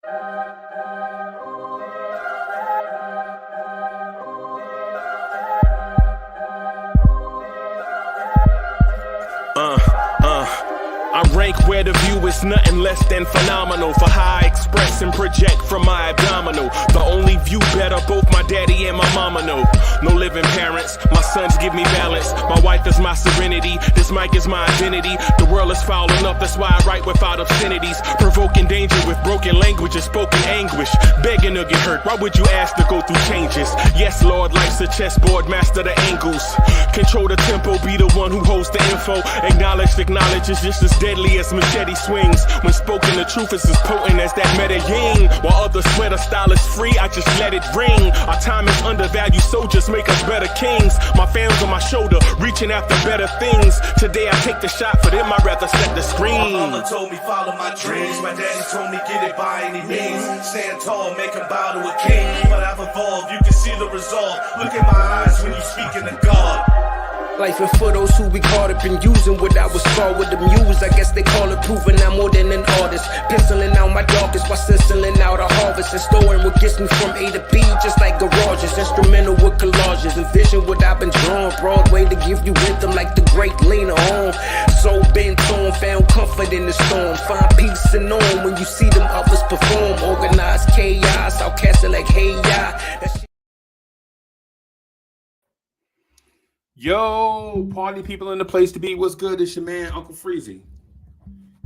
I rank where the view is nothing less than phenomenal. For how I express and project from my abdominal. The only view better, both my daddy and my mama know. No living parents, my sons give me balance. My wife is my serenity, this mic is my identity. The world is foul enough, that's why I write without obscenities. Provoking danger with broken language and spoken anguish. Begging to get hurt, why would you ask to go through changes? Yes, Lord, life's a chessboard, master the angles. Control the tempo, be the one who holds the info. Acknowledge is just as deadly as machete swings. When spoken, the truth is as potent as that Medellin. While others swear the style is free, I just let it ring. Our time is undervalued, soldiers make us better kings. My fans on my shoulder, reaching after better things. Today I take the shot, for them I'd rather set the screen. My mama told me follow my dreams. My daddy told me get it by any means. Stand tall, make him bow to a king. But I've evolved, you can see the resolve. Look in my eyes when you speaking to God. Life and for those who we caught up in using what I was taught with the muse. I guess they call it proving I'm more than an artist. Penciling out my darkest while stenciling out a harvest. And storing what gets me from A to B, just like garages. Instrumental with collages. Envision what I've been drawn. Broadway to give you rhythm like the great Lena Horne. So bent on, found comfort in the storm. Find peace and on when you see them others perform. Organized chaos, I'll cast it like hey ya. Yo, party people in the place to be. What's good? It's your man, Uncle Freezy.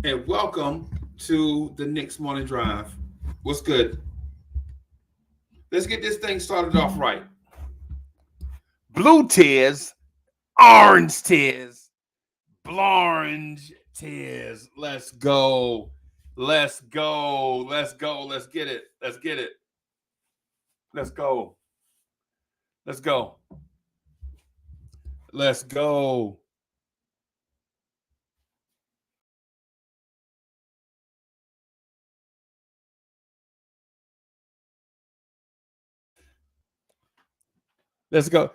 And welcome to the Knicks Morning Drive. What's good? Let's get this thing started off right. Blue tears, orange tears, Blorange tears. Let's go. Let's go. Let's go. Let's get it. Let's get it. Let's go. Let's go. Let's go. Let's go.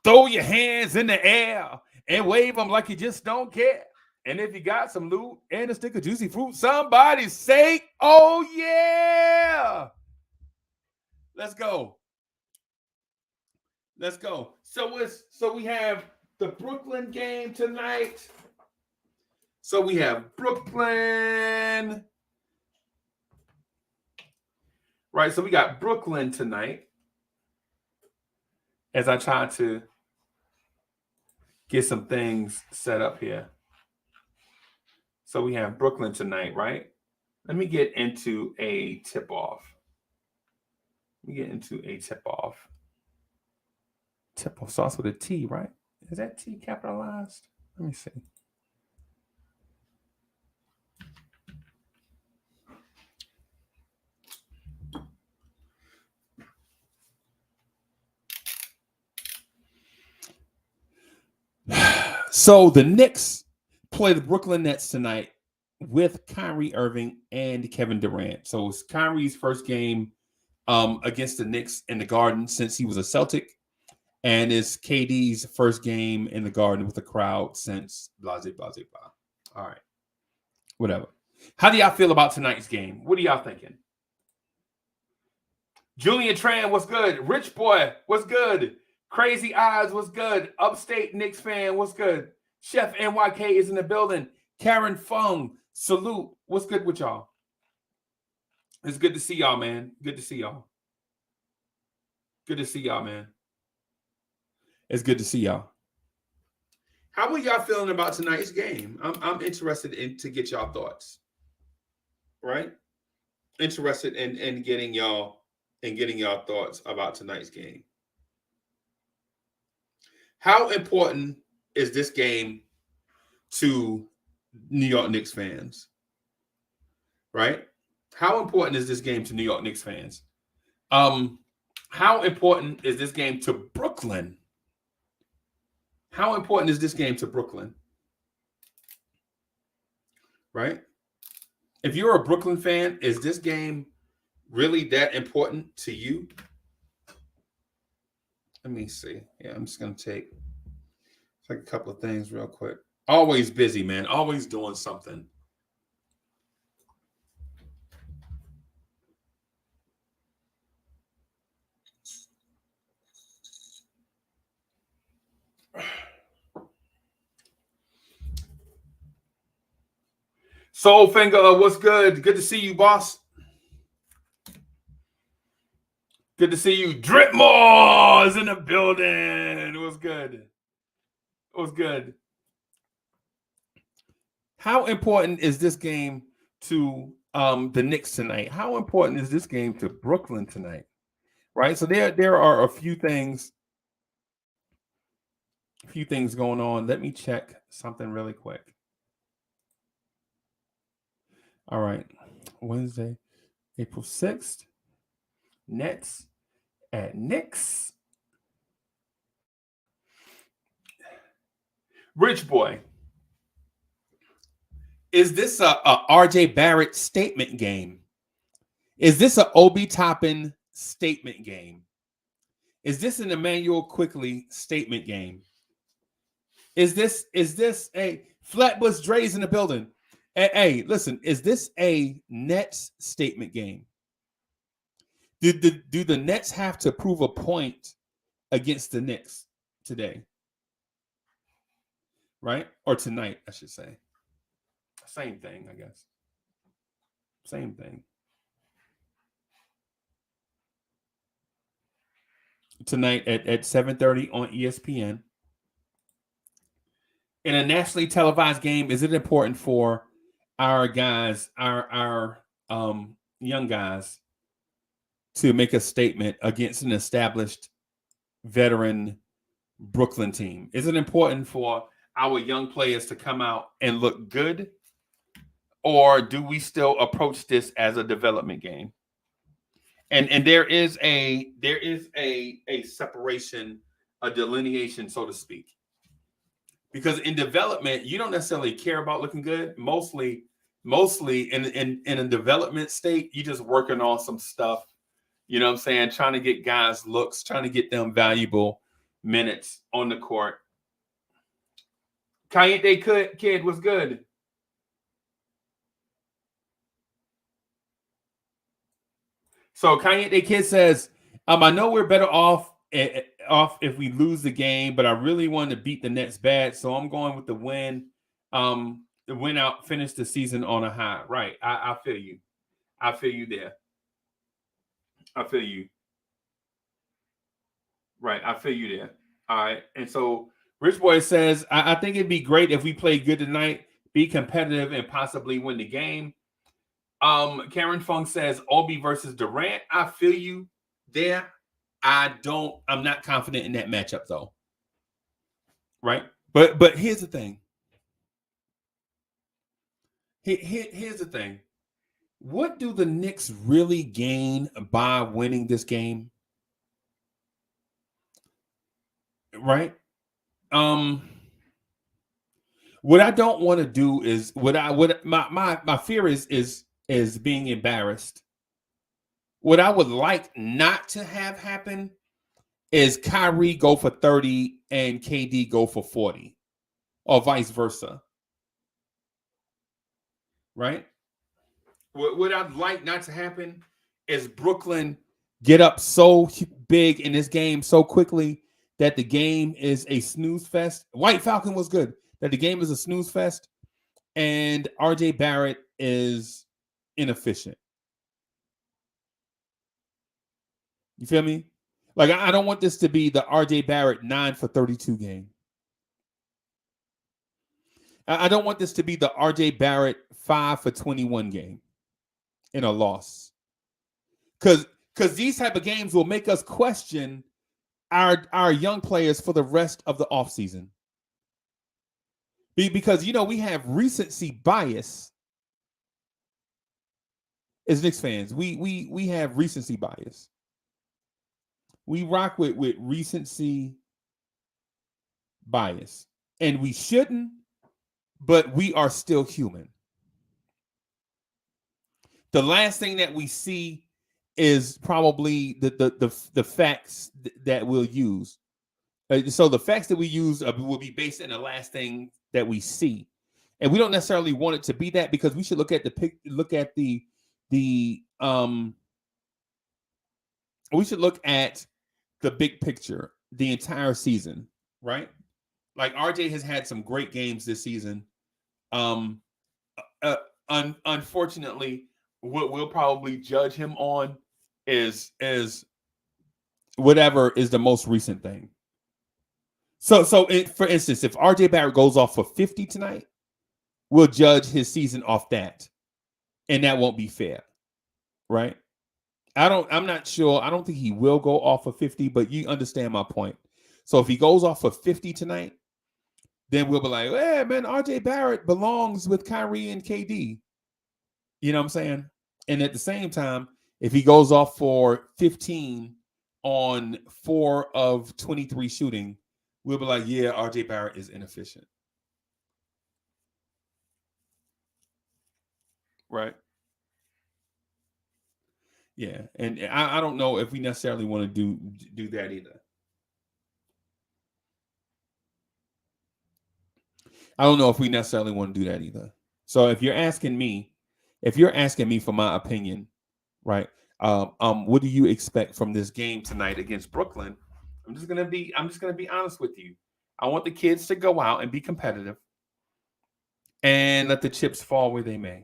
Throw your hands in the air and wave them like you just don't care. And if you got some loot and a stick of juicy fruit, somebody say, oh yeah. Let's go. Let's go. So we have the Brooklyn game tonight. So we have Brooklyn. Right, so we got Brooklyn tonight. As I try to get some things set up here. So we have Brooklyn tonight, right? Let me get into a tip-off. Tip-off starts with a T, right? Is that T capitalized? Let me see. So the Knicks play the Brooklyn Nets tonight with Kyrie Irving and Kevin Durant. So it's Kyrie's first game against the Knicks in the Garden since he was a Celtic. And it's KD's first game in the Garden with the crowd since blah, blah, blah, blah. All right. Whatever. How do y'all feel about tonight's game? What are y'all thinking? Julian Tran, what's good? Rich Boy, what's good? Crazy Eyes, what's good? Upstate Knicks fan, what's good? Chef NYK is in the building. Karen Fung, salute. What's good with y'all? It's good to see y'all, man. Good to see y'all. Good to see y'all, man. It's good to see y'all. How are y'all feeling about tonight's game? I'm interested to get y'all thoughts. Right? Interested in getting y'all thoughts about tonight's game. How important is this game to New York Knicks fans? Right? How important is this game to New York Knicks fans? How important is this game to Brooklyn? How important is this game to Brooklyn? Right? If you're a Brooklyn fan, is this game really that important to you? Let me see. Yeah, I'm just going to take a couple of things real quick. Always busy, man. Always doing something. Soulfinger, what's good? Good to see you, boss. Good to see you. Dripmore is in the building. It was good. It was good. How important is this game to the Knicks tonight? How important is this game to Brooklyn tonight? Right. So there are a few things going on. Let me check something really quick. All right. Wednesday, April 6th. Nets at Knicks. Rich boy, is this a RJ Barrett statement game? Is this a Obi Toppin statement game? Is this an Emmanuel Quickly statement game? Is this a Flatbush Dre's in the building? Hey, listen, is this a Nets statement game? Do the Nets have to prove a point against the Knicks today? Right? Or tonight, I should say. Same thing, I guess. Same thing. Tonight at 7:30 on ESPN. In a nationally televised game, is it important for our guys, our young guys, to make a statement against an established veteran Brooklyn team? Is it important for our young players to come out and look good? Or do we still approach this as a development game? And there is a separation, a delineation, so to speak. Because in development, you don't necessarily care about looking good. Mostly in a development state, you're just working on some stuff. You know what I'm saying? Trying to get guys looks, trying to get them valuable minutes on the court. Caliente Kid was good. So Caliente Kid says, I know we're better off if we lose the game, but I really want to beat the Nets bad, so I'm going with the win. The win out, finish the season on a high. Right. I feel you. I feel you there. I feel you. Right. I feel you there. All right. And so Rich Boy says, I think it'd be great if we play good tonight, be competitive, and possibly win the game. Karen Fung says Obi versus Durant. I feel you there. I'm not confident in that matchup though. Right? But here's the thing. Here's the thing. What do the Knicks really gain by winning this game? Right? What I don't want to do is my fear is being embarrassed. What I would like not to have happen is Kyrie go for 30 and KD go for 40, or vice versa. Right? What I'd like not to happen is Brooklyn get up so big in this game so quickly that the game is a snooze fest. White Falcon was good. That the game is a snooze fest and RJ Barrett is inefficient. You feel me? Like, I don't want this to be the RJ Barrett 9 for 32 game. I don't want this to be the RJ Barrett 5 for 21 game in a loss. Because these type of games will make us question our young players for the rest of the offseason. Because, we have recency bias as Knicks fans. We have recency bias. We rock with recency bias. And we shouldn't, but we are still human. The last thing that we see is probably the facts that we'll use. So the facts that we use will be based on the last thing that we see, and we don't necessarily want it to be that, because we should look at we should look at the big picture, the entire season, right? Like RJ has had some great games this season. unfortunately, what we'll probably judge him on is whatever is the most recent thing. So for instance, if RJ Barrett goes off for 50 tonight, we'll judge his season off that, and that won't be fair, right? I'm not sure. I don't think he will go off for 50, but you understand my point. So if he goes off for 50 tonight, then we'll be like, hey, man, RJ Barrett belongs with Kyrie and KD. You know what I'm saying? And at the same time, if he goes off for 15 on 4 of 23 shooting, we'll be like, yeah, RJ Barrett is inefficient. Right? Yeah. And I don't know if we necessarily want to do that either. I don't know if we necessarily want to do that either. So if you're asking me for my opinion, right? What do you expect from this game tonight against Brooklyn? I'm just gonna be honest with you. I want the kids to go out and be competitive and let the chips fall where they may.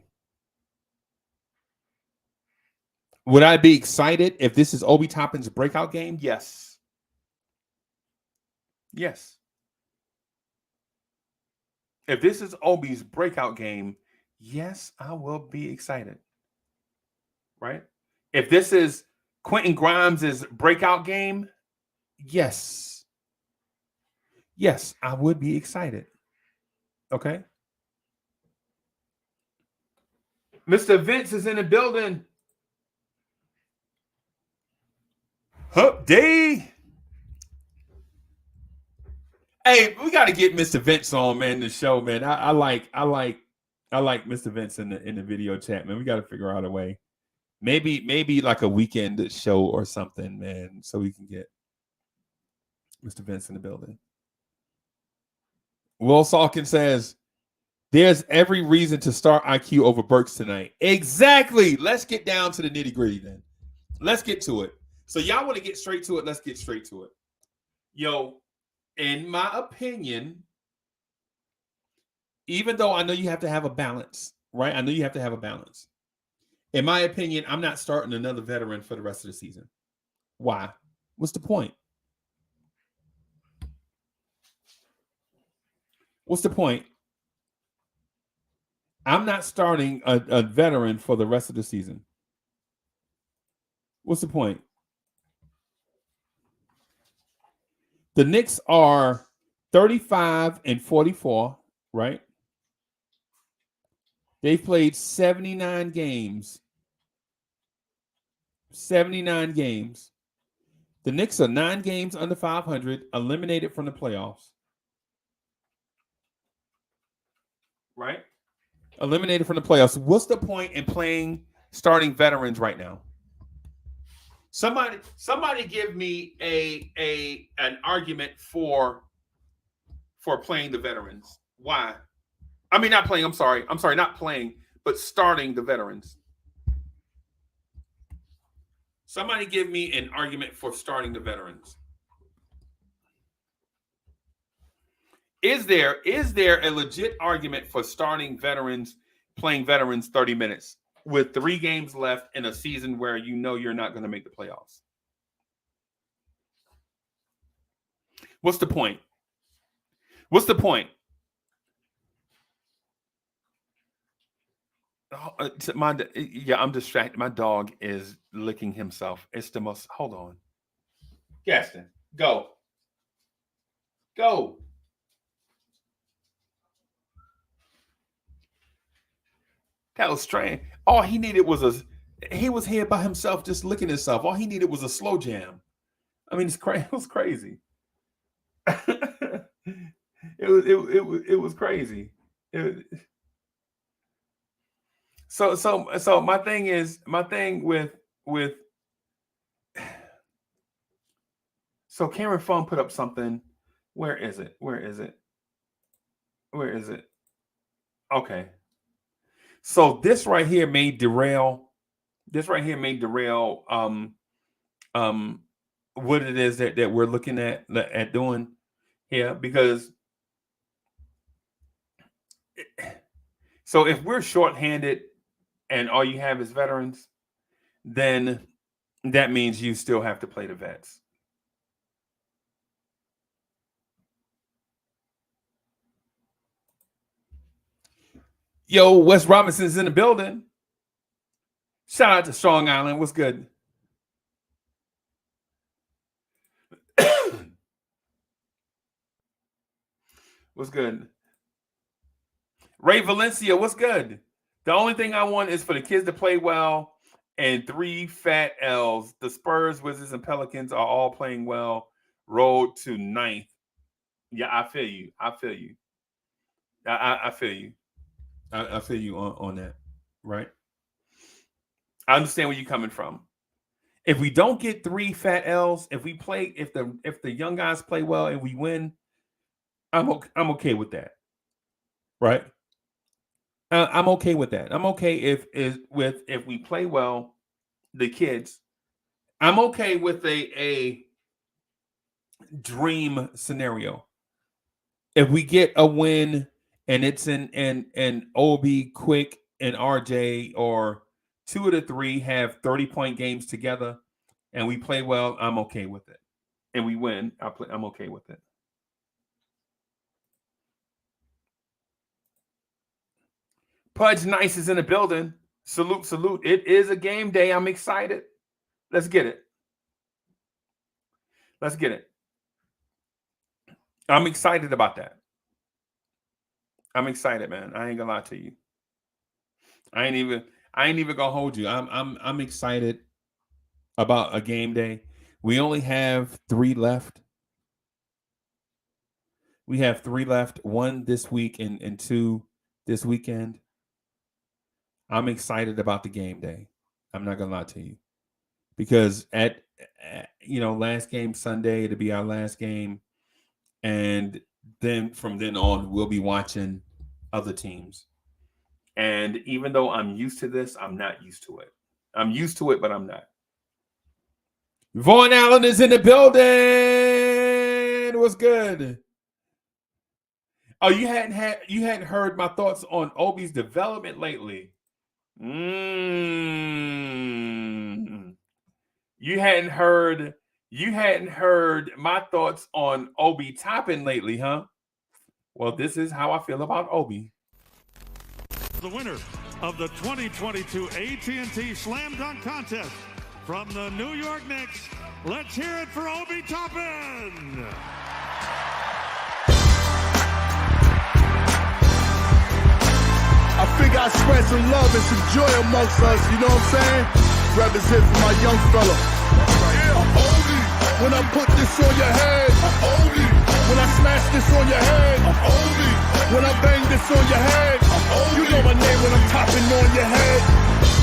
Would I be excited if this is Obi Toppin's breakout game? Yes. Yes. If this is Obi's breakout game, yes, I will be excited. Right? If this is Quentin Grimes' breakout game, yes. Yes, I would be excited. Okay? Mr. Vince is in the building. Hump day. Hey, we got to get Mr. Vince on, man, the show, man. I like Mr. Vince in the video chat, man. We got to figure out a way. Maybe like a weekend show or something, man, so we can get Mr. Vince in the building. Will Salkin says, there's every reason to start IQ over Burks tonight. Exactly. Let's get down to the nitty-gritty then. Let's get to it. So y'all want to get straight to it? Let's get straight to it. Yo, in my opinion, even though I know you have to have a balance, right? I know you have to have a balance. In my opinion, I'm not starting another veteran for the rest of the season. Why? What's the point? What's the point? I'm not starting a veteran for the rest of the season. What's the point? The Knicks are 35-44, right? They've played 79 games. 79 games. The Knicks are 9 games under 500, eliminated from the playoffs. Right? Eliminated from the playoffs. What's the point in starting veterans right now? Somebody give me an argument for playing the veterans. Why? I mean, not playing. I'm sorry, not playing, but starting the veterans. Somebody give me an argument for starting the veterans. Is there a legit argument for starting veterans, playing veterans 30 minutes with 3 games left in a season where you know you're not going to make the playoffs? What's the point? What's the point? I'm distracted. My dog is licking himself. It's the most. Hold on, Gaston, go. That was strange. All he needed was he was here by himself, just licking himself. All he needed was a slow jam. I mean, it was crazy. it was crazy. So my thing with so Cameron Fung put up something. Where is it? Okay. So this right here may derail what it is that we're looking at doing here, because So if we're shorthanded and all you have is veterans, then that means you still have to play the vets. Yo, Wes Robinson's in the building. Shout out to Strong Island. What's good? What's good? Ray Valencia, what's good? The only thing I want is for the kids to play well and 3 fat L's. The Spurs, Wizards, and Pelicans are all playing well. Road to 9th. Yeah, I feel you. I feel you. I feel you. I feel you on that, right? I understand where you're coming from. If we don't get 3 fat L's, if the young guys play well and we win, I'm okay with that, right? I'm okay with that. I'm okay if we play well, the kids. I'm okay with a dream scenario. If we get a win and it's in Obi, Quick, and RJ, or 2 of the 3 have 30-point games together, and we play well, I'm okay with it. And we win, I'm okay with it. Pudge Nice is in the building. Salute, salute. It is a game day. I'm excited. Let's get it. Let's get it. I'm excited about that. I'm excited, man. I ain't gonna lie to you. I ain't even gonna hold you. I'm excited about a game day. We only have 3 left. We have 3 left. 1 this week and 2 this weekend. I'm excited about the game day. I'm not gonna lie to you, because at last game Sunday, it'll be our last game, and then from then on we'll be watching other teams. And even though I'm used to this, I'm not used to it. I'm used to it, but I'm not. Vaughn Allen is in the building. What's good? Oh, you hadn't heard my thoughts on Obi's development lately. You hadn't heard my thoughts on Obi Toppin lately, huh? Well, this is how I feel about Obi. The winner of the 2022 AT&T Slam Dunk Contest from the New York Knicks. Let's hear it for Obi Toppin. I figure I spread some love and some joy amongst us, you know what I'm saying? Represent for my young fella. Yeah, I'm Obi. When I put this on your head, I'm Obi. When I smash this on your head, I'm Obi. When I bang this on your head, I'm Obi. You know my name when I'm topping on your head.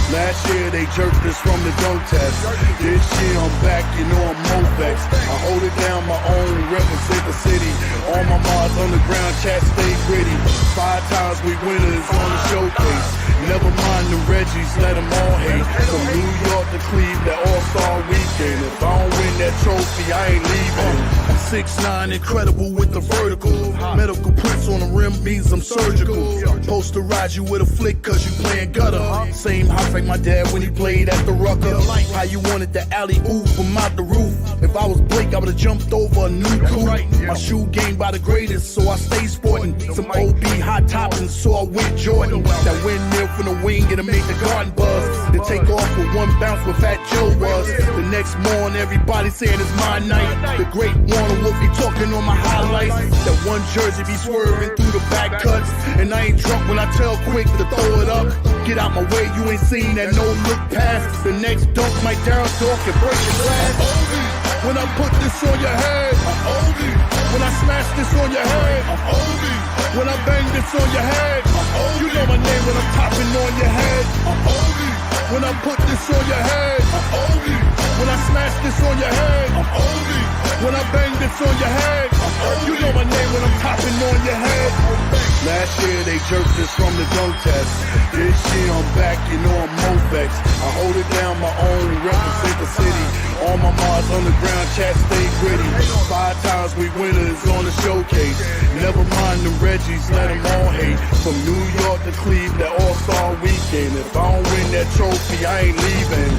Last year they jerked us from the dunk test. This year I'm back, you know I'm Movex. I hold it down my own, represent the city. All my Mars underground cats stay gritty. 5 times we winners on the showcase. Never mind the Reggies, let them all hate. From New York to Cleveland, All-Star Weekend. If I don't win that trophy, I ain't leaving. I'm 6'9", incredible with the vertical. Medical prints on the rim means I'm surgical. Posterize you with a flick cause you playing gutter. Same house like my dad when he played at the Rucker. How you wanted the alley-oop from out the roof. If I was Blake, I would've jumped over a new coupe. My shoe game by the greatest, so I stay sporting. Some OB hot toppings, so I went Jordan. That windmill from the wing, it'll make the garden buzz. Then take off with 1 bounce where Fat Joe was. The next morning, everybody saying it's my night. The great Warner Wolf be talking on my highlights. That one jersey be swerving through the back cuts. And I ain't drunk when I tell Quick to throw it up. Get out my way, you ain't seen that no look pass. The next dunk might down dunk and break your glass. Obi. When I put this on your head, I'm Obi. When I smash this on your head, I'm Obi. When I bang this on your head, I'm Obi. You know my name when I'm topping on your head, I'm Obi. When I put this on your head, I'm Obi. When I smash this on your head, I'm Obi. When I bang this on your head, I'm Obi. You know my name when I'm topping on your head. Last year they jerked us from the dunk test. This year I'm back, you know I'm Movex. vex. I hold it down my own, represent the city. All my Mars underground chat stay gritty. 5 times we winners on the showcase. Never mind the Reggies, let them all hate. From New York to Cleveland, All-Star Weekend. If I don't win that trophy, I ain't leaving.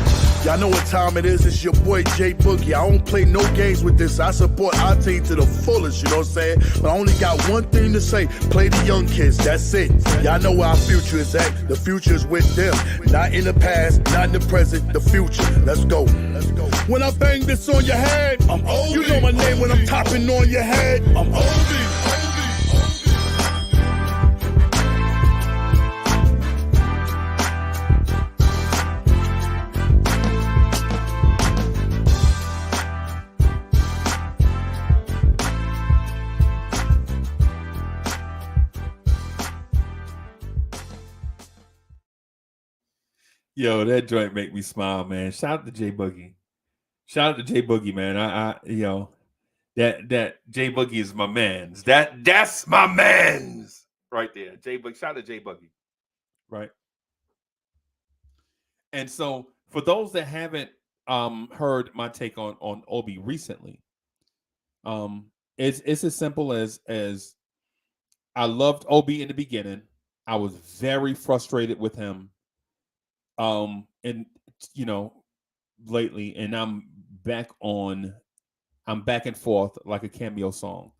Y'all know what time it is. It's your boy J Boogie. I don't play no games with this. I support our team to the fullest, you know what I'm saying? But I only got one thing to say. Play the young kids, that's it. Y'all know where our future is at. The future is with them. Not in the past, not in the present, the future. Let's go. Let's go. When I bang this on your head, I'm Obi. You know my name when I'm topping on your head. I'm Obi. Yo, that joint make me smile, man. Shout out to J Boogie. Shout out to J Boogie, man. I that J Boogie is my man's. That's my man's right there. J Boogie. Shout out to J Boogie. Right. And so for those that haven't heard my take on Obi recently, it's as simple as I loved Obi in the beginning. I was very frustrated with him. And lately, and I'm back and forth like a cameo song.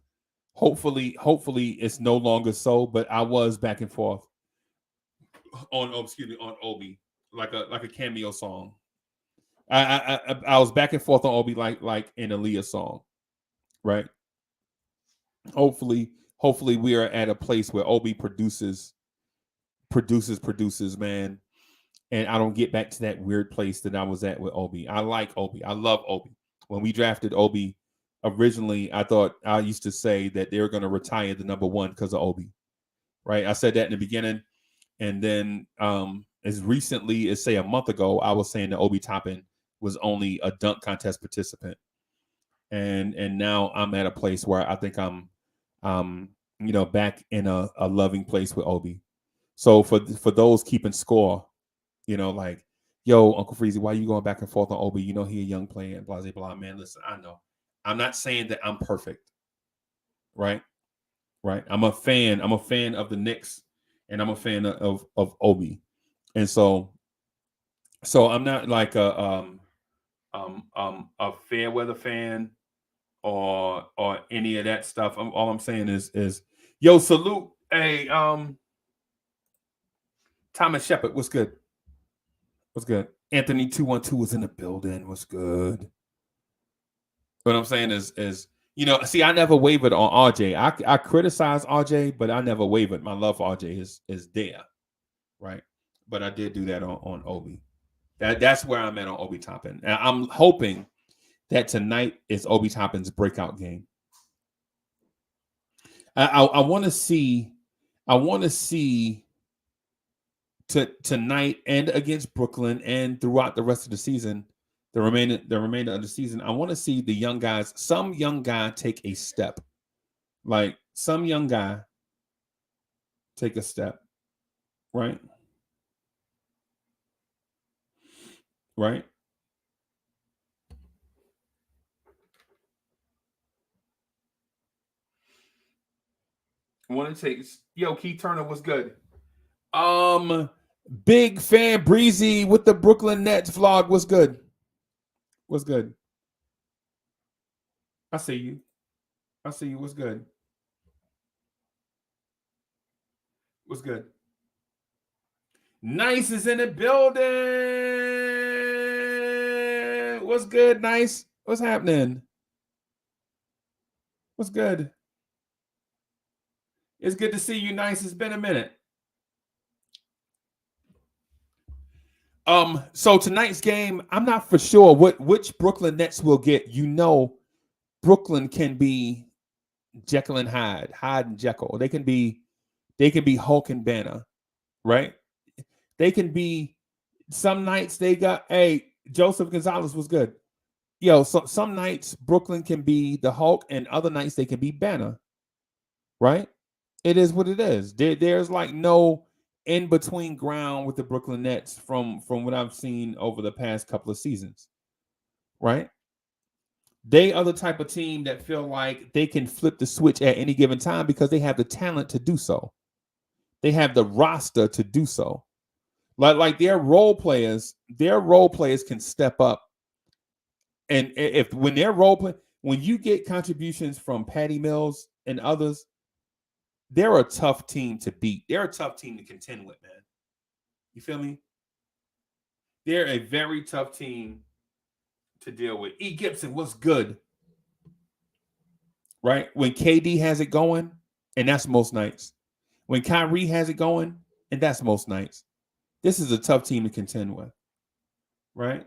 Hopefully it's no longer so, but I was back and forth on Obi like a cameo song. I was back and forth on Obi like an Aaliyah song, right? Hopefully we are at a place where Obi produces, man. And I don't get back to that weird place that I was at with Obi. I like Obi. I love Obi. When we drafted Obi, originally, I used to say that they were going to retire the number 1 because of Obi, right? I said that in the beginning. And then as recently as, say, a month ago, I was saying that Obi Toppin was only a dunk contest participant. And now I'm at a place where I think I'm back in a loving place with Obi. So for those keeping score, like, yo, Uncle Freezy, why you going back and forth on Obi? He a young player and blah, blah, blah. Man, listen, I know. I'm not saying that I'm perfect, right? Right. I'm a fan of the Knicks, and I'm a fan of Obi. And so I'm not like a fair weather fan or any of that stuff. All I'm saying is yo, salute. Hey, Thomas Shepard, what's good? What's good? Anthony 212 is in the building. What's good? What I'm saying is, see, I never wavered on RJ. I criticize RJ, but I never wavered. My love for RJ is there, right? But I did do that on Obi. That's where I'm at on Obi Toppin. And I'm hoping that tonight is Obi Toppin's breakout game. I want to see tonight and against Brooklyn and throughout the rest of the season, the remainder of the season, I want to see the young guys, some young guy take a step. Like some young guy take a step, right? Right? I want to take, yo, Keith Turner was good. Big fan Breezy with the Brooklyn Nets vlog was good. What's good? I see you. What's good? What's good? Nice is in the building. What's good, Nice? What's happening? What's good? It's good to see you, Nice. It's been a minute. So tonight's game, I'm not for sure which Brooklyn Nets will get. Brooklyn can be Jekyll and Hyde and Jekyll. They can be Hulk and Banner, right? They can be. Some nights they got. Hey, Joseph Gonzalez was good. Yo, so some nights Brooklyn can be the Hulk, and other nights they can be Banner, right? It is what it is. There's like no in between ground with the Brooklyn Nets from what I've seen over the past couple of seasons, right? They are the type of team that feel like they can flip the switch at any given time because they have the talent to do so. They have the roster to do so. Like their role players can step up. And if when they're when you get contributions from Patty Mills and others, they're a tough team to beat. They're a tough team to contend with, man. You feel me? They're a very tough team to deal with. E. Gibson, what's good? Right? When KD has it going, and that's most nights. When Kyrie has it going, and that's most nights. This is a tough team to contend with. Right?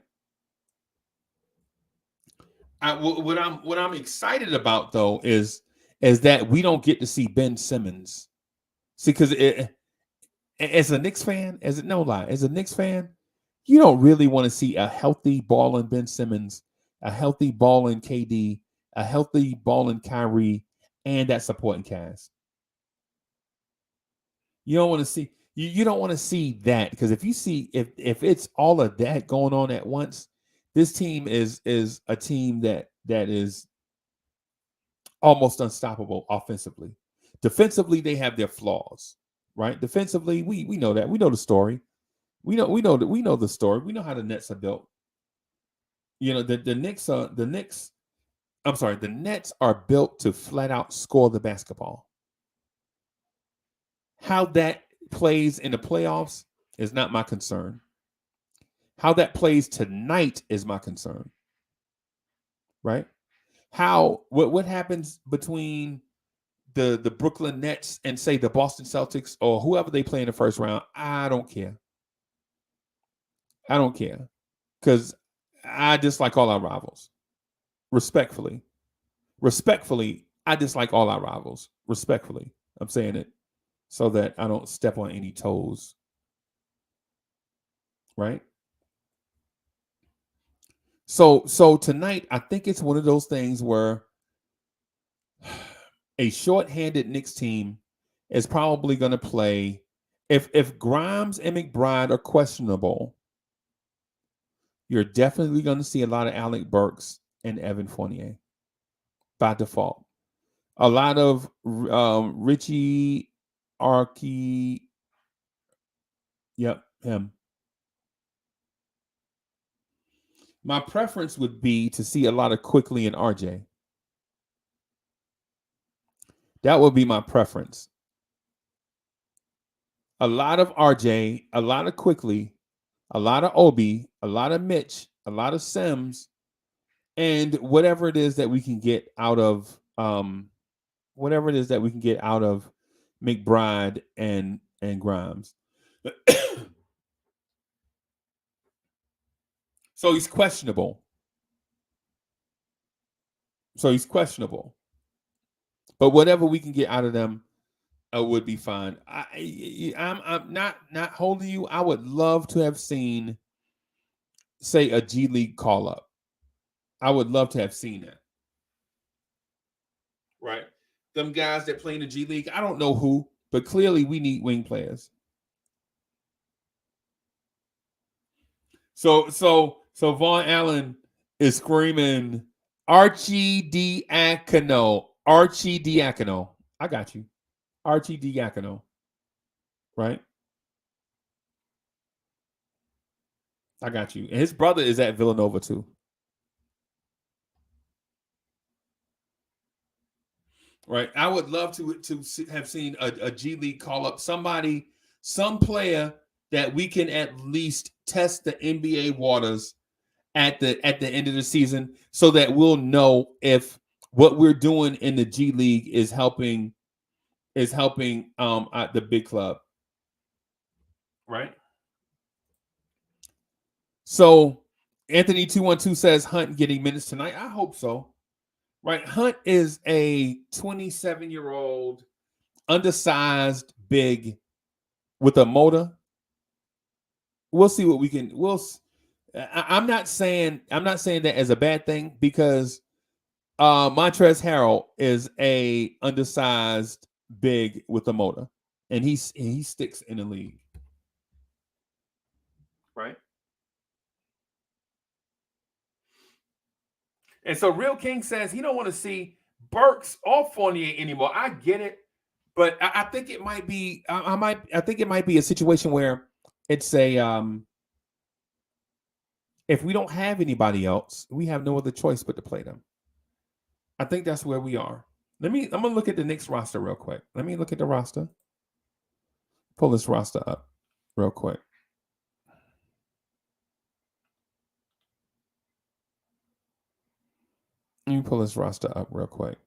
What I'm excited about though is that we don't get to see Ben Simmons. See, because as a Knicks fan, as a Knicks fan, you don't really want to see a healthy balling Ben Simmons, a healthy balling KD, a healthy balling Kyrie, and that supporting cast. You don't want to see you don't want to see that, because if it's all of that going on at once, this team is a team that is almost unstoppable offensively. Defensively, they have their flaws, right? Defensively, we know that. We know the story. We know the story. We know how the Nets are built. You know, the Nets are built to flat out score the basketball. How that plays in the playoffs is not my concern. How that plays tonight is my concern. Right? What happens between the Brooklyn Nets and say the Boston Celtics or whoever they play in the first round, I don't care. I don't care, because I dislike all our rivals. Respectfully, I dislike all our rivals. Respectfully, I'm saying it so that I don't step on any toes. Right? So tonight, I think it's one of those things where a short-handed Knicks team is probably going to play. If Grimes and McBride are questionable, you're definitely going to see a lot of Alec Burks and Evan Fournier by default. A lot of Richie Archie. Yep, him. My preference would be to see a lot of Quickly and RJ. That would be my preference. A lot of RJ, a lot of Quickly, a lot of Obi, a lot of Mitch, a lot of Sims, and whatever it is that we can get out of McBride and Grimes. So he's questionable. But whatever we can get out of them would be fine. I'm not holding you. I would love to have seen, say, a G League call up. I would love to have seen that. Right? Them guys that play in the G League, I don't know who, but clearly we need wing players. So Vaughn Allen is screaming, Archie Diacono. I got you. Archie Diacono. Right? I got you. And his brother is at Villanova too. Right? I would love to have seen a G League call up somebody, some player that we can at least test the NBA waters at the end of the season, so that we'll know if what we're doing in the G League is helping at the big club. Right? So Anthony 212 says Hunt getting minutes tonight. I hope so. Right? Hunt is a 27-year-old undersized big with a motor. We'll see what we can. I'm not saying that as a bad thing, because Montrezl Harrell is a undersized big with a motor, and he sticks in the league. right? And so Real King says he don't want to see Burks or Fournier anymore. I get it, but I think it might be. I think it might be a situation where it's a. If we don't have anybody else, we have no other choice but to play them. I think that's where we are. I'm gonna look at the Knicks roster real quick. Let me look at the roster. Pull this roster up real quick. Let me pull this roster up real quick.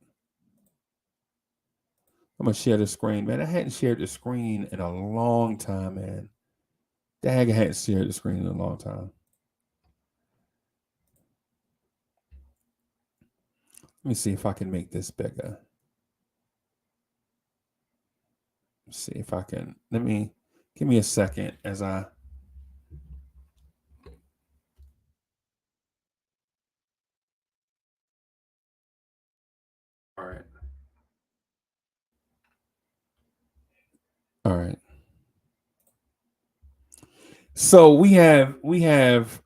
I'm gonna share the screen, man. I hadn't shared the screen in a long time, man. Dag, I hadn't shared the screen in a long time. Let me see if I can make this bigger. Let's see if I can. Give me a second as I. All right. All right. So we have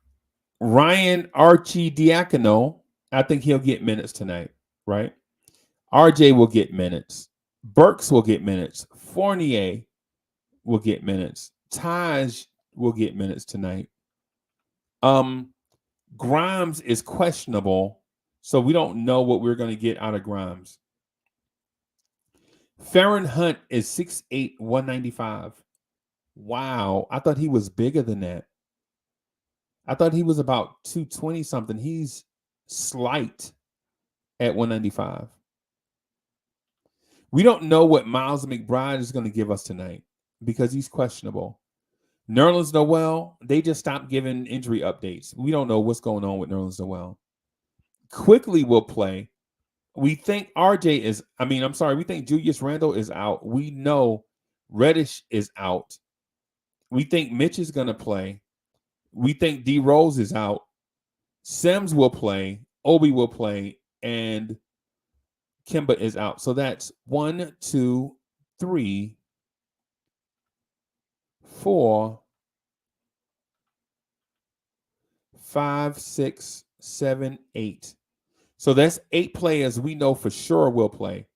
Ryan Arcidiacono. I think he'll get minutes tonight, right? RJ will get minutes. Burks will get minutes. Fournier will get minutes. Taj will get minutes tonight. Grimes is questionable, so we don't know what we're going to get out of Grimes. Farron Hunt is 6'8", 195. Wow, I thought he was bigger than that. I thought he was about 220 something. He's slight at 195. We don't know what Miles McBride is going to give us tonight because he's questionable. Nerlens Noel, they just stopped giving injury updates. We don't know what's going on with Nerlens Noel. Quickly will play. We think we think Julius Randle is out. We know Reddish is out. We think Mitch is going to play. We think D Rose is out. Sims will play. Obi will play. And Kemba is out. So that's 1, 2, 3, 4, 5, 6, 7, 8. So that's 8 players we know for sure will play,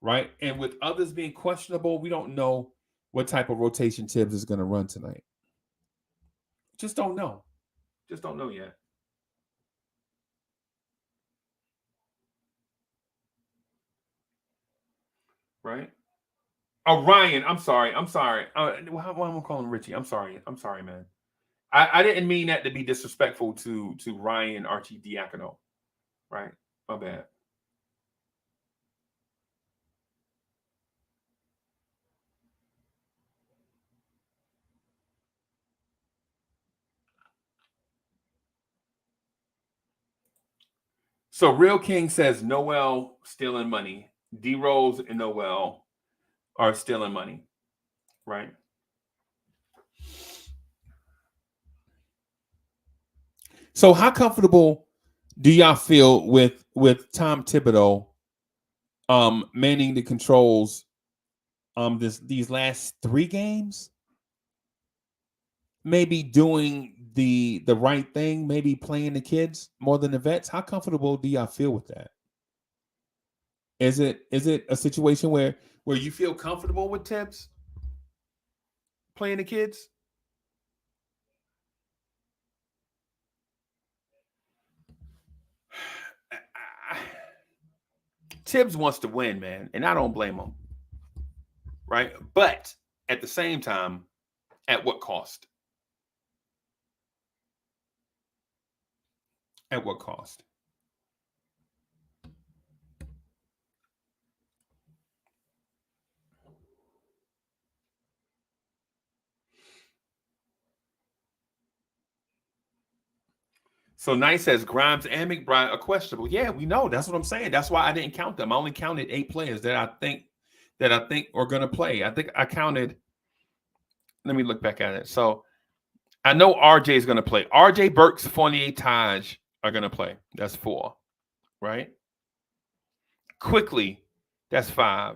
right? And with others being questionable, we don't know what type of rotation Tibbs is going to run tonight. Just don't know. Just don't know yet. Right? Oh, Ryan. I'm sorry. Why am I calling him Richie? I'm sorry, man. I didn't mean that to be disrespectful to Ryan Arcidiacono. Right? My bad. So Real King says Noel stealing money. D Rose and Noel are stealing money, right? So how comfortable do y'all feel with Tom Thibodeau manning the controls these last 3 games? Maybe doing the right thing, maybe playing the kids more than the vets. How comfortable do y'all feel with that? Is it a situation where you feel comfortable with Tibbs playing the kids? Tibbs wants to win, man, and I don't blame him. Right? But at the same time, at what cost? At what cost? So Nice says Grimes and McBride are questionable. Yeah, we know. That's what I'm saying. That's why I didn't count them. I only counted 8 players that I think are going to play. I think I counted. Let me look back at it. So I know RJ is going to play. RJ, Burks, Fournier, Taj are going to play. That's 4, right? Quickly, that's 5.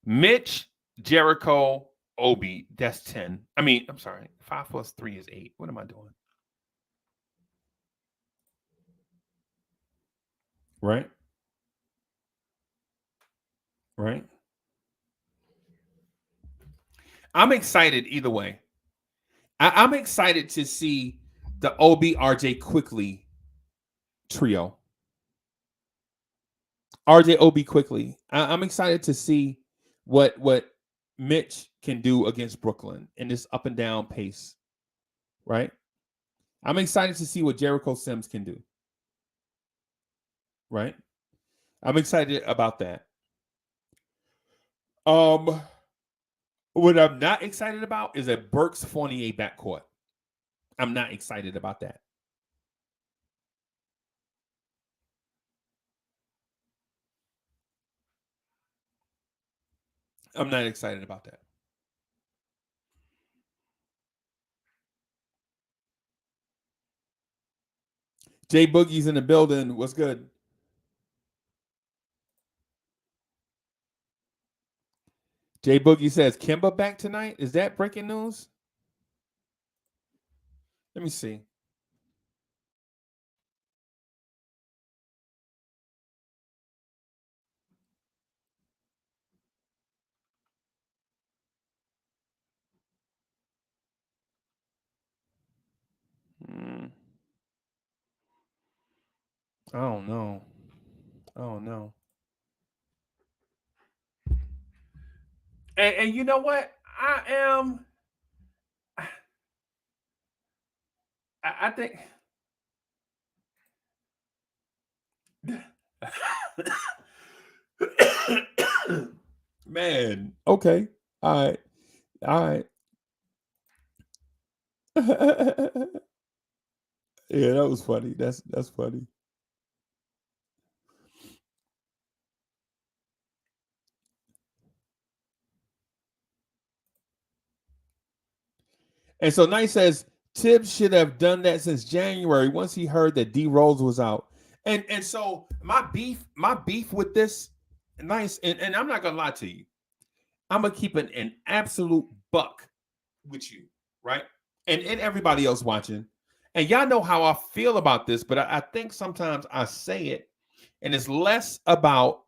Mitch, Jericho, Obi, that's 10. I mean, I'm sorry. 5 plus 3 is 8. What am I doing? Right? Right? I'm excited either way. I'm excited to see the Obi RJ quickly trio. RJ Obi quickly. I'm excited to see what Mitch can do against Brooklyn in this up and down pace. Right? I'm excited to see what Jericho Sims can do. Right? I'm excited about that. What I'm not excited about is a Burks Fournier backcourt. I'm not excited about that. I'm not excited about that. Jay Boogie's in the building. What's good? Jay Boogie says Kemba back tonight. Is that breaking news? Let me see. I don't know. Oh no. And you know what? I think man. Okay. All right. All right. Yeah, that was funny. That's funny. And so Knight says Tibbs should have done that since January once he heard that D Rose was out. And so my beef with this nice and I'm not gonna lie to you. I'm gonna keep an absolute buck with you, right? And everybody else watching. And y'all know how I feel about this, but I think sometimes I say it, and it's less about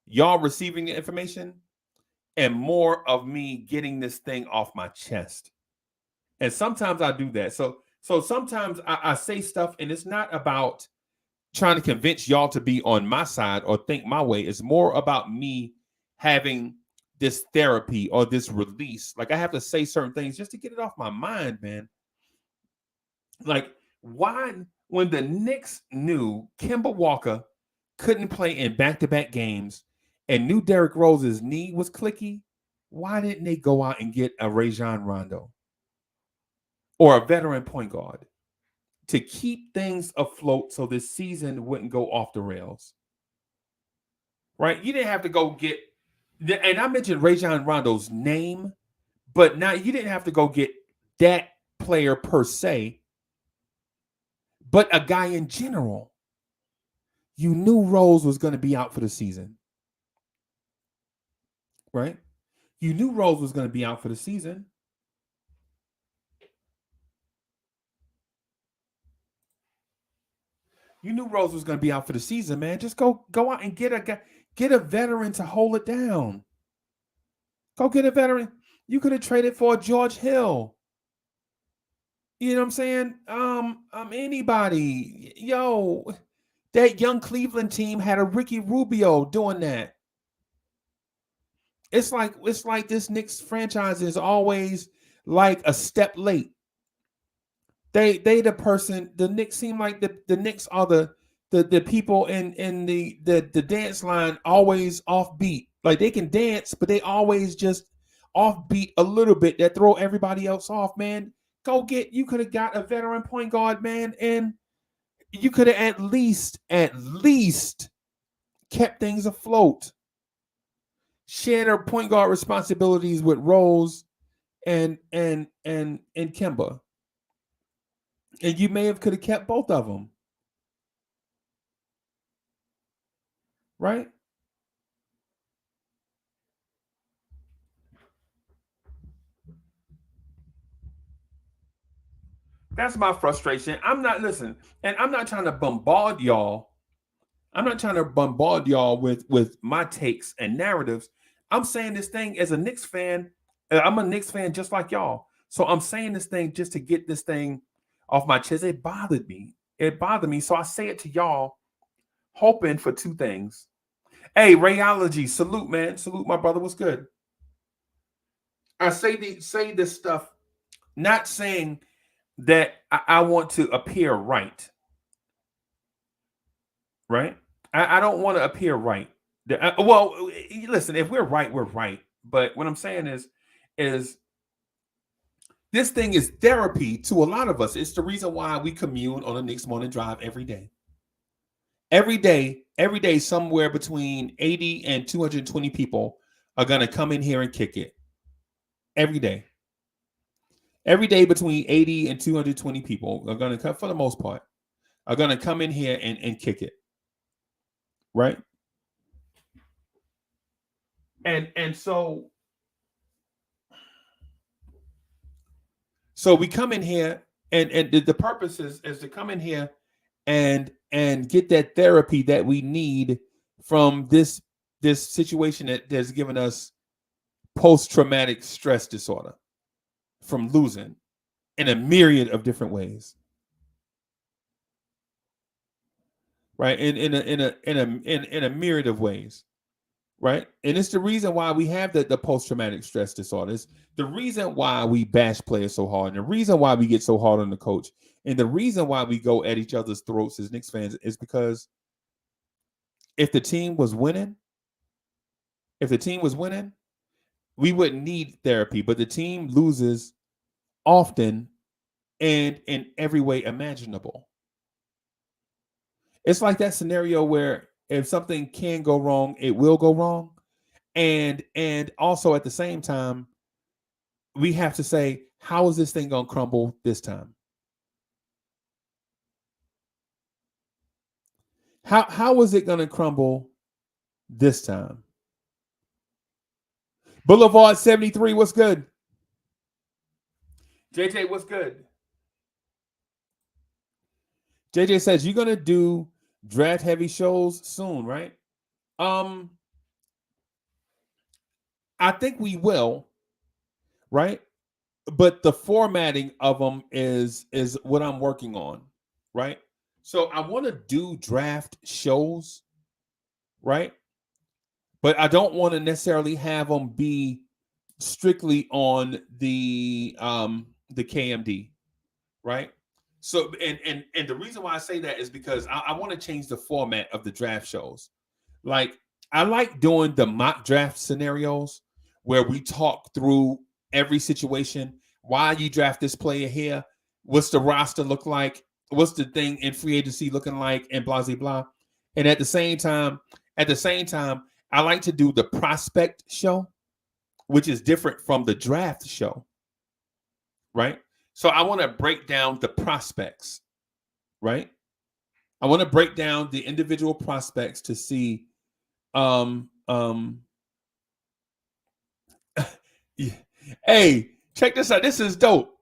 y'all receiving the information and more of me getting this thing off my chest. And sometimes I do that. So sometimes I say stuff, and it's not about trying to convince y'all to be on my side or think my way. It's more about me having this therapy or this release. Like I have to say certain things just to get it off my mind, man. Like why, when the Knicks knew Kemba Walker couldn't play in back-to-back games and knew Derrick Rose's knee was clicky, why didn't they go out and get a Rajon Rondo or a veteran point guard to keep things afloat so this season wouldn't go off the rails? Right? You didn't have to go get, and I mentioned Rajon Rondo's name, but now you didn't have to go get that player per se, but a guy in general. You knew Rose was going to be out for the season. Right? You knew Rose was going to be out for the season. You knew Rose was going to be out for the season, man. Just go out and get a veteran to hold it down. Go get a veteran. You could have traded for George Hill. You know what I'm saying? Anybody. Yo, that young Cleveland team had a Ricky Rubio doing that. It's like this Knicks franchise is always like a step late. They the Knicks seem like the Knicks are the people in the dance line always offbeat. Like they can dance, but they always just offbeat a little bit that throw everybody else off, man. You could have got a veteran point guard, man, and you could have at least kept things afloat. Shared their point guard responsibilities with Rose and Kemba. And you could have kept both of them. Right? That's my frustration. I'm not trying to bombard y'all. I'm not trying to bombard y'all with my takes and narratives. I'm saying this thing as a Knicks fan. I'm a Knicks fan just like y'all. So I'm saying this thing just to get this thing off my chest. It bothered me. So I say it to y'all, hoping for two things. Hey, Rayology, salute, man. Salute, my brother. What's good? I say this stuff, not saying that I want to appear right. Right? I don't want to appear right. Well, listen, if we're right, we're right. But what I'm saying is this thing is therapy to a lot of us. It's the reason why we commune on the Knicks Morning Drive every day. Every day, somewhere between 80 and 220 people are going to come in here and kick it. Every day. Every day between 80 and 220 people are going to come, for the most part, are going to come in here and kick it. Right? And so we come in here and the purpose is to come in here and get that therapy that we need from this situation that's given us post-traumatic stress disorder from losing in a myriad of different ways. Right? In a myriad of ways. Right? And it's the reason why we have the post-traumatic stress disorder. It's the reason why we bash players so hard, and the reason why we get so hard on the coach, and the reason why we go at each other's throats as Knicks fans is because if the team was winning, we wouldn't need therapy. But the team loses often and in every way imaginable. It's like that scenario where if something can go wrong, it will go wrong. And also at the same time, we have to say, how is this thing going to crumble this time? How is it going to crumble this time? Boulevard 73, what's good? JJ, what's good? JJ says you're going to do draft heavy shows soon, right? I think we will, right? But the formatting of them is what I'm working on, right? So I want to do draft shows, right? But I don't want to necessarily have them be strictly on the KMD, right? So and the reason why I say that is because I want to change the format of the draft shows. Like I like doing the mock draft scenarios where we talk through every situation. Why you draft this player here? What's the roster look like? What's the thing in free agency looking like? And blah, blah, blah. And at the same time, I like to do the prospect show, which is different from the draft show, right? So I want to break down the prospects, right? I want to break down the individual prospects to see, Hey, check this out. This is dope.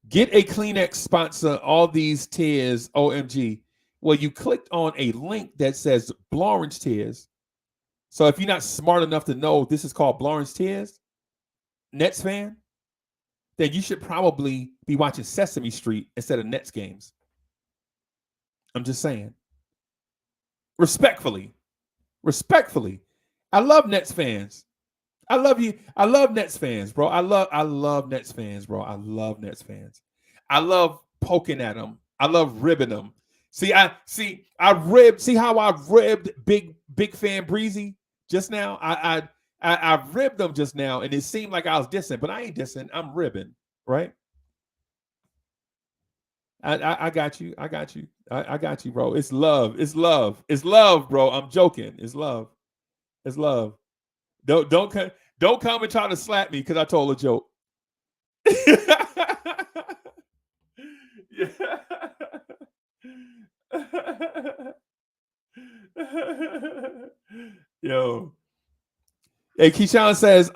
Get a Kleenex sponsor all these tiers, OMG. Well, you clicked on a link that says Blorange tiers. So if you're not smart enough to know this is called Blorange tiers, Nets fan, then you should probably be watching Sesame Street instead of Nets games. I'm just saying. Respectfully. I love Nets fans. I love you. I love Nets fans, bro. I love Nets fans, bro. I love Nets fans. I love poking at them. I love ribbing them. See how I ribbed big fan Breezy just now? I ribbed them just now, and it seemed like I was dissing, but I ain't dissing. I'm ribbing, right? I got you. I got you, bro. It's love, bro. I'm joking. It's love. Don't come and try to slap me because I told a joke. Yo. Hey, Keyshawn says,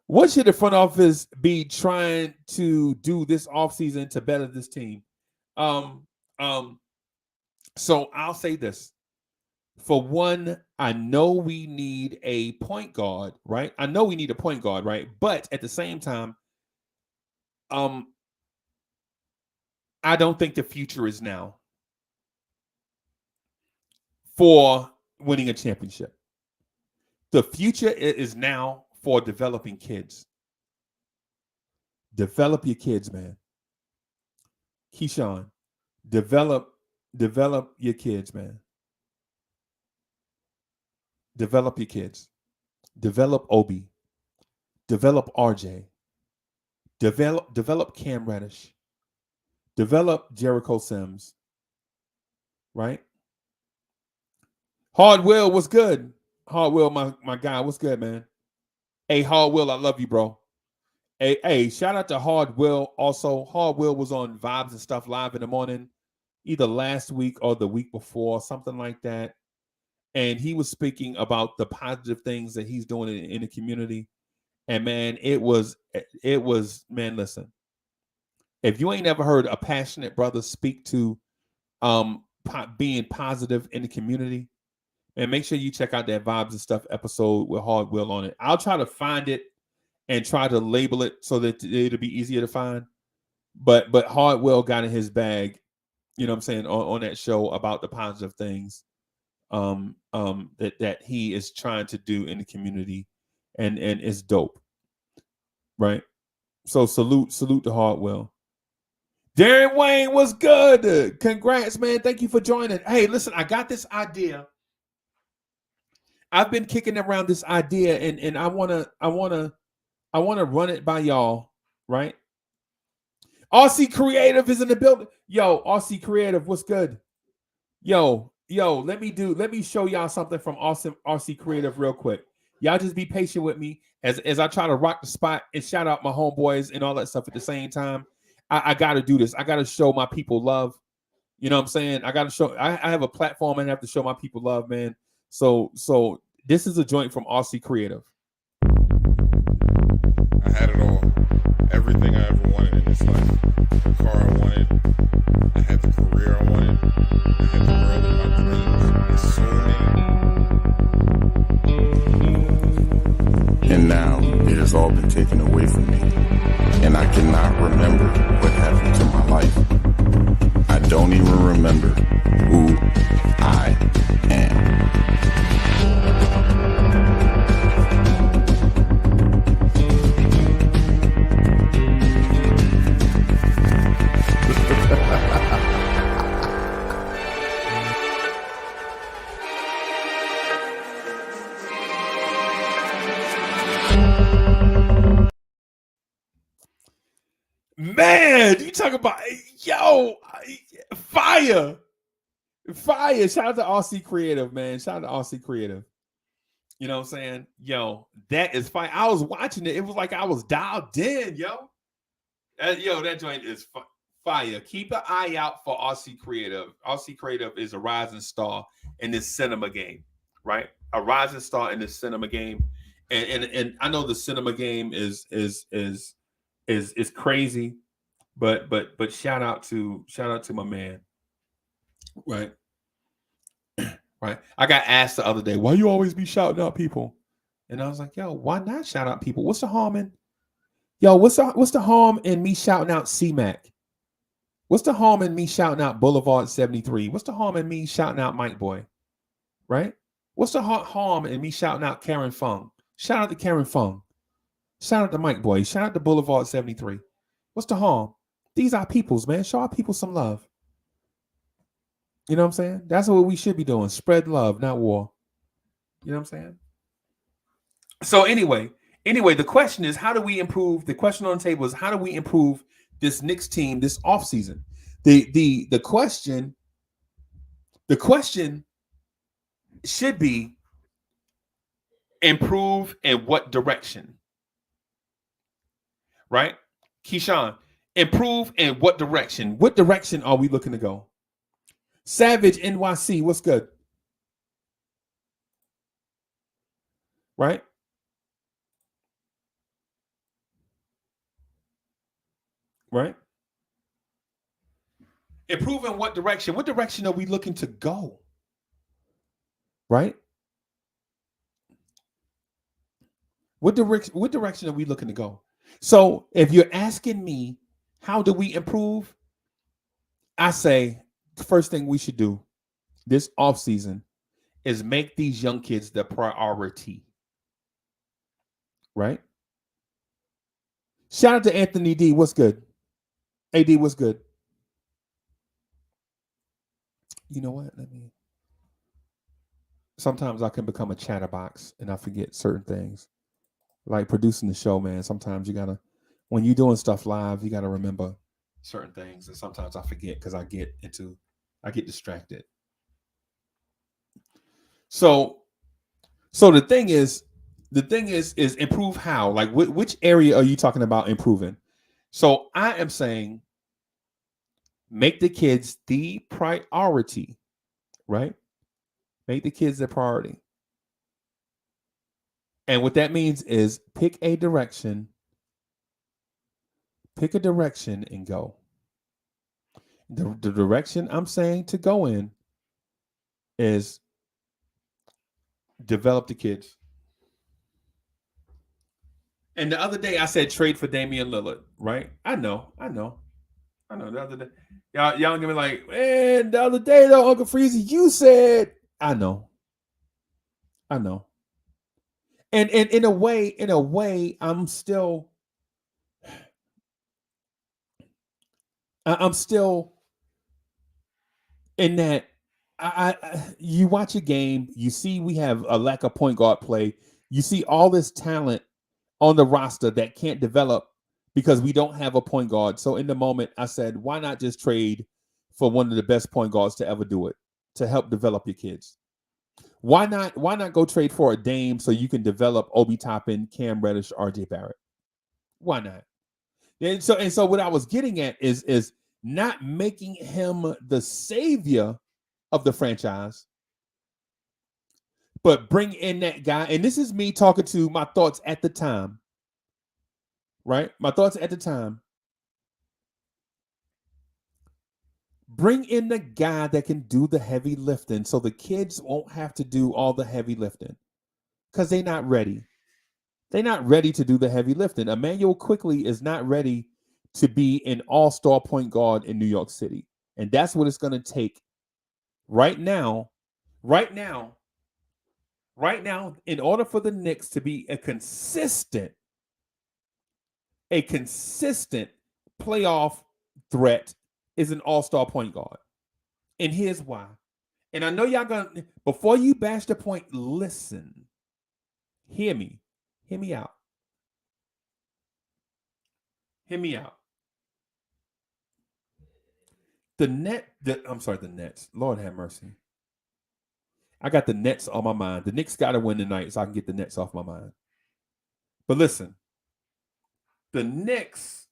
what should the front office be trying to do this offseason to better this team? So I'll say this. For one, I know we need a point guard, right? I know we need a point guard, right? But at the same time, I don't think the future is now for winning a championship. The future is now for developing kids. Develop your kids, man. Keyshawn, develop your kids, man. Develop your kids. Develop Obi. Develop RJ. Develop Cam Reddish. Develop Jericho Sims. Right? Hard Will, what's good? Hard Will, my guy, what's good, man? Hey, Hard Will, I love you, bro. Hey, shout out to Hard Will. Also, Hard Will was on Vibes and Stuff live in the morning, either last week or the week before, something like that. And he was speaking about the positive things that he's doing in the community. And man, it was, man, listen. If you ain't ever heard a passionate brother speak to being positive in the community, and make sure you check out that Vibes and Stuff episode with Hard Will on it. I'll try to find it and try to label it so that it'll be easier to find. But Hard Will got in his bag, you know what I'm saying, on that show about the positive things that he is trying to do in the community, and it's dope. Right? So salute to Hard Will. Darren Wayne, what's good? Congrats, man. Thank you for joining. Hey, listen, I got this idea. I've been kicking around this idea, and I wanna run it by y'all, right? RC Creative is in the building. Yo, RC Creative, what's good? Yo, let me show y'all something from awesome RC Creative real quick. Y'all just be patient with me as I try to rock the spot and shout out my homeboys and all that stuff at the same time. I gotta do this. I gotta show my people love. You know what I'm saying? I gotta show. I have a platform and I have to show my people love, man. So this is a joint from RC Creative. I had it all. Everything I ever wanted in this life. The car I wanted. I had the career I wanted. I had the girl of my dreams. And And now it has all been taken away from me. And I cannot remember what happened to my life. I don't even remember who I am. Man, you talk about fire. Shout out to RC Creative, man. Shout out to RC Creative. You know what I'm saying? Yo, that is fire. I was watching it. It was like I was dialed in, yo. That joint is fire. Keep an eye out for RC Creative. RC Creative is a rising star in this cinema game, right? A rising star in this cinema game. And I know the cinema game is crazy, but shout out to my man, right? Right. I got asked the other day, why you always be shouting out people? And I was like, yo, why not shout out people? What's the harm in? Yo, what's the harm in me shouting out C-Mac? What's the harm in me shouting out Boulevard 73? What's the harm in me shouting out Mike Boy? Right? What's the harm in me shouting out Karen Fung? Shout out to Karen Fung. Shout out to Mike Boy. Shout out to Boulevard 73. What's the harm? These are peoples, man. Show our people some love. You know what I'm saying? That's what we should be doing. Spread love, not war. You know what I'm saying? So anyway, the question is, how do we improve? The question on the table is, how do we improve this Knicks team this offseason? The question should be, improve in what direction? Right? Keyshawn, improve in what direction? What direction are we looking to go? Savage NYC, what's good? Right? Right? Improve in what direction? What direction are we looking to go? Right? What direction are we looking to go? So if you're asking me, how do we improve? I say the first thing we should do this offseason is make these young kids the priority. Right? Shout out to Anthony D. What's good? AD, what's good? You know what? Sometimes I can become a chatterbox and I forget certain things. Like producing the show, man. Sometimes you gotta, when you're doing stuff live, you gotta remember certain things. And sometimes I forget because I get distracted. So the thing is improve how? Like which area are you talking about improving? So I am saying make the kids the priority, right? Make the kids the priority. And what that means is pick a direction and go. The direction I'm saying to go in is develop the kids. And the other day I said trade for Damian Lillard, right? I know. The other day, y'all gonna be like, man, the other day though, Uncle Freezy, you said, I know. And in a way, I'm still in that. You watch a game, you see we have a lack of point guard play. You see all this talent on the roster that can't develop because we don't have a point guard. So in the moment, I said, why not just trade for one of the best point guards to ever do it to help develop your kids? Why not go trade for a Dame so you can develop Obi Toppin, Cam Reddish, RJ Barrett? Why not? And so what I was getting at is not making him the savior of the franchise, but bring in that guy. And this is me talking to my thoughts at the time, right? My thoughts at the time. Bring in the guy that can do the heavy lifting so the kids won't have to do all the heavy lifting because they're not ready. They're not ready to do the heavy lifting. Emmanuel Quickly is not ready to be an all-star point guard in New York City. And that's what it's going to take right now, in order for the Knicks to be a consistent playoff threat is an all-star point guard. And here's why. And I know y'all gonna, before you bash the point, listen. Hear me out. The Nets. Lord have mercy. I got the Nets on my mind. The Knicks got to win tonight so I can get the Nets off my mind. But listen, the Knicks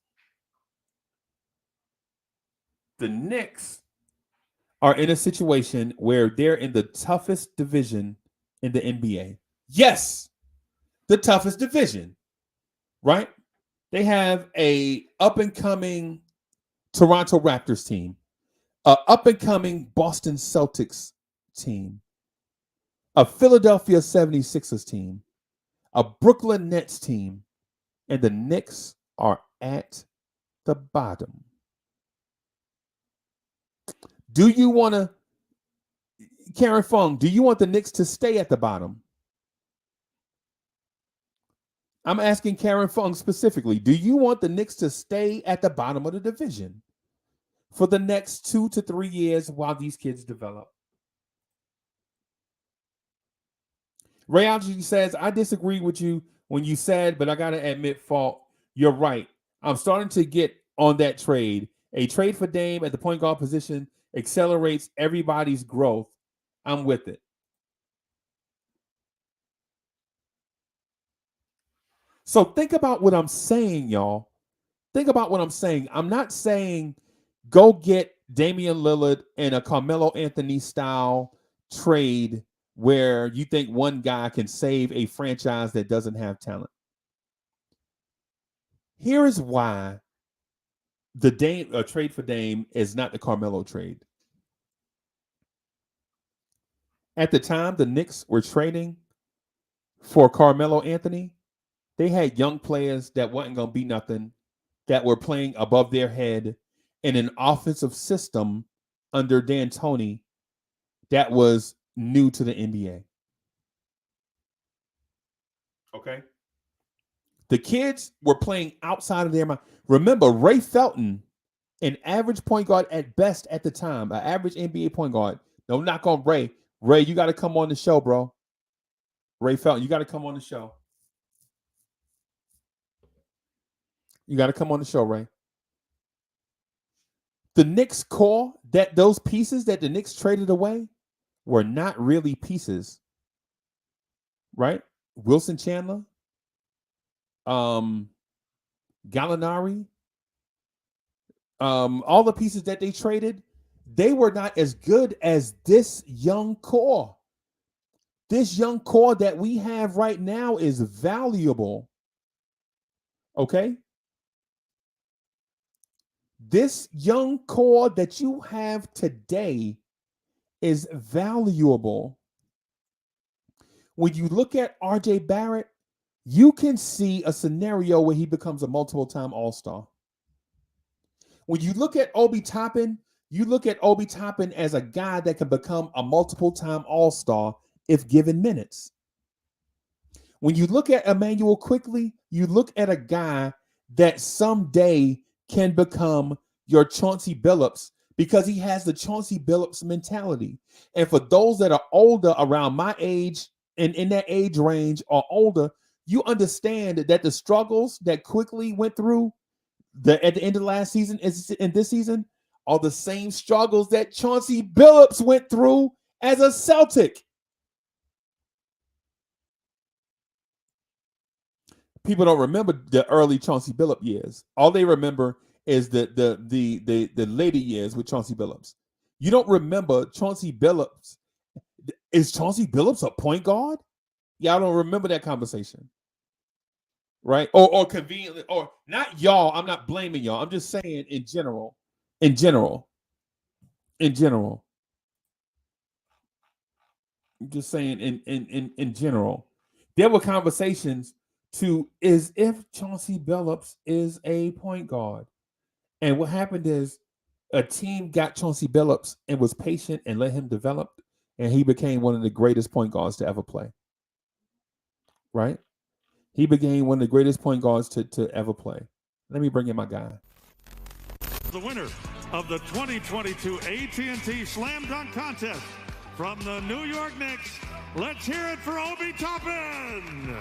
are in a situation where they're in the toughest division in the NBA. Yes, the toughest division, right? They have a up-and-coming Toronto Raptors team, a up-and-coming Boston Celtics team, a Philadelphia 76ers team, a Brooklyn Nets team, and the Knicks are at the bottom. Do you want to, Karen Fung, do you want the Knicks to stay at the bottom? I'm asking Karen Fung specifically. Do you want the Knicks to stay at the bottom of the division for the next 2 to 3 years while these kids develop? Ray Algie says, I disagree with you when you said, but I got to admit, fault. You're right. I'm starting to get on that trade. A trade for Dame at the point guard position accelerates everybody's growth. I'm with it. So think about what I'm saying, y'all. Think about what I'm saying. I'm not saying go get Damian Lillard in a Carmelo Anthony style trade where you think one guy can save a franchise that doesn't have talent. Here is why the Dame trade for Dame is not the Carmelo trade. At the time the Knicks were trading for Carmelo Anthony, they had young players that wasn't going to be nothing, that were playing above their head in an offensive system under D'Antoni that was new to the NBA. Okay. The kids were playing outside of their mind. Remember, Ray Felton, an average point guard at best at the time, an average NBA point guard. Don't knock on Ray. Ray, you got to come on the show, bro. Ray Felton, you got to come on the show. You got to come on the show, Ray. The Knicks core, that those pieces that the Knicks traded away were not really pieces, right? Wilson Chandler, Gallinari, all the pieces that they traded, they were not as good as this young core. This young core that we have right now is valuable. Okay? This young core that you have today is valuable. When you look at RJ Barrett, you can see a scenario where he becomes a multiple-time All-Star. When you look at Obi Toppin, you look at Obi Toppin as a guy that can become a multiple-time All-Star if given minutes. When you look at Emmanuel Quickley, you look at a guy that someday can become your Chauncey Billups because he has the Chauncey Billups mentality. And for those that are older, around my age and in that age range or older, you understand that the struggles that Quickley went through at the end of last season and this season are the same struggles that Chauncey Billups went through as a Celtic. People don't remember the early Chauncey Billups years. All they remember is the later years with Chauncey Billups. You don't remember Chauncey Billups. Is Chauncey Billups a point guard? Y'all don't remember that conversation, right? Or conveniently, or not y'all. I'm not blaming y'all. I'm just saying in general. In general. I'm just saying in general. There were conversations to is if Chauncey Billups is a point guard. And what happened is a team got Chauncey Billups and was patient and let him develop, and he became one of the greatest point guards to ever play. Right? He became one of the greatest point guards to ever play. Let me bring in my guy. The winner of the 2022 AT&T Slam Dunk Contest from the New York Knicks, let's hear it for Obi Toppin.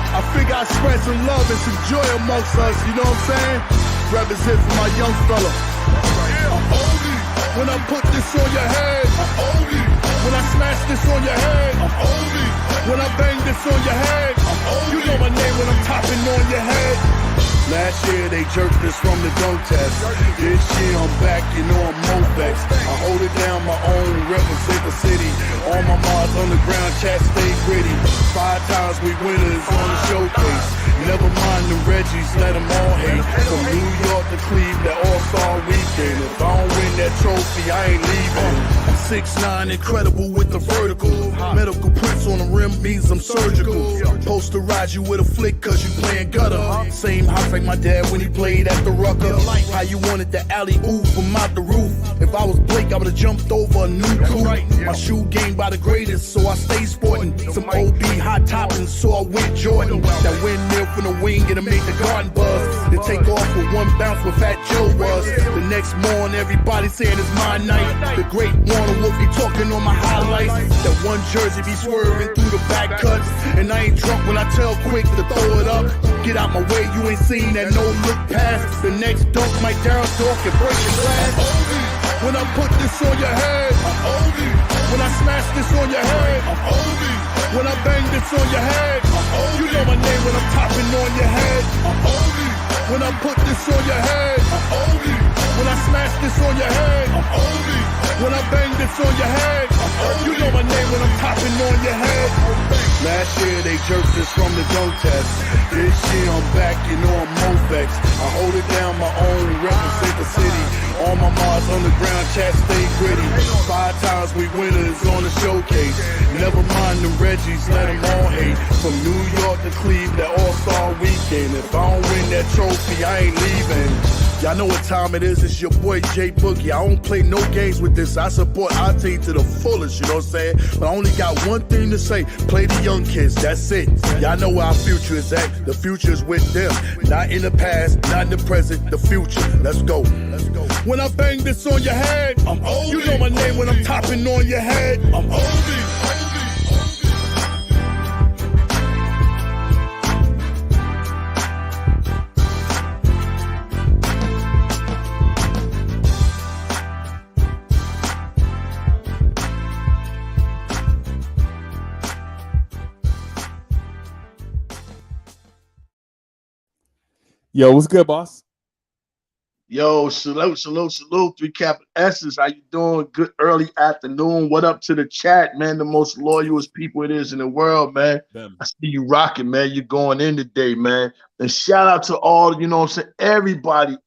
I figure I spread some love and some joy amongst us, you know what I'm saying? Represent for my young fella. I'm Obi. When I put this on your head, I'm Obi. When I smash this on your head, I'm Obi. When I bang this on your head, I'm Obi. You know my name when I'm topping on your head. Last year they jerked us from the dunk test. This year I'm back, you know I'm Movex. I hold it down my own, represent the city. All my mods on the ground, chat stay gritty. 5 times we winners on the showcase. Never mind the Reggies, let them all hate. From New York to Cleveland, All-Star Weekend. If I don't win that trophy, I ain't leaving. I'm 6'9", incredible with the vertical. Medical prints on the rim means I'm surgical. Posterize you with a flick cause you playing gutter. Same house like my dad when he played at the Rucker. How you wanted the alley-oop from out the roof. If I was Blake, I would've jumped over a new coupe. My shoe game by the greatest, so I stay sporting. Some OB hot toppings, so I went Jordan. That windmill from the wing, it'll make the garden buzz. Then take off with one bounce where Fat Joe was. The next morning, everybody saying it's my night. The great Warner will be talking on my highlights. That one jersey be swerving through the back cuts. And I ain't drunk when I tell Quick to throw it up. Get out my way, you ain't seen that no look pass. The next dunk, Mike Darrell Dork and break your glass. Obi. When I put this on your head, I'm Obi. When I smash this on your head, I'm Obi. When I bang this on your head, I'm Obi. You know my name when I'm topping on your head, I'm Obi. When I put this on your head, I'm Obi. When I smash this on your head, I'm Obi. When I bang this on your head, I'm Obi. You know my name when I'm topping on your head. Last year they jerked us from the dunk test. This year I'm back, you know I'm Mofex. I hold it down my own, represent the city. All my Mars underground chat stay gritty. 5 times we winners on the showcase. Never mind the Reggies, let them all hate. From New York to Cleveland, All-Star Weekend. If I don't win that trophy, I ain't leaving. Y'all know what time it is. It's your boy J Boogie. I don't play no games with this. I support our team to the fullest, you know what I'm saying? But I only got one thing to say. Play the young kids, that's it. Y'all know where our future is at. The future is with them. Not in the past, not in the present, the future. Let's go. Let's go. When I bang this on your head, I'm Obi. You know my name when I'm topping on your head. I'm Obi. Yo, what's good, boss? Yo, salute. 3 capital S's. How you doing? Good early afternoon. What up to the chat, man? The most loyalest people it is in the world, man. I see you rocking, man. You're going in today, man. And shout out to all, you know what I'm saying? Everybody.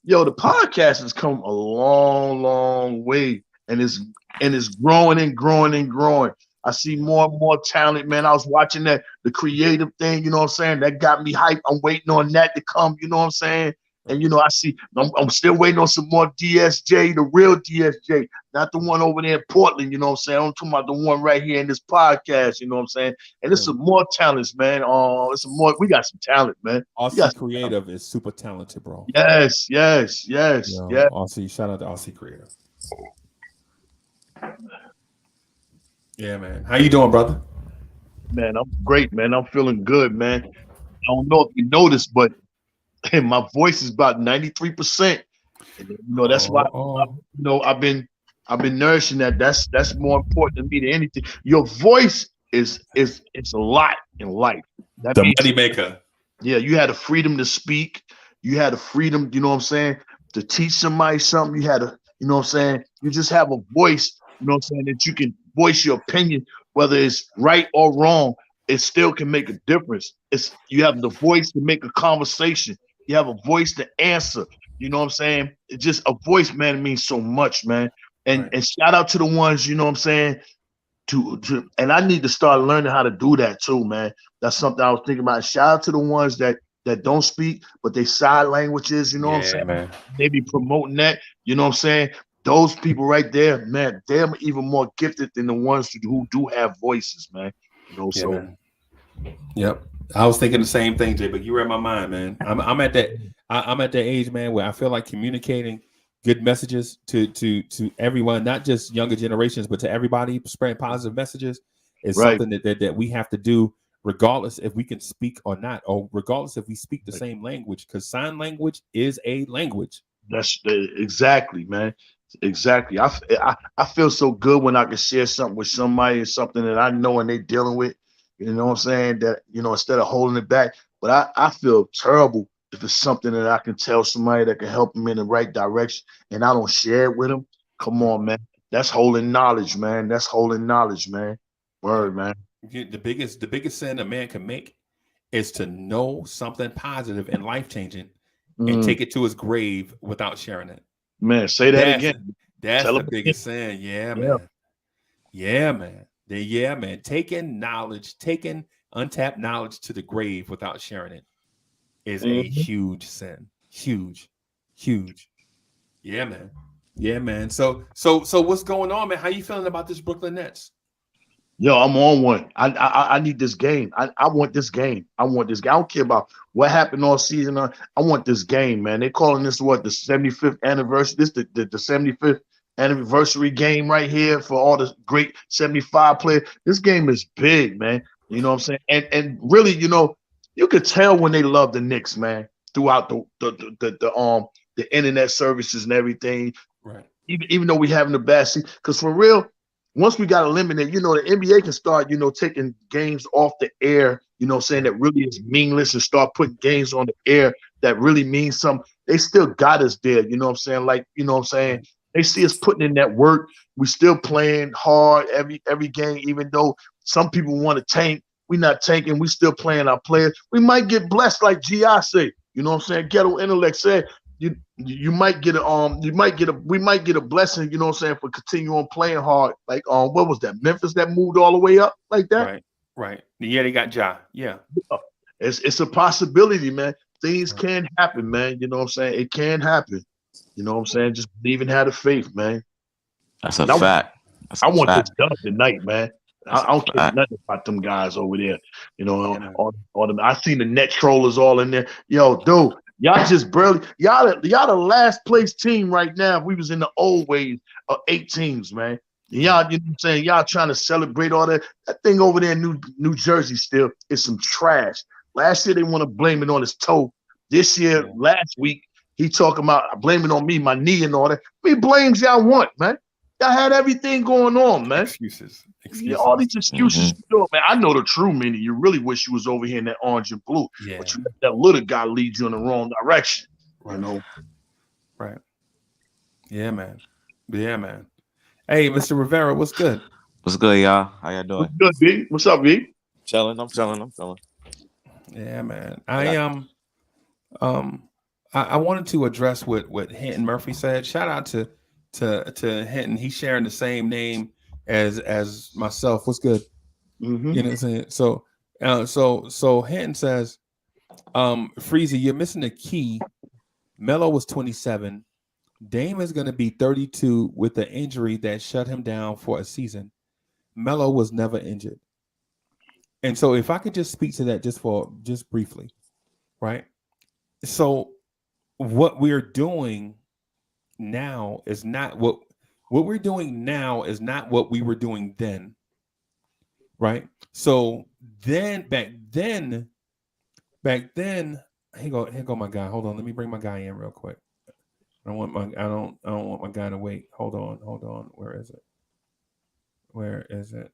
Yo, the podcast has come a long way. And it's growing and growing. I see more and more talent, man. I was watching the creative thing, you know what I'm saying? That got me hyped. I'm waiting on that to come, you know what I'm saying? And, you know, I'm still waiting on some more DSJ, the real DSJ, not the one over there in Portland, you know what I'm saying? I'm talking about the one right here in this podcast, you know what I'm saying? And there's some more talents, man. We got some talent, man. Aussie Creative is super talented, bro. Yes. Aussie, shout out to Aussie Creative. Yeah, man. How you doing, brother? Man, I'm great, man. I'm feeling good, man. I don't know if you noticed, but my voice is about 93%. And, you know, that's why I've been nourishing that. That's more important to me than anything. Your voice is a lot in life. That the money maker. Yeah, you had the freedom to speak. You had the freedom, you know what I'm saying, to teach somebody something. You had you know what I'm saying, you just have a voice, you know what I'm saying, that you can voice your opinion, whether it's right or wrong. It still can make a difference. You have the voice to make a conversation. You have a voice to answer. You know what I'm saying? It's just a voice, man, means so much, man. And shout out to the ones, you know what I'm saying, and I need to start learning how to do that too, man. That's something I was thinking about. Shout out to the ones that don't speak, but they sign languages, you know what I'm saying? Man. They be promoting that, you know what I'm saying? Those people right there, man, they're even more gifted than the ones who do have voices, man. You know, man. Yep. I was thinking the same thing, Jay, but you read my mind, man. I'm at that age, man, where I feel like communicating good messages to everyone, not just younger generations, but to everybody, spreading positive messages is something that we have to do, regardless if we can speak or not, or regardless if we speak the same language, because sign language is a language. That's exactly, man. Exactly. I feel so good when I can share something with somebody, something that I know and they're dealing with. You know what I'm saying? That, you know, instead of holding it back. But I feel terrible if it's something that I can tell somebody that can help them in the right direction and I don't share it with them. Come on, man. That's holding knowledge, man. That's holding knowledge, man. Word, man. The biggest sin a man can make is to know something positive and life-changing and take it to his grave without sharing it. Man, say that again. That's the biggest sin. Yeah, man. Yeah, man. Yeah, man. Taking untapped knowledge to the grave without sharing it is a huge sin. Huge. Yeah, man. Yeah, man. So what's going on, man? How you feeling about this Brooklyn Nets? Yo, I'm on one. I need this game. I want this game. I don't care about what happened all season. I want this game, man. They're calling this the 75th anniversary. This the 75th anniversary game right here for all the great 75 players. This game is big, man. You know what I'm saying? And really, you know, you could tell when they love the Knicks, man, throughout the internet services and everything. Right. Even though we having the bad season, because for real, once we got eliminated, you know, the NBA can start, you know, taking games off the air, you know what I'm saying, that really is meaningless, and start putting games on the air that really means something. They still got us there, you know what I'm saying? Like, you know what I'm saying? They see us putting in that work. We still playing hard every game, even though Some people want to tank. We not tanking. We still playing our players. We might get blessed, like G.I. say. You know what I'm saying? Ghetto Intellect said. You might get we might get a blessing, you know what I'm saying, for continuing on playing hard. Like what was that? Memphis that moved all the way up like that? Right. Yeah, they got Ja. Yeah. It's a possibility, man. Things can happen, man. You know what I'm saying? It can happen. You know what I'm saying? Just believe and have the faith, man. That's a fact. I want this done tonight, man. I don't care nothing about them guys over there. You know, all them. I seen the net trollers all in there. Yo, dude, y'all just barely y'all the last place team right now. If we was in the old ways of 8 teams, man. Y'all, you know what I'm saying? Y'all trying to celebrate all that. That thing over there in New Jersey still is some trash. Last year they want to blame it on his toe. This year, last week, he talking about blaming on me, my knee and all that. How many blames y'all want, man? Y'all had everything going on, man. Excuses. Yeah, all these excuses, man. I know the true meaning. You really wish you was over here in that orange and blue, but you let that little guy lead you in the wrong direction. You know. Right. Yeah, man. Hey, Mr. Rivera, what's good? What's good, y'all? How y'all doing? What's good, B? What's up, B? I'm chilling. Yeah, man. I wanted to address what Hinton Murphy said. Shout out to Hinton. He's sharing the same name as myself. What's good? Mm-hmm. You know what I'm saying? So Hinton says, Freezy, you're missing the key. Melo was 27. Dame is going to be 32 with the injury that shut him down for a season. Melo was never injured. And so if I could just speak to that just briefly, right? So what we're doing now is not what we're doing now is not what we were doing then, right? So back then, here go my guy. Hold on, let me bring my guy in real quick. I don't want my guy to wait. Hold on. Where is it?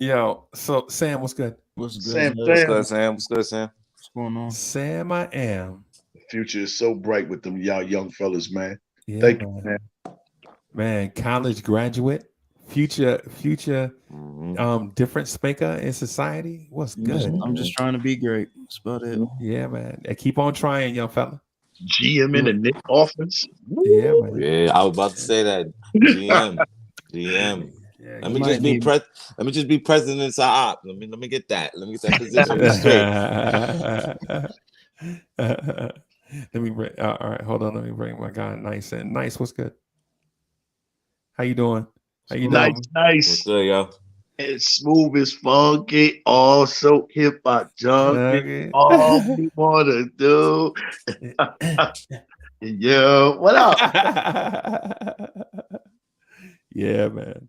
Yo, so Sam, what's good? What's good, Sam? What's going on? Sam, I am. The future is so bright with them y'all young fellas, man. Yeah, Thank you, man. Man, college graduate, future different spanker in society. What's good? I'm just trying to be great. That's about it. Yeah, man. And keep on trying, young fella. GM in the Knicks offense. Yeah, man. Yeah, I was about to say that. GM. Yeah, let me just be president of Saab. Let me get that. Let me get that position straight. Let me bring. All right, hold on. Let me bring my guy Nice in. Nice, what's good? How you doing? Nice. What's good, yo? It's smooth as funky, also hip hop junkie. All we wanna do. Yo, what up? Yeah, man.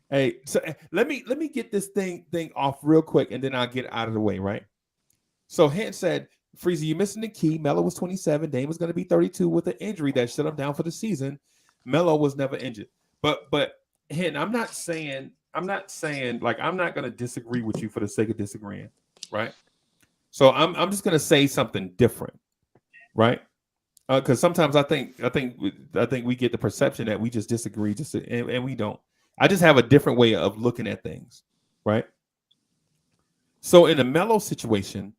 Hey, so let me get this thing off real quick, and then I'll get out of the way, right? So Hint said, Freezy, you're missing the key. Melo was 27. Dame was going to be 32 with an injury that shut him down for the season. Melo was never injured. But Hint, I'm not saying like I'm not going to disagree with you for the sake of disagreeing, right? So I'm just going to say something different, right? Because sometimes I think we get the perception that we just disagree, and we don't. I just have a different way of looking at things, right? So in the Melo situation,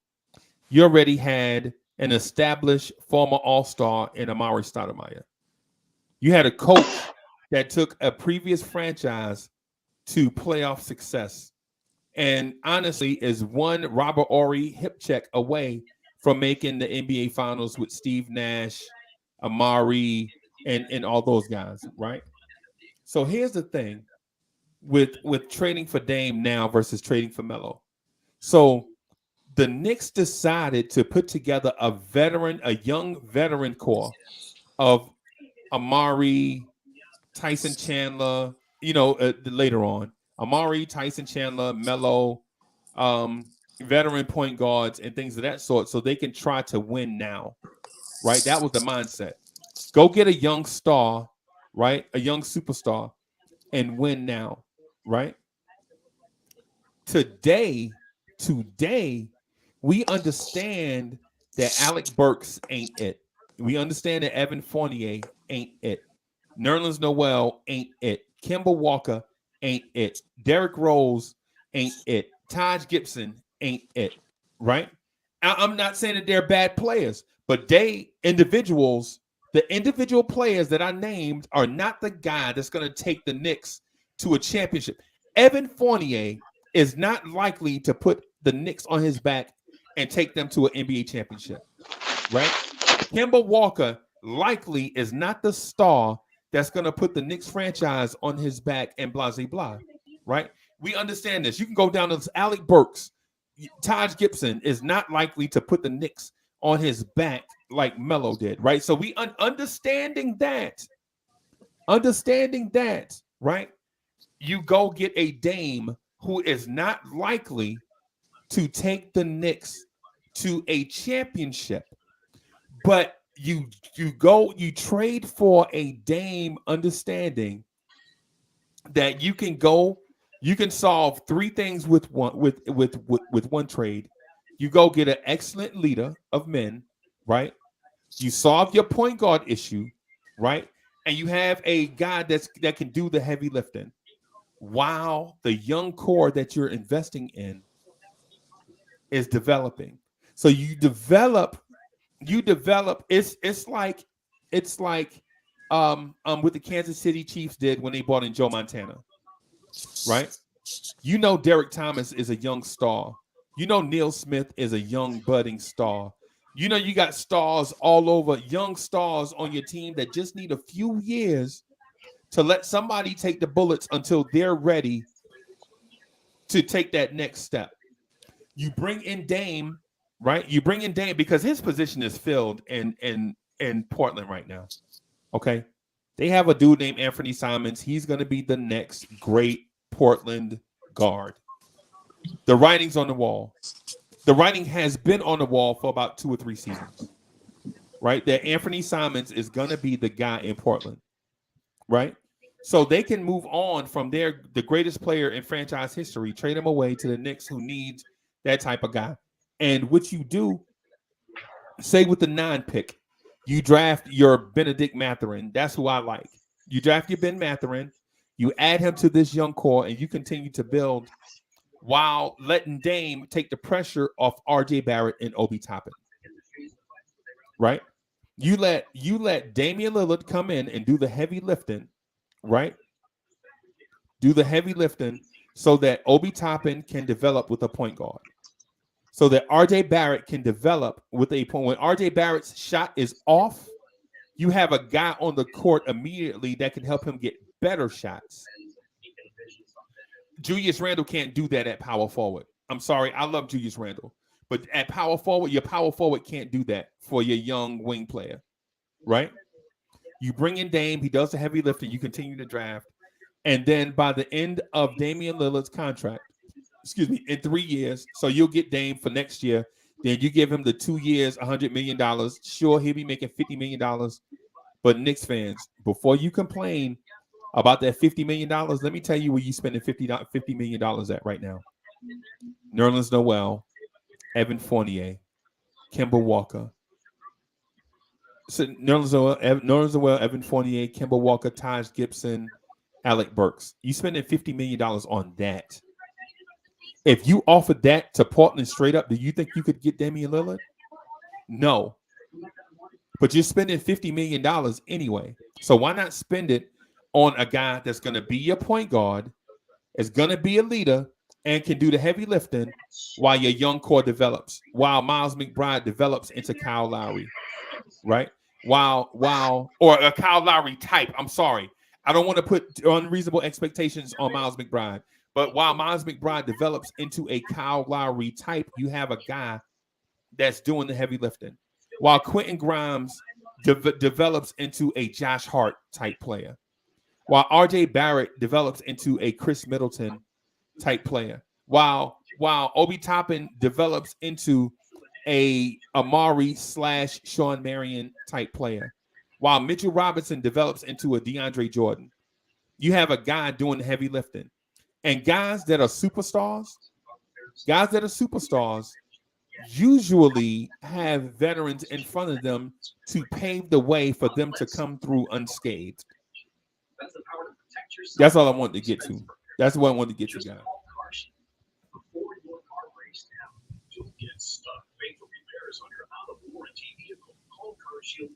you already had an established former All-Star in Amari Stoudemire. You had a coach that took a previous franchise to playoff success, and honestly is one Robert Horry hip check away from making the NBA Finals with Steve Nash, Amari, and all those guys, right? So here's the thing with trading for Dame now versus trading for Melo. So the Knicks decided to put together a young veteran core of Amari, Tyson Chandler, later on. Amari, Tyson Chandler, Melo, veteran point guards, and things of that sort, so they can try to win now, right? That was the mindset. Go get a young star, right? A young superstar, and win now, right? Today, we understand that Alec Burks ain't it. We understand that Evan Fournier ain't it. Nerlens Noel ain't it. Kemba Walker ain't it. Derrick Rose ain't it. Taj Gibson ain't it, right? I'm not saying that they're bad players, but the individual players that I named are not the guy that's going to take the Knicks to a championship. Evan Fournier is not likely to put the Knicks on his back and take them to an NBA championship, right? Kemba Walker likely is not the star that's going to put the Knicks franchise on his back and blah, blah, blah, right? We understand this. You can go down to Alec Burks. Taj Gibson is not likely to put the Knicks on his back like Melo did, right? So we understanding that, right? You go get a Dame who is not likely to take the Knicks to a championship, but you trade for a Dame, understanding that you can solve three things with one trade. You go get an excellent leader of men, right? You solve your point guard issue, right? And you have a guy that can do the heavy lifting, while the young core that you're investing in is developing. So you develop. It's like what the Kansas City Chiefs did when they brought in Joe Montana, right? Derek Thomas is a young star. Neil Smith is a young budding star. You got stars all over, young stars on your team that just need a few years to let somebody take the bullets until they're ready to take that next step. You bring in Dame, right? You bring in Dame because his position is filled in Portland right now. Okay. They have a dude named Anthony Simons. He's going to be the next great Portland guard. The writing's on the wall. The writing has been on the wall for about 2 or 3 seasons, right? That Anthony Simons is going to be the guy in Portland, right? So they can move on from the greatest player in franchise history, trade him away to the Knicks, who needs that type of guy. And what you do, say with the 9 pick, you draft your Benedict Mathurin. That's who I like. You draft your Ben Mathurin, you add him to this young core, and you continue to build while letting Dame take the pressure off RJ Barrett and Obi Toppin. Right? You let Damian Lillard come in and do the heavy lifting, right? Do the heavy lifting so that Obi Toppin can develop with a point guard. So that RJ Barrett can develop with a point. When RJ Barrett's shot is off, you have a guy on the court immediately that can help him get better shots. Julius Randle can't do that at power forward. I'm sorry, I love Julius Randle. But at power forward, your power forward can't do that for your young wing player, right? You bring in Dame, he does the heavy lifting, you continue to draft. And then by the end of Damian Lillard's contract, in 3 years, so you'll get Dame for next year. Then you give him the 2 years, $100 million. Sure, he'll be making $50 million. But Knicks fans, before you complain about that $50 million, let me tell you where you're spending $50 million at right now. Nerlens Noel, Evan Fournier, Kemba Walker. So Nerlens Noel, Evan Fournier, Kemba Walker, Taj Gibson, Alec Burks. You spending $50 million on that. If you offered that to Portland straight up, do you think you could get Damian Lillard? No. But you're spending $50 million anyway. So why not spend it on a guy that's going to be your point guard, is going to be a leader, and can do the heavy lifting while your young core develops, while Miles McBride develops into Kyle Lowry, right? Or a Kyle Lowry type. I'm sorry. I don't want to put unreasonable expectations on Miles McBride. But while Miles McBride develops into a Kyle Lowry type, you have a guy that's doing the heavy lifting. While Quentin Grimes develops into a Josh Hart type player, while RJ Barrett develops into a Chris Middleton type player, while Obi Toppin develops into a Amari / Sean Marion type player, while Mitchell Robinson develops into a DeAndre Jordan. You have a guy doing the heavy lifting, and guys that are superstars usually have veterans in front of them to pave the way for them to come through unscathed. That's all I wanted to get to. That's what I wanted to get to, guys.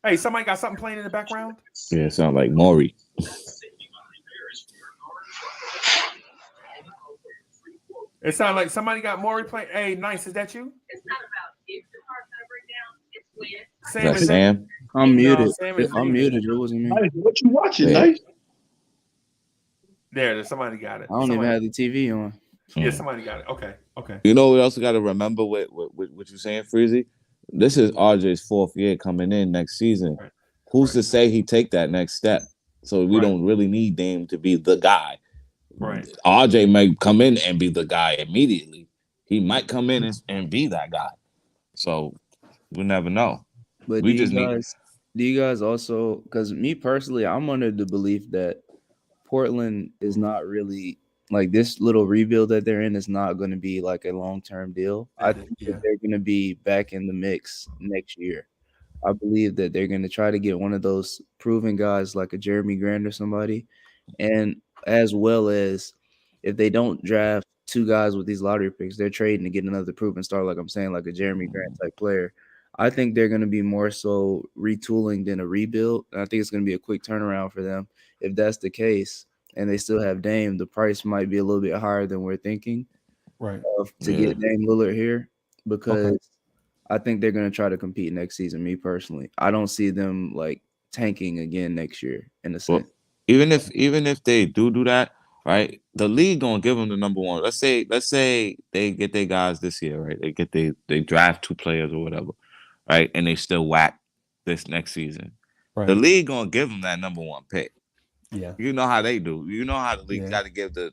Hey, somebody got something playing in the background? Yeah, it sounds like Maury. It sounds like somebody got Maury playing. Hey, nice. Is that you? It's not about if the car's gonna break down. It's when. Sam, Is that Sam? I'm muted. Sam I'm muted. It wasn't me. Nice. What you watching, Yeah. Nice? There, somebody got it. I don't even have the TV on. Yeah, somebody got it. Okay. You know, we also got to remember what you're saying, Freezy. This is RJ's 4th year coming in next season. Right. Who's to say he take that next step? So we don't really need Dame to be the guy. Right. RJ might come in and be the guy immediately. He might come in and be that guy. So we never know. But We do just you guys also, because me personally, I'm under the belief that Portland is not really like this little rebuild that they're in is not going to be like a long-term deal. I think that they're going to be back in the mix next year. I believe that they're going to try to get one of those proven guys like a Jeremy Grant or somebody. And as well as if they don't draft 2 guys with these lottery picks, they're trading to get another proven star, like I'm saying, like a Jeremy Grant type player. I think they're going to be more so retooling than a rebuild. And I think it's going to be a quick turnaround for them. If that's the case, and they still have Dame, the price might be a little bit higher than we're thinking. Right. To get Dame Lillard here, because I think they're going to try to compete next season, me personally. I don't see them like tanking again next year in a sense. Well, even if they do that, right? The league gonna give them the number one. Let's say they get their guys this year, right? They draft 2 players or whatever, right? And they still whack this next season. Right. The league gonna give them that number 1 pick. Yeah, you know how they do. You know how the league got to give the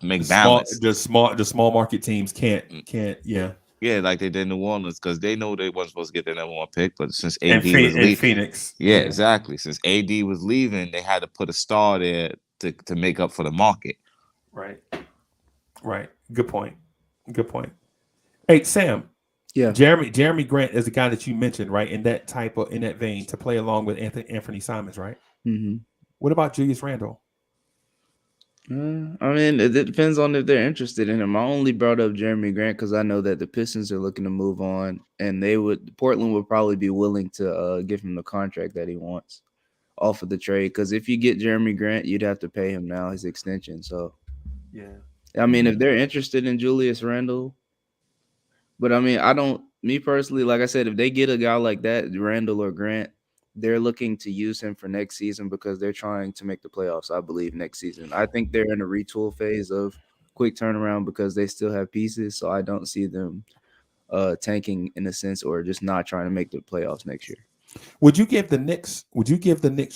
make balance. Balance. The small market teams can't. Yeah, like they did in New Orleans because they know they weren't supposed to get their number 1 pick, but since AD was leaving, Phoenix. Yeah, exactly. Since AD was leaving, they had to put a star there to make up for the market. Right. Good point. Hey, Sam. Yeah. Jeremy Grant is the guy that you mentioned, right? In that vein to play along with Anthony Simons, right? Mm-hmm. What about Julius Randle? I mean, it depends on if they're interested in him. I only brought up Jeremy Grant because I know that the Pistons are looking to move on, and Portland would probably be willing to give him the contract that he wants off of the trade. Because if you get Jeremy Grant, you'd have to pay him now his extension. So, yeah. I mean, if they're interested in Julius Randle, but I mean, me personally, like I said, if they get a guy like that, Randle or Grant, they're looking to use him for next season because they're trying to make the playoffs, I believe, next season. I think they're in a retool phase of quick turnaround because they still have pieces, so I don't see them tanking in a sense or just not trying to make the playoffs next year. Would you give the Knicks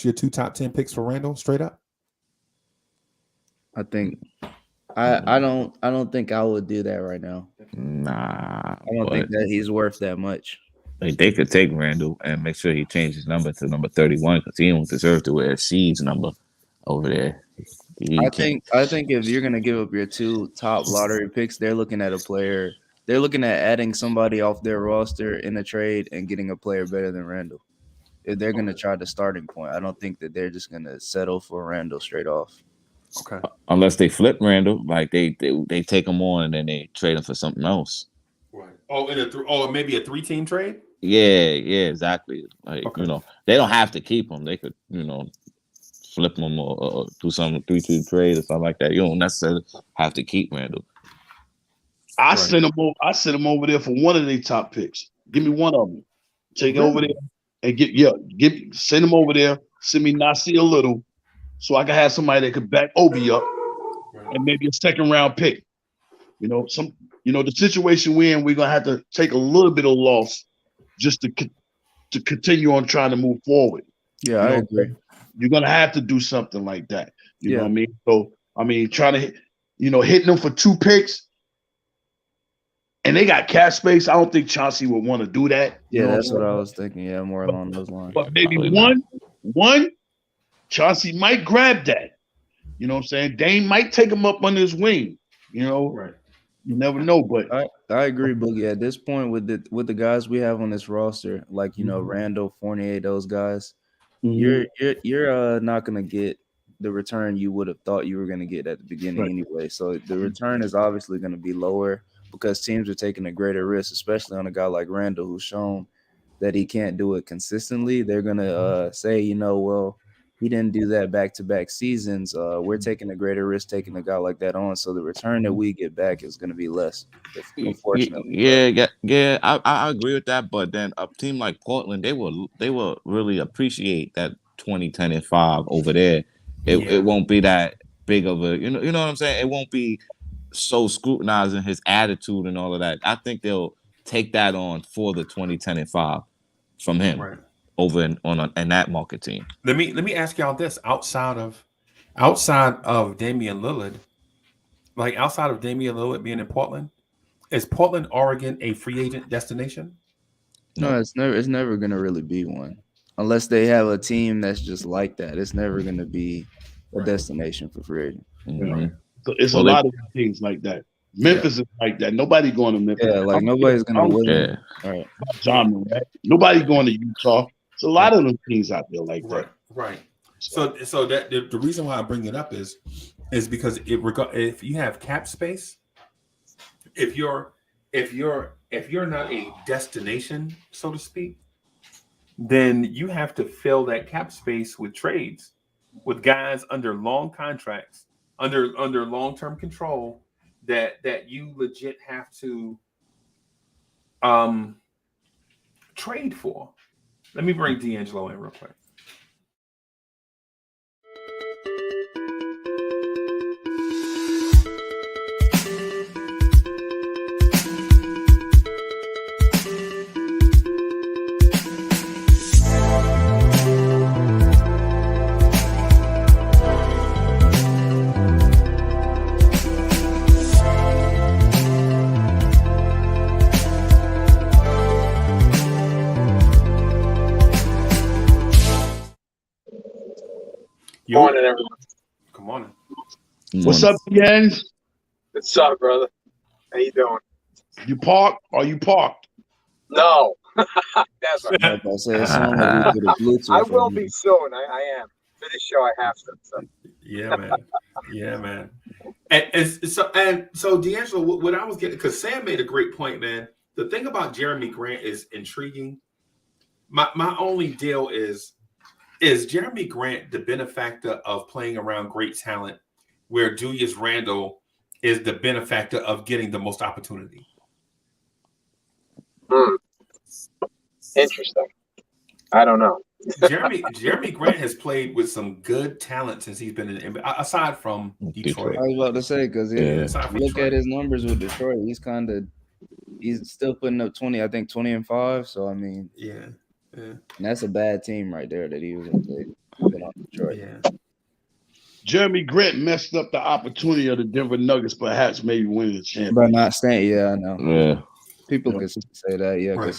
your 2 top 10 picks for Randle straight up? I think I don't think I would do that right now. Nah. I don't think that he's worth that much. Like they could take Randle and make sure he changes his number to number 31 because he don't deserve to wear C's number over there. I think if you're gonna give up your 2 top lottery picks, they're looking at a player. They're looking at adding somebody off their roster in a trade and getting a player better than Randle. If they're gonna try the starting point, I don't think that they're just gonna settle for Randle straight off. Okay. Unless they flip Randle, like they take him on and then they trade him for something else. Right. Maybe a 3-team trade? Yeah, exactly. Like, they don't have to keep him. They could, flip him or do some 3-2 trade or something like that. You don't necessarily have to keep Randle. I sent him over there for one of their top picks. Give me one of them. Take it over there and send him over there. Send me Nasir Little so I can have somebody that could back Obi up and maybe a 2nd round pick. The situation we're in, we're gonna have to take a little bit of loss just to to continue on trying to move forward. Yeah, I agree. You're gonna have to do something like that. You know Yeah. what I mean? So I mean, trying to hitting them for 2 picks, and they got cap space. I don't think Chauncey would want to do that. Yeah, that's what I was thinking. Yeah, more along those lines. But maybe Probably one, Chauncey might grab that. You know what I'm saying? Dame might take him up under his wing. You know, Right. You never know. But I agree, Boogie. At this point, with the guys we have on this roster, like Randle, Fournier, those guys, you're not gonna get the return you would have thought you were gonna get at the beginning anyway. So the return is obviously gonna be lower because teams are taking a greater risk, especially on a guy like Randle who's shown that he can't do it consistently. They're gonna say, well, he didn't do that back-to-back seasons. We're taking a greater risk taking a guy like that on. So the return that we get back is going to be less, unfortunately. Yeah. I agree with that. But then a team like Portland, they will really appreciate that 20-5 over there. It won't be that big of a you know what I'm saying. It won't be so scrutinizing his attitude and all of that. I think they'll take that on for the 20-5 from him. Right. Over in that market team. Let me ask y'all this: outside of Damian Lillard, outside of Damian Lillard being in Portland, is Portland, Oregon a free agent destination? No, it's never gonna really be one unless they have a team that's just like that. It's never gonna be a destination for free agent. Mm-hmm. So it's a lot of things like that. Memphis is like that. Nobody going to Memphis. Yeah, nobody's gonna win. Yeah. All right. John Morant. Nobody going to Utah. It's a lot of them teams out there like that. Right. So that the reason why I bring it up is because if you have cap space, if you're not a destination, so to speak, then you have to fill that cap space with trades, with guys under long contracts, under long-term control that you legit have to trade for. Let me bring D'Angelo in real quick. Morning, everyone. Good morning. What's up, Jens? What's up, brother? How you doing? You parked? Are you parked? No. That's right. Like I said, it's only we put a Bluetooth I will on be you. soon. I am. For this show, I have to. So. Yeah, man. And so D'Angelo, what I was getting, because Sam made a great point, man. The thing about Jeremy Grant is intriguing. My only deal is Jeremy Grant the benefactor of playing around great talent, where Julius Randle is the benefactor of getting the most opportunity? Interesting. I don't know. Jeremy Grant has played with some good talent since he's been in the NBA, aside from Detroit. I was about to say, because look at his numbers with Detroit. He's still putting up 20 and 5. So I mean, yeah. And that's a bad team right there that he was in on Detroit. Yeah. Jeremy Grant messed up the opportunity of the Denver Nuggets, perhaps maybe winning the championship. But not staying. Yeah, I know. Yeah. People could say that. Yeah, because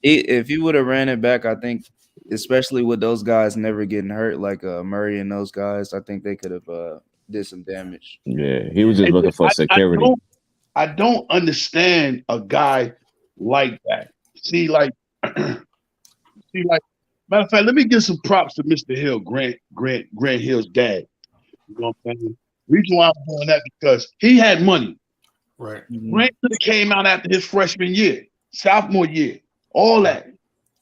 if he would have ran it back, I think, especially with those guys never getting hurt, like Murray and those guys, I think they could have did some damage. Yeah, he was just looking for security. I don't understand a guy like that. See, matter of fact, let me give some props to Mr. Hill, Grant Hill's dad. You know what I'm saying? Reason why I'm doing that because he had money. Right. Grant could have came out after his freshman year, sophomore year, all that.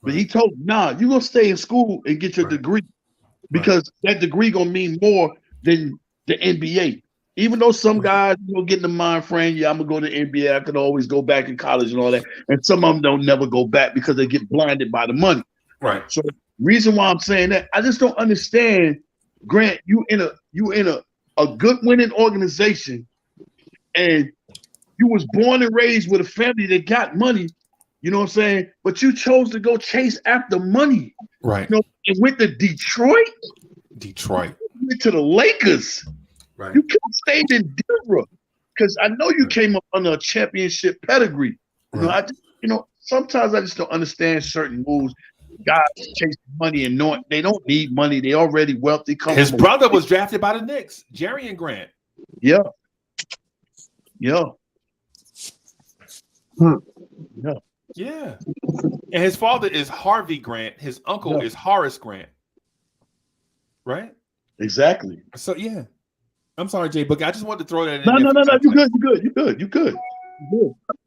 But he told him, nah, you're going to stay in school and get your degree because that degree going to mean more than the NBA. Even though some guys get in the mind frame, I'm going to go to the NBA, I can always go back in college and all that. And some of them don't never go back because they get blinded by the money. Right. So reason why I'm saying that, I just don't understand, Grant, you in a good winning organization and you was born and raised with a family that got money. You know what I'm saying? But you chose to go chase after money. Right. You know, and went to Detroit. Went to the Lakers. Right. You could have stayed in Denver. Because I know you came up under a championship pedigree. You know, sometimes I just don't understand certain moves. Guys chase money and they don't need money. They already wealthy. His brother was drafted by the Knicks, Jerry and Grant. Yeah. Yeah. Yeah. And his father is Harvey Grant. His uncle is Horace Grant. Right? Exactly. So yeah. I'm sorry, Jay Book. I just wanted to throw that in. No. You good.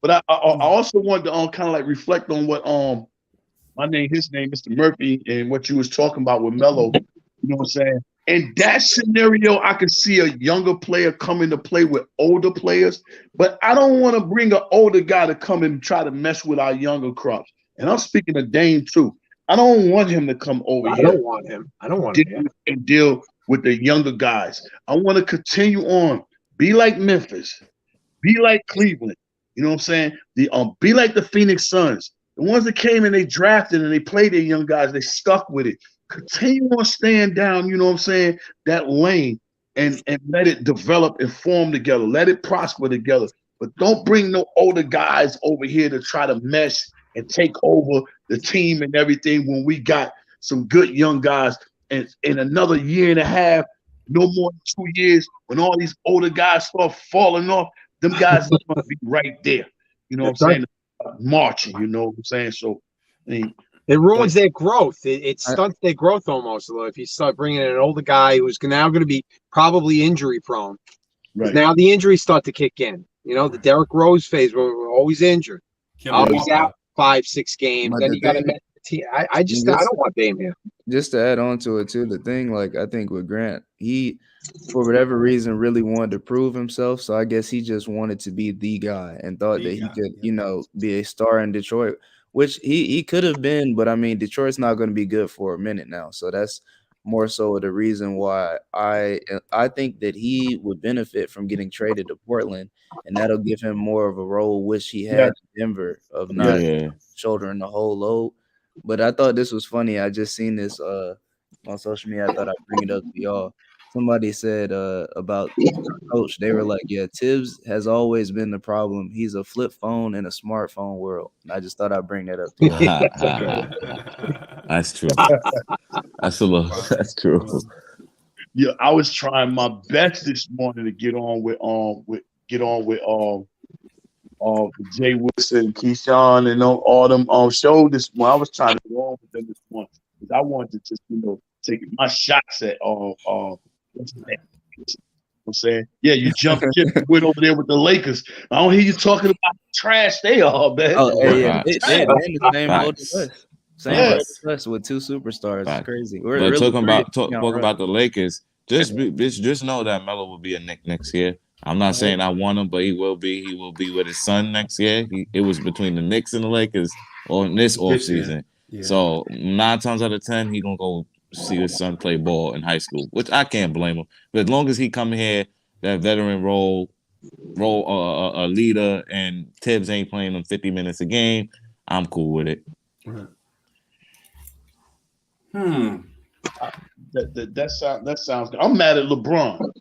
But I also wanted to kind of like reflect on what his name, Mr. Murphy, and what you was talking about with Melo. You know what I'm saying? In that scenario, I could see a younger player coming to play with older players, but I don't want to bring an older guy to come and try to mess with our younger crops. And I'm speaking of Dame too. I don't want him to come over here. I don't want him. And deal with the younger guys. I want to continue on. Be like Memphis. Be like Cleveland. You know what I'm saying? Be like the Phoenix Suns. The ones that came and they drafted and they played their young guys, they stuck with it. Continue on staying down, you know what I'm saying, that lane and let it develop and form together. Let it prosper together. But don't bring no older guys over here to try to mesh and take over the team and everything when we got some good young guys. And in another year and a half, no more than 2 years, when all these older guys start falling off, them guys are going to be right there. You know what I'm saying? Marching, you know what I'm saying? So, I mean, it ruins their growth. It stunts their growth almost. If you start bringing in an older guy who's now going to be probably injury prone. Right. Now the injuries start to kick in. You know, the Derrick Rose phase where we're always injured. Always out 5-6 games. Then you got to met the team. I don't want Dame here. Just to add on to it too, the thing, like I think with Grant, he for whatever reason really wanted to prove himself. So I guess he just wanted to be the guy and thought that he could, you know, be a star in Detroit, which he could have been, but I mean Detroit's not going to be good for a minute now. So that's more so the reason why I think that he would benefit from getting traded to Portland, and that'll give him more of a role which he had in Denver of not shouldering the whole load. But I thought this was funny. I just seen this on social media. I thought I'd bring it up to y'all. Somebody said about coach, they were like, yeah, Tibbs has always been the problem. He's a flip phone in a smartphone world. And I just thought I'd bring that up to y'all. That's true. That's true. Yeah, I was trying my best this morning to get on with Jay Wilson, Keyshawn, and all them show this morning. I was trying to go on with them this morning because I wanted to just, you know, take my shots at what's his name? You know what I'm saying? Yeah, you jumped ship and went over there with the Lakers. I don't hear you talking about the trash they are, man. Oh, yeah. They're in the same boat as us. Same boat as us with two superstars. It's crazy. We're really talking about the Lakers. Just know that Melo will be a Knick next year. I'm not saying I want him, but he will be. He will be with his son next year. It was between the Knicks and the Lakers on this offseason. Yeah. So 9 times out of 10, he gonna go see his son play ball in high school, which I can't blame him. But as long as he come here, that veteran role a leader, and Tibbs ain't playing him 50 minutes a game, I'm cool with it. That sounds good. I'm mad at LeBron.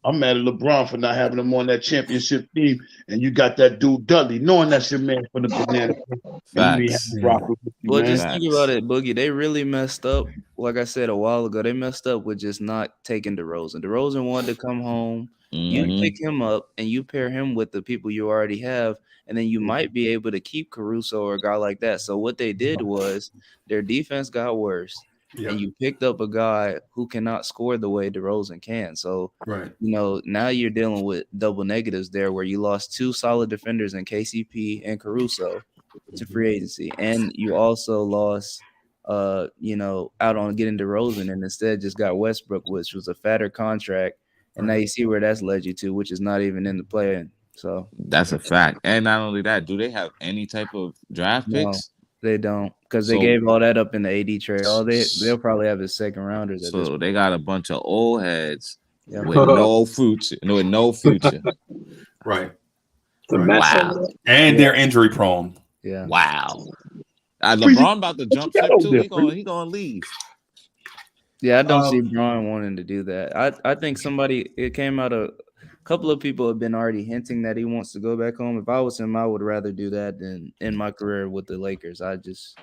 I'm mad at LeBron for not having him on that championship team, and you got that dude Dudley, knowing that's your man for the banana. Well, just think about it, Boogie. They really messed up. Like I said a while ago, they messed up with just not taking DeRozan. DeRozan wanted to come home. You pick him up and you pair him with the people you already have, and then you might be able to keep Caruso or a guy like that. So what they did was their defense got worse. And you picked up a guy who cannot score the way DeRozan can. So, you know, now you're dealing with double negatives there where you lost 2 solid defenders in KCP and Caruso to free agency. And you also lost, you know, out on getting DeRozan and instead just got Westbrook, which was a fatter contract. And now you see where that's led you to, which is not even in the play-in. So that's a fact. And not only that, do they have any type of draft picks? No, they don't, because they gave all that up in the AD trade. They'll probably have his second rounders. So they got a bunch of old heads with no future. Right. Wow. And they're injury prone. Yeah. Wow. LeBron about to jump ship too. He gonna leave. Yeah, I don't see Braun wanting to do that. I think it came out a couple of people have been already hinting that he wants to go back home. If I was him, I would rather do that than end my career with the Lakers. It's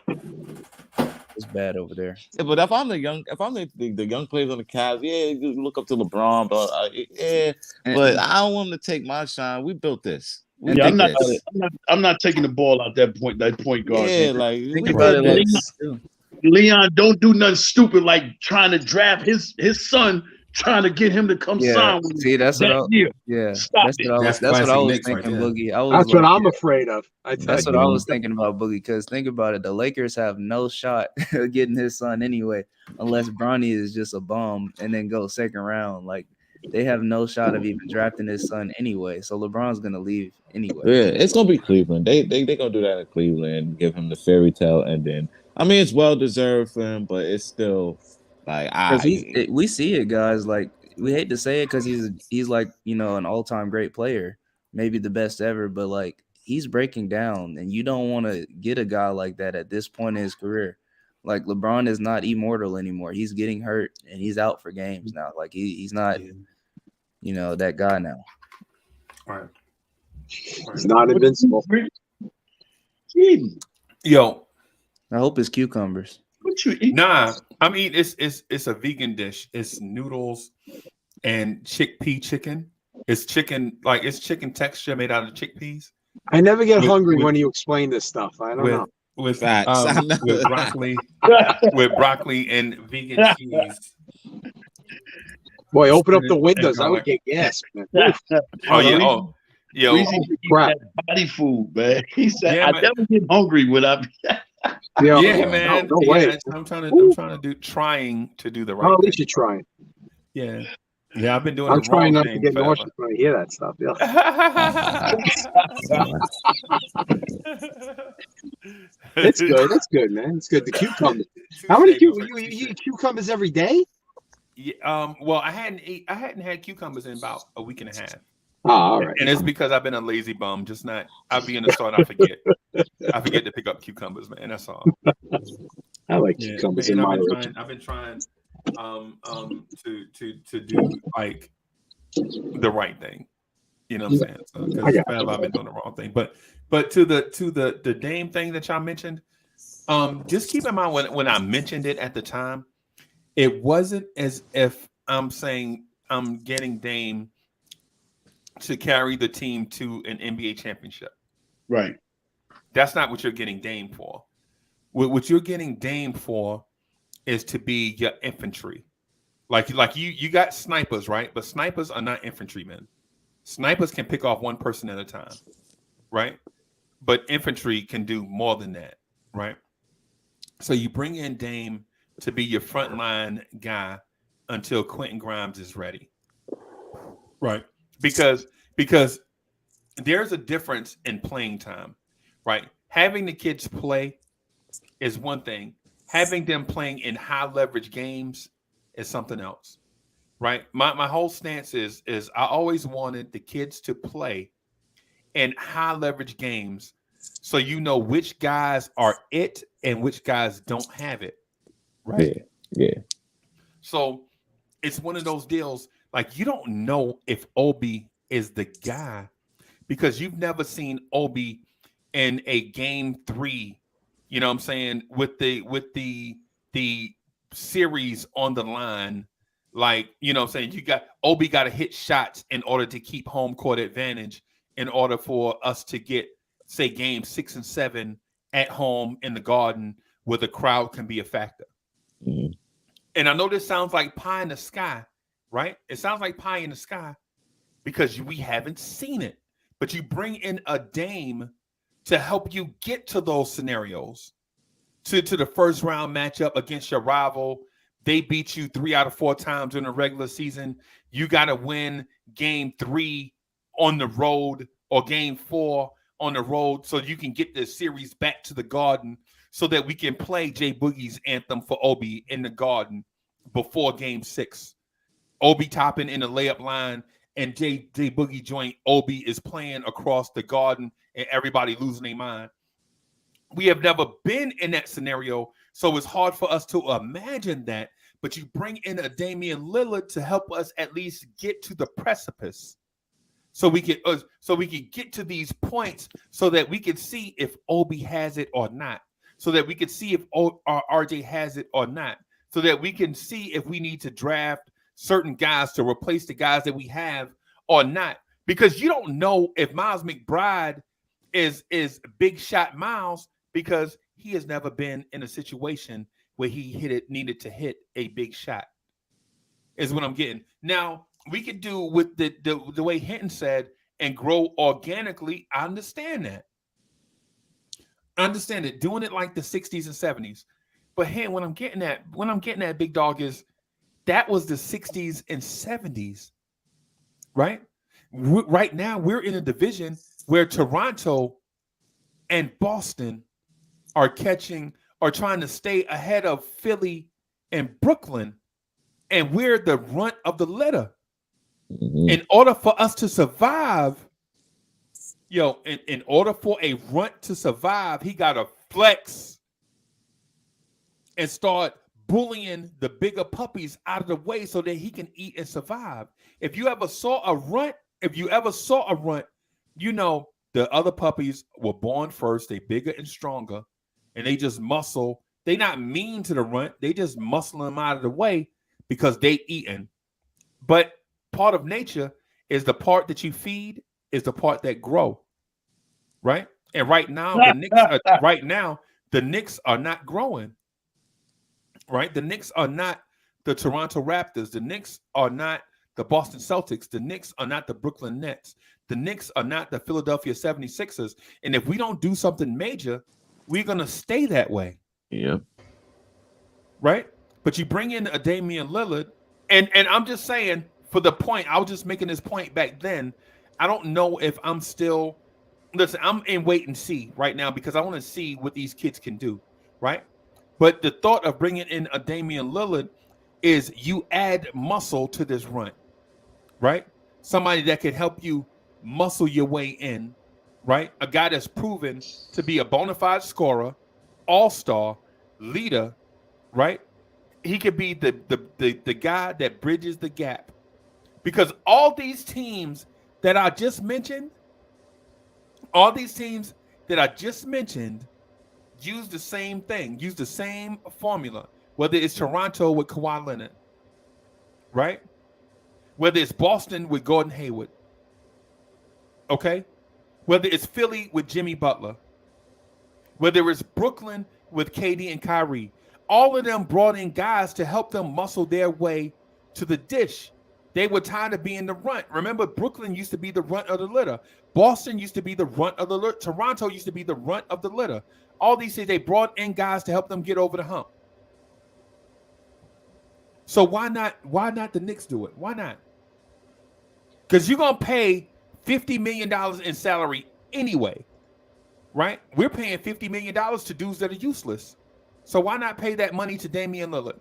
bad over there. Yeah, but if I'm the young players on the Cavs, you look up to LeBron, but but I don't want him to take my shine. We built this. I'm not taking the ball out that point guard. Yeah, man. like think about it like Leon, don't do nothing stupid like trying to draft his son, trying to get him to come sign with See, that's what I was thinking, Boogie. That's what I'm afraid of. That's what I was thinking about, Boogie, because think about it. The Lakers have no shot of getting his son anyway, unless Bronny is just a bum and then go second round. Like, they have no shot of even drafting his son anyway. So LeBron's gonna leave anyway. Yeah, it's gonna be Cleveland. They gonna do that in Cleveland, give him the fairy tale ending. I mean, it's well deserved for him, but it's still like we see it, guys. Like, we hate to say it because he's like, you know, an all-time great player, maybe the best ever, but like, he's breaking down, and you don't want to get a guy like that at this point in his career. Like, LeBron is not immortal anymore. He's getting hurt and he's out for games now. Like, he's not, you know, that guy now. Right. He's not invincible. Yo, I hope it's cucumbers. What you eat? Nah, I'm eating. It's a vegan dish. It's noodles and chickpea chicken. It's chicken, like it's chicken texture made out of chickpeas. I never get hungry when you explain this stuff. I don't know. With broccoli, with broccoli and vegan cheese. Boy, open up the windows. I would get gas, man. Yo, crap. Body food, man. He said, Yeah, I man. never get hungry when I'm. Man. No way. I'm trying to do the right. Well, at least you're trying. Yeah. Yeah, I've been doing. I'm trying not to get nauseous when I hear that stuff. Yeah. It's good. It's good, man. It's good. The cucumbers. How many cucumbers? You eat cucumbers every day? Yeah. Well, I hadn't had cucumbers in about a week and a half. Oh, all right. And it's because I've been a lazy bum. Just not. I'll be in the store and I forget. I forget to pick up cucumbers, man. That's all. I like cucumbers in my moderation. I've been trying to do like the right thing. You know what I'm saying? So, I've been doing the wrong thing. But to the Dame thing that y'all mentioned, just keep in mind when I mentioned it at the time, it wasn't as if I'm saying I'm getting Dame to carry the team to an NBA championship. Right. That's not what you're getting Dame for. What you're getting Dame for is to be your infantry. Like you got snipers, right? But snipers are not infantrymen. Snipers can pick off one person at a time, right? But infantry can do more than that, right? So you bring in Dame to be your frontline guy until Quentin Grimes is ready, right? Because there's a difference in playing time, right? Having the kids play is one thing. Having them playing in high leverage games is something else, right? My whole stance is I always wanted the kids to play in high leverage games so you know which guys are it and which guys don't have it, right? Yeah. So it's one of those deals, like you don't know if Obi is the guy because you've never seen Obi in a game 3, you know what I'm saying, with the series on the line. Like, you know what I'm saying, Obi got to hit shots in order to keep home court advantage in order for us to get, say, game 6 and 7 at home in the Garden where the crowd can be a factor. Mm-hmm. And I know this sounds like pie in the sky, right? It sounds like pie in the sky because we haven't seen it. But you bring in a Dame to help you get to those scenarios, to the first round matchup against your rival. They beat you 3 out of 4 times in the regular season. You got to win game 3 on the road or game 4 on the road so you can get the series back to the Garden so that we can play Jay Boogie's anthem for Obi in the Garden before game 6. Obi Toppin in the layup line and J Boogie joint Obi is playing across the garden and everybody losing their mind. We have never been in that scenario, so it's hard for us to imagine that. But you bring in a Damian Lillard to help us at least get to the precipice, so we can get to these points, so that we can see if Obi has it or not, so that we can see if RJ has it or not, so that we can see if we need to draft certain guys to replace the guys that we have or not. Because you don't know if Miles McBride is big shot Miles, because he has never been in a situation where he needed to hit a big shot, is what I'm getting. Now, we could do with the way Hinton said and grow organically. I understand that. I understand it. Doing it like the 60s and 70s. But when I'm getting at, big dog, is that was the 60s and 70s, right? Right now, we're in a division where Toronto and Boston are trying to stay ahead of Philly and Brooklyn, and we're the runt of the litter. Mm-hmm. In order for us to survive, in order for a runt to survive, he got to flex and start bullying the bigger puppies out of the way so that he can eat and survive. If you ever saw a runt, the other puppies were born first. They bigger and stronger, and they just muscle. They not mean to the runt. They just muscle them out of the way because they eating. But part of nature is the part that you feed is the part that grow, right? And right now, the Knicks are not growing, right? The Knicks are not the Toronto Raptors. The Knicks are not the Boston Celtics. The Knicks are not the Brooklyn Nets. The Knicks are not the Philadelphia 76ers. And if we don't do something major, we're going to stay that way. Yep. Right? But you bring in a Damian Lillard, and I'm just saying, for the point, I was just making this point back then. I don't know if I'm still, listen, I'm in wait and see right now because I want to see what these kids can do, right? But the thought of bringing in a Damian Lillard is you add muscle to this run, right? Somebody that could help you muscle your way in, right? A guy that's proven to be a bona fide scorer, all-star, leader, right? He could be the guy that bridges the gap. Because all these teams that I just mentioned, use the same thing, use the same formula, whether it's Toronto with Kawhi Leonard, right? Whether it's Boston with Gordon Hayward, okay? Whether it's Philly with Jimmy Butler, whether it's Brooklyn with KD and Kyrie, all of them brought in guys to help them muscle their way to the dish. They were tired of being the runt. Remember, Brooklyn used to be the runt of the litter. Boston used to be the runt of the litter. Toronto used to be the runt of the litter. All these things, they brought in guys to help them get over the hump. So why not the Knicks do it? Why not? Because you're going to pay $50 million in salary anyway, right? We're paying $50 million to dudes that are useless. So why not pay that money to Damian Lillard?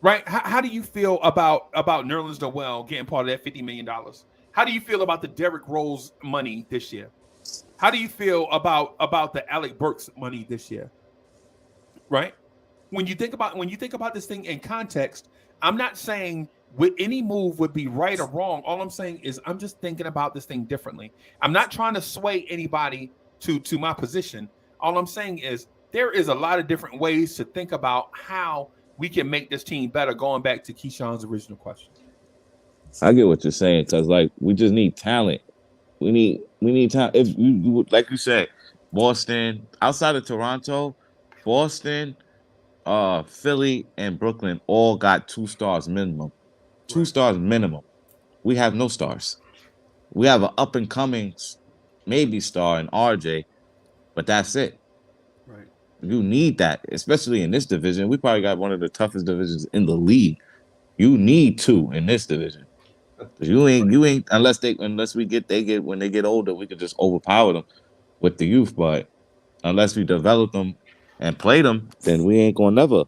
Right? How do you feel about Nerlens Noel getting part of that $50 million? How do you feel about the Derrick Rose money this year? How do you feel about the Alec Burks money this year? Right? When you think about this thing in context, I'm not saying any move would be right or wrong. All I'm saying is I'm just thinking about this thing differently. I'm not trying to sway anybody to my position. All I'm saying is there is a lot of different ways to think about how we can make this team better, going back to Keyshawn's original question. I get what you're saying, because we just need talent. We need talent. If you like you said, Boston, outside of Toronto, Boston, Philly, and Brooklyn all got 2 stars minimum. 2 stars minimum. We have no stars. We have an up and coming maybe star in RJ, but that's it. Right. You need that, especially in this division. We probably got one of the toughest divisions in the league. You need 2 in this division. You ain't unless they get when they get older, we can just overpower them with the youth. But unless we develop them and play them, then we're gonna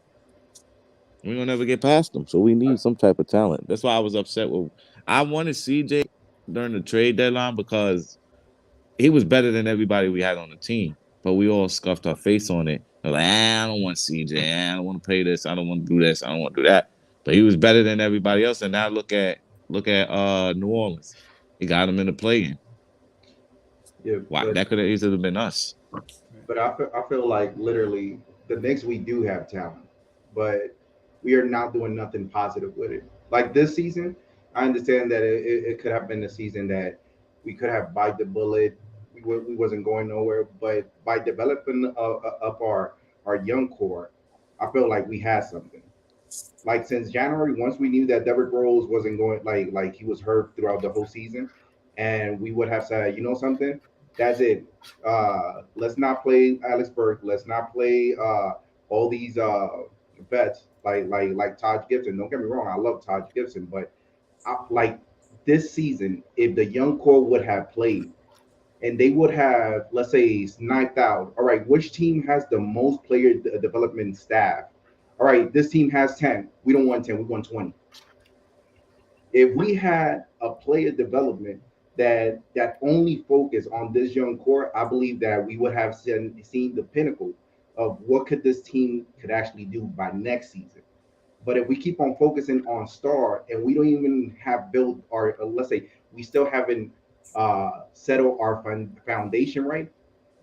never get past them. So we need some type of talent. That's why I was upset with I wanted CJ during the trade deadline because he was better than everybody we had on the team, but we all scuffed our face on it. Like, I don't want CJ. I don't want to pay this. I don't want to do this. I don't want to do that. But he was better than everybody else. And now look at New Orleans. He got him in the play-in. Yeah, Wow, that could have easily been us. But I feel like literally the Knicks, we do have talent, but we are not doing nothing positive with it. Like this season, I understand that it could have been a season that we could have bite the bullet. We wasn't going nowhere, but by developing up our young core, I feel like we had something. Like since January, once we knew that Derrick Rose wasn't going, like he was hurt throughout the whole season, and we would have said, you know something, that's it. Let's not play Alex Burke. Let's not play all these vets like Todd Gibson. Don't get me wrong, I love Todd Gibson, but like this season, if the young core would have played and they would have, let's say, sniped out, all right, which team has the most player development staff? All right, this team has 10. We don't want 10, we want 20. If we had a player development that only focus on this young core, I believe that we would have seen the pinnacle of what could this team could actually do by next season. But if we keep on focusing on star and we don't even have built our, let's say, we still haven't settled our foundation right,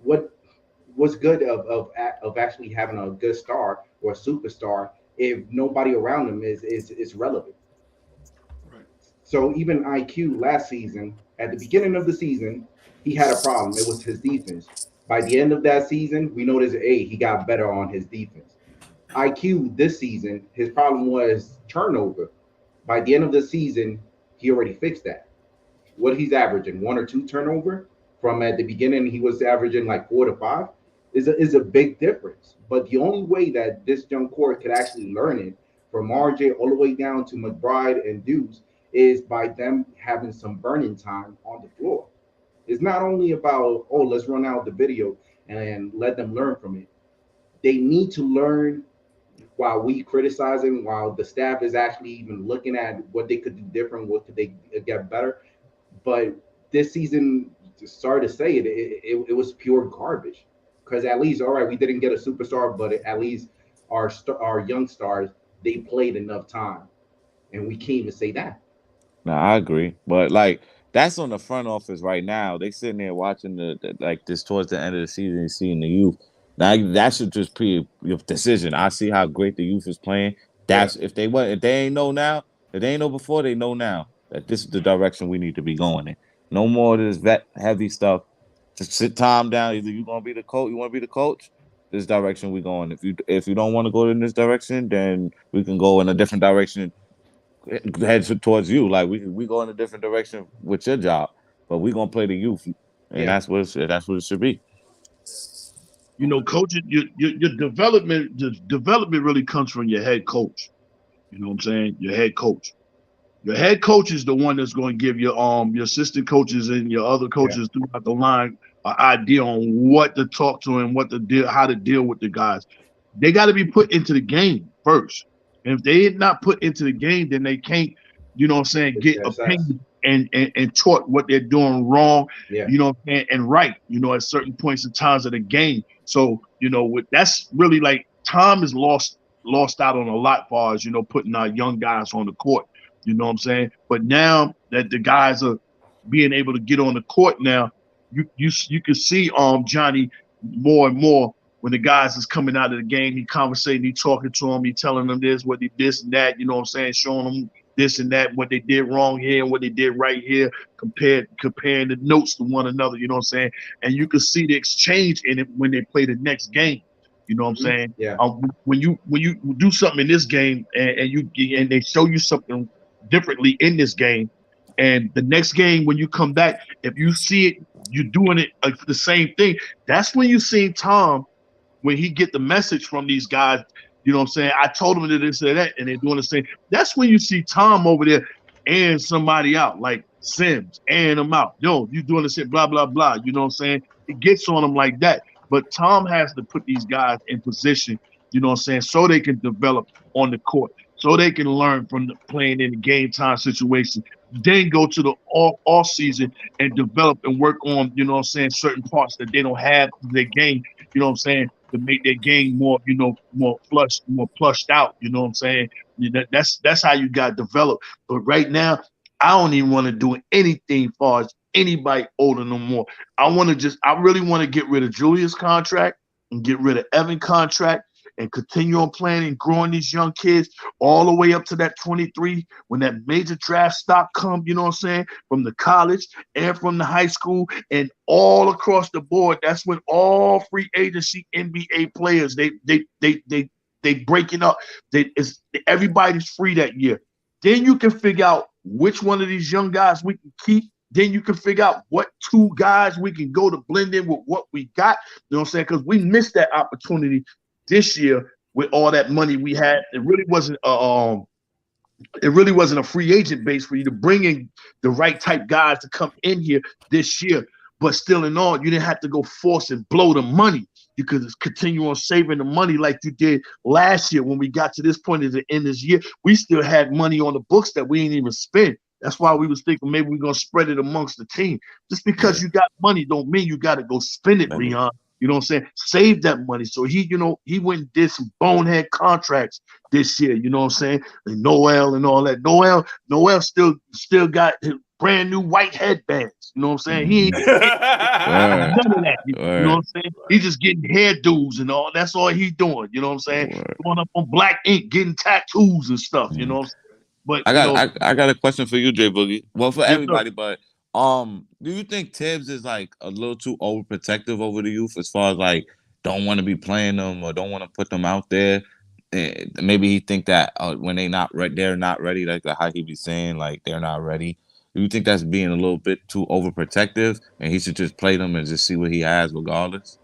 what's good of actually having a good star or a superstar if nobody around them is relevant? Right. So even IQ last season, at the beginning of the season, he had a problem. It was his defense. By the end of that season, we noticed, hey, he got better on his defense. IQ this season, his problem was turnover. By the end of the season, he already fixed that. What he's averaging, 1 or 2 turnover, from at the beginning he was averaging like 4 to 5, is a big difference. But the only way that this young core could actually learn it, from RJ all the way down to McBride and Deuce, is by them having some burning time on the floor. It's not only about, oh, let's run out the video and let them learn from it. They need to learn while we criticizing, while the staff is actually even looking at what they could do different, what could they get better. But this season, sorry to say it was pure garbage. Because at least, all right, we didn't get a superstar, but at least our young stars, they played enough time, and we can't even say that. No, I agree, but like that's on the front office right now. They sitting there watching the like this towards the end of the season, seeing the youth. Now that should just be your decision. I see how great the youth is playing. That's if they ain't know now, if they ain't know before, they know now that this is the direction we need to be going in. No more of this vet heavy stuff. Just sit Tom down. Either you gonna be the coach, you want to be the coach. This direction we going. If you don't want to go in this direction, then we can go in a different direction. Head towards you. Like we go in a different direction with your job, but we gonna play the youth, and that's what it should be. You know, coaching your development. The development really comes from your head coach. You know what I'm saying? Your head coach. Your head coach is the one that's going to give your assistant coaches and your other coaches throughout the line an idea on what to talk to and how to deal with the guys. They got to be put into the game first. And if they not put into the game, then they can't, you know what I'm saying, get opinion and taught what they're doing wrong, you know, and right, you know, at certain points in times of the game. So, you know, that's really like Tom is lost out on a lot as far as, you know, putting our young guys on the court. You know what I'm saying? But now that the guys are being able to get on the court now, you can see Johnny more and more when the guys is coming out of the game, he conversating, he talking to them, he telling them this and that, you know what I'm saying, showing them this and that, what they did wrong here and what they did right here, comparing the notes to one another, you know what I'm saying? And you can see the exchange in it when they play the next game. You know what I'm saying? Yeah. When you do something in this game and they show you something differently in this game, and the next game when you come back, if you see it, you're doing it the same thing. That's when you see Tom, when he get the message from these guys, you know what I'm saying? I told him this and that, and they're doing the same. That's when you see Tom over there and somebody out, like Sims, and him out. Yo, you doing the same, blah, blah, blah. You know what I'm saying? It gets on him like that. But Tom has to put these guys in position, you know what I'm saying, so they can develop on the court, so they can learn from playing in the game time situation. then go to the off season and develop and work on, you know what I'm saying, certain parts that they don't have in their game, you know what I'm saying, to make their game more, you know, more plushed out, you know what I'm saying? That's how you got developed. But right now, I don't even want to do anything as far as anybody older no more. I really want to get rid of Julius' contract and get rid of Evan contract and continue on playing and growing these young kids all the way up to that 23 when that major draft stock come, you know what I'm saying, from the college and from the high school and all across the board. That's when all free agency NBA players, they breaking up. Everybody's free that year. Then you can figure out which one of these young guys we can keep. Then you can figure out what 2 guys we can go to blend in with what we got. You know what I'm saying? Because we missed that opportunity this year with all that money we had. It really wasn't a free agent base for you to bring in the right type guys to come in here this year. But still in all, you didn't have to go force and blow the money. You could just continue on saving the money like you did last year when we got to this point at the end of this year. We still had money on the books that we didn't even spend. That's why we was thinking maybe we're going to spread it amongst the team. Just because you got money don't mean you got to go spend it, Rion. You know what I'm saying? Save that money. So he went and did some bonehead contracts this year. You know what I'm saying? And Noel and all that. Noel still got his brand new white headbands. You know what I'm saying? He ain't none of that. You know what I'm saying? He's just getting hairdos and all. That's all he's doing. You know what I'm saying? Going up on black ink, getting tattoos and stuff. You know what I'm saying? But I got a question for you, J Boogie. Well, for everybody, but do you think Tibbs is like a little too overprotective over the youth as far as like don't want to be playing them or don't want to put them out there? And maybe he think that when they're not ready, like how he be saying like they're not ready. Do you think that's being a little bit too overprotective and he should just play them and just see what he has regardless?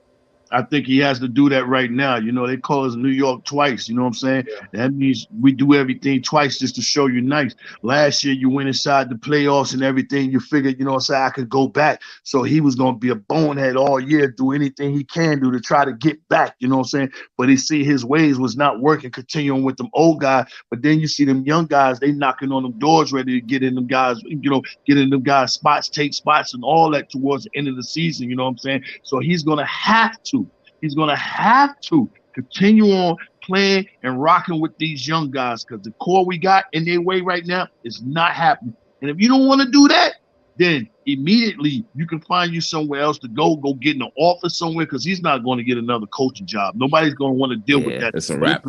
I think he has to do that right now. You know, they call us New York twice. You know what I'm saying? Yeah. That means we do everything twice just to show you nice. Last year, you went inside the playoffs and everything. You figured, you know what I'm saying, I could go back. So he was going to be a bonehead all year, do anything he can do to try to get back. You know what I'm saying? But he see his ways was not working, continuing with them old guys. But then you see them young guys, they knocking on them doors ready to get in them guys, you know, get in them guys' spots, take spots and all that towards the end of the season. You know what I'm saying? So he's going to have to. He's going to have to continue on playing and rocking with these young guys because the core we got in their way right now is not happening. And if you don't want to do that, then immediately you can find you somewhere else to go get in an office somewhere because he's not going to get another coaching job. Nobody's going to want to deal with that. It's a wrap.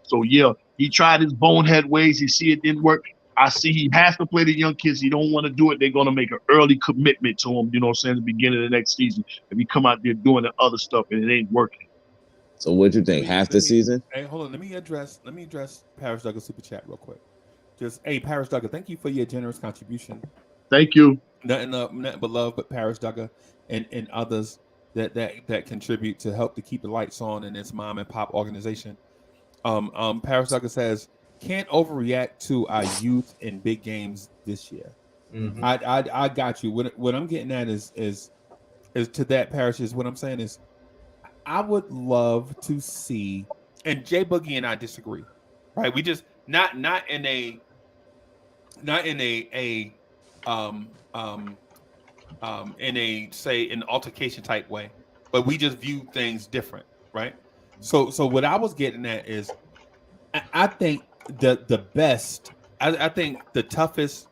So, yeah, he tried his bonehead ways. He see it didn't work. I see he has to play the young kids. He don't want to do it. They're going to make an early commitment to him, you know what I'm saying, at the beginning of the next season. If he come out there doing the other stuff and it ain't working. So what do you think, half the season? Hey, hold on. Let me address Paris Duggar super chat real quick. Just, hey, Paris Duggar, thank you for your generous contribution. Thank you. Nothing but love, but Paris Duggar and others that contribute to help to keep the lights on in this mom and pop organization. Paris Duggar says, can't overreact to our youth in big games this year. Mm-hmm. I got you. What I'm getting at is to that, Paris, is what I'm saying is I would love to see, and Jay Boogie and I disagree, right? We just not in a say an altercation type way, but we just view things different, right? So what I was getting at is I think the best, I think the toughest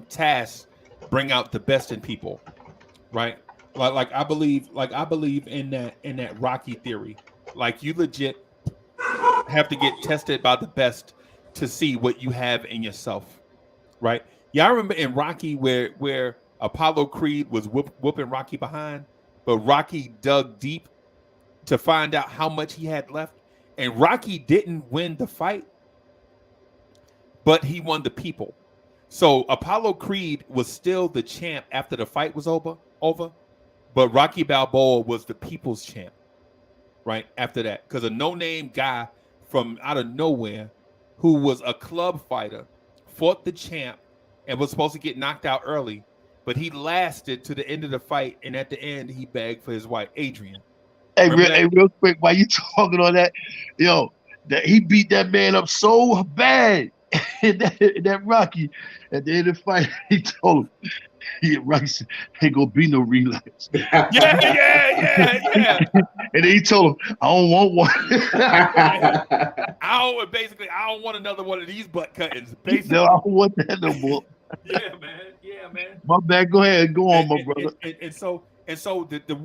tasks bring out the best in people, right? Like I believe in that Rocky theory. Like you legit have to get tested by the best to see what you have in yourself, right? Yeah, I remember in Rocky where Apollo Creed was whooping Rocky behind, but Rocky dug deep to find out how much he had left. And Rocky didn't win the fight, but he won the people. So Apollo Creed was still the champ after the fight was over, but Rocky Balboa was the people's champ, right? After that, because a no-name guy from out of nowhere who was a club fighter fought the champ and was supposed to get knocked out early, but he lasted to the end of the fight, and at the end, he begged for his wife, Adrian. Hey, real quick, while you talking on that, yo, that he beat that man up so bad And that Rocky, at the end of the fight, he told him, Rocky said, ain't gonna be no relapse. Yeah. And then he told him, I don't want one. I don't want another one of these butt cuttings. Basically. No, I don't want that no more. Yeah, man. My bad. Go ahead. Go on, my brother. And so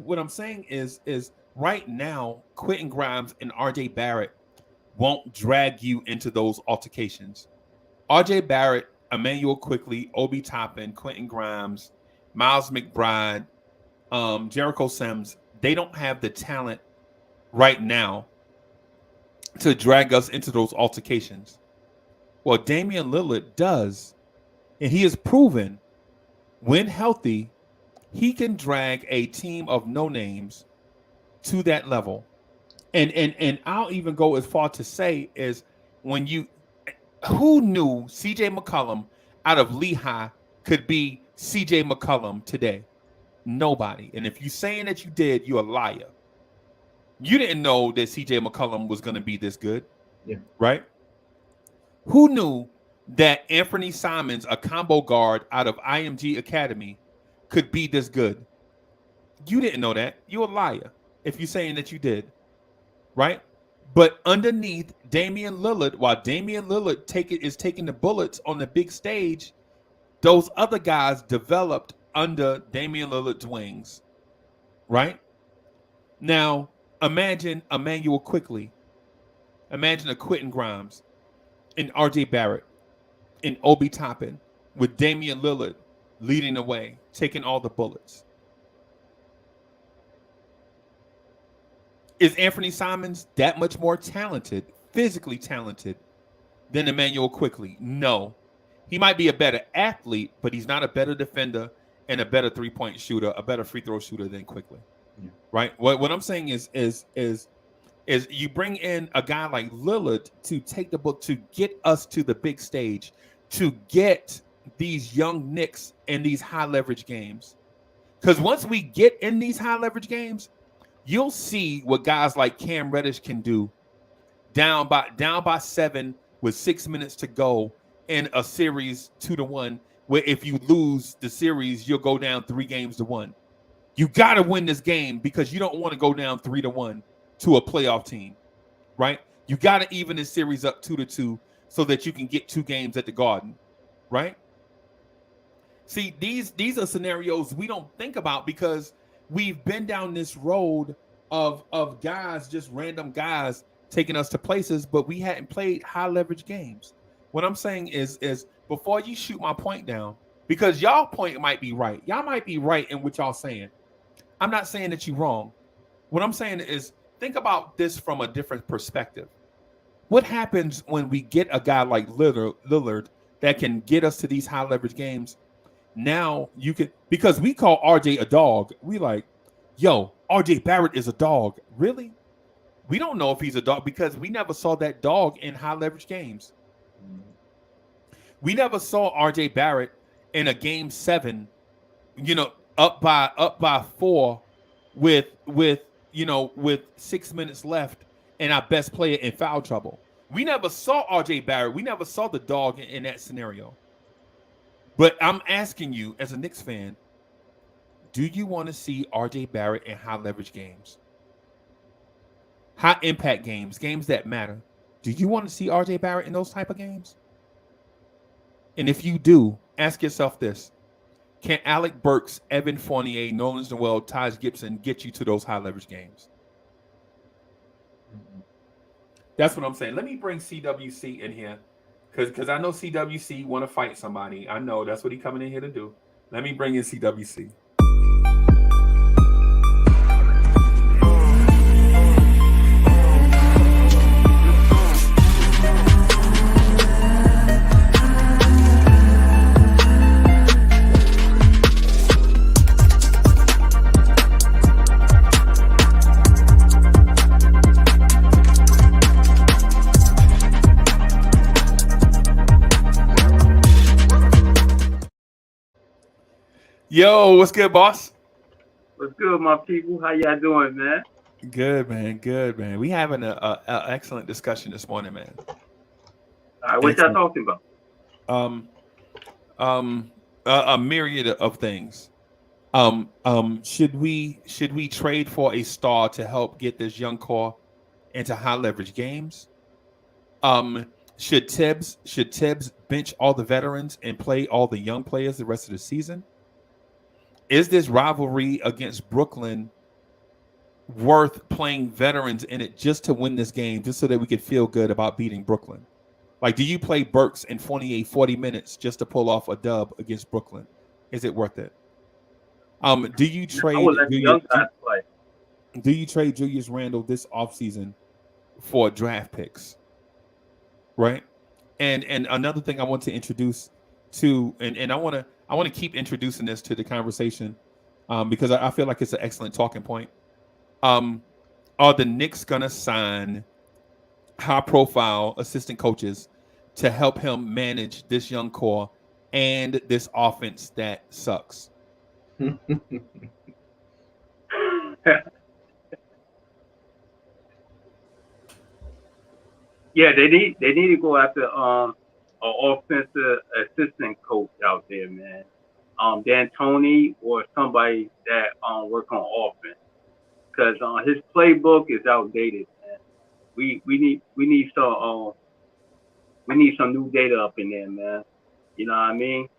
what I'm saying is right now, Quentin Grimes and RJ Barrett won't drag you into those altercations. RJ Barrett, Emmanuel Quickly, Obi Toppin, Quentin Grimes, Miles McBride, Jericho Sims, they don't have the talent right now to drag us into those altercations. Well, Damian Lillard does, and he has proven when healthy, he can drag a team of no names to that level. And I'll even go as far to say is who knew CJ McCollum out of Lehigh could be CJ McCollum today? Nobody. And if you're saying that you did, you're a liar. You didn't know that CJ McCollum was going to be this good. Yeah. Right? Who knew that Anthony Simons, a combo guard out of IMG Academy, could be this good? You didn't know that. You're a liar if you're saying that you did. Right? But underneath Damian Lillard, while Damian Lillard is taking the bullets on the big stage, those other guys developed under Damian Lillard's wings. Right? Now, imagine Emmanuel Quickly. Imagine a Quentin Grimes and RJ Barrett and Obi Toppin with Damian Lillard leading the way, taking all the bullets. Is Anthony Simons that much more talented, physically talented, than Emmanuel Quickly? No. He might be a better athlete, but he's not a better defender and a better three-point shooter, a better free throw shooter than Quickly. Yeah. Right? What I'm saying is you bring in a guy like Lillard to take the book, to get us to the big stage, to get these young Knicks in these high leverage games. Because once we get in these high leverage games, you'll see what guys like Cam Reddish can do down by 7 with 6 minutes to go in a series 2-1, where if you lose the series, you'll go down 3-1. You got to win this game because you don't want to go down 3-1 to a playoff team, right? You got to even this series up 2-2 so that you can get 2 games at the Garden, right? See, these are scenarios we don't think about because we've been down this road of guys, just random guys taking us to places, but we hadn't played high leverage games. What I'm saying is before you shoot my point down, because y'all point might be right. Y'all might be right in what y'all saying. I'm not saying that you're wrong. What I'm saying is think about this from a different perspective. What happens when we get a guy like Lillard that can get us to these high leverage games? Now you can, because we call RJ a dog. We like, yo, RJ Barrett is a dog. Really? We don't know if he's a dog because we never saw that dog in high leverage games. We never saw RJ Barrett in a game 7, up by 4 with 6 minutes left and our best player in foul trouble. We never saw RJ Barrett. We never saw the dog in that scenario. But I'm asking you as a Knicks fan, do you want to see RJ Barrett in high leverage games? High impact games, games that matter. Do you want to see RJ Barrett in those type of games? And if you do, ask yourself this. Can Alec Burks, Evan Fournier, Nolan Noel, Taj Gibson get you to those high leverage games? That's what I'm saying. Let me bring CWC in here because I know CWC want to fight somebody. I know that's what he's coming in here to do. Let me bring in CWC. Yo, what's good, boss? What's good, my people? How y'all doing, man? Good, man. Good, man. We having an excellent discussion this morning, man. All right, what y'all talking about? A myriad of things. Should we trade for a star to help get this young core into high leverage games? Should Tibbs bench all the veterans and play all the young players the rest of the season? Is this rivalry against Brooklyn worth playing veterans in it just to win this game, just so that we could feel good about beating Brooklyn? Like, do you play Burks and Fournier 40 minutes just to pull off a dub against Brooklyn? Is it worth it? Do you trade do you trade Julius Randle this offseason for draft picks? Right? And another thing I want to introduce to, and I want to keep introducing this to the conversation, because I feel like it's an excellent talking point. Are the Knicks gonna sign high-profile assistant coaches to help him manage this young core and this offense that sucks? Yeah, they need to go after an offensive assistant coach out there, man. D'Antoni or somebody that work on offense, because his playbook is outdated, man. We need some new data up in there, man. You know what I mean?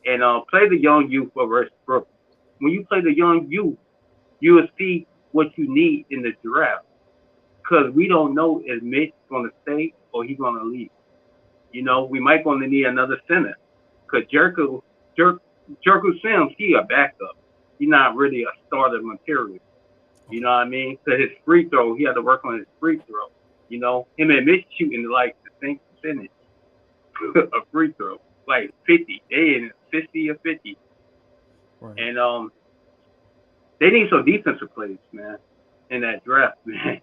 And play the young youth versus Brooklyn. When you play the young youth, you will see what you need in the draft. Because we don't know if Mitch going to stay or he's going to leave. You know, we might going to need another center. Because Jerko Sims, he a backup. He's not really a starter material. You know what I mean? Because his free throw, he had to work on his free throw. You know, him and Mitch shooting like the same percentage of free throw, like 50. They in 50 or 50. Right. And they need some defensive plays, man, in that draft, man.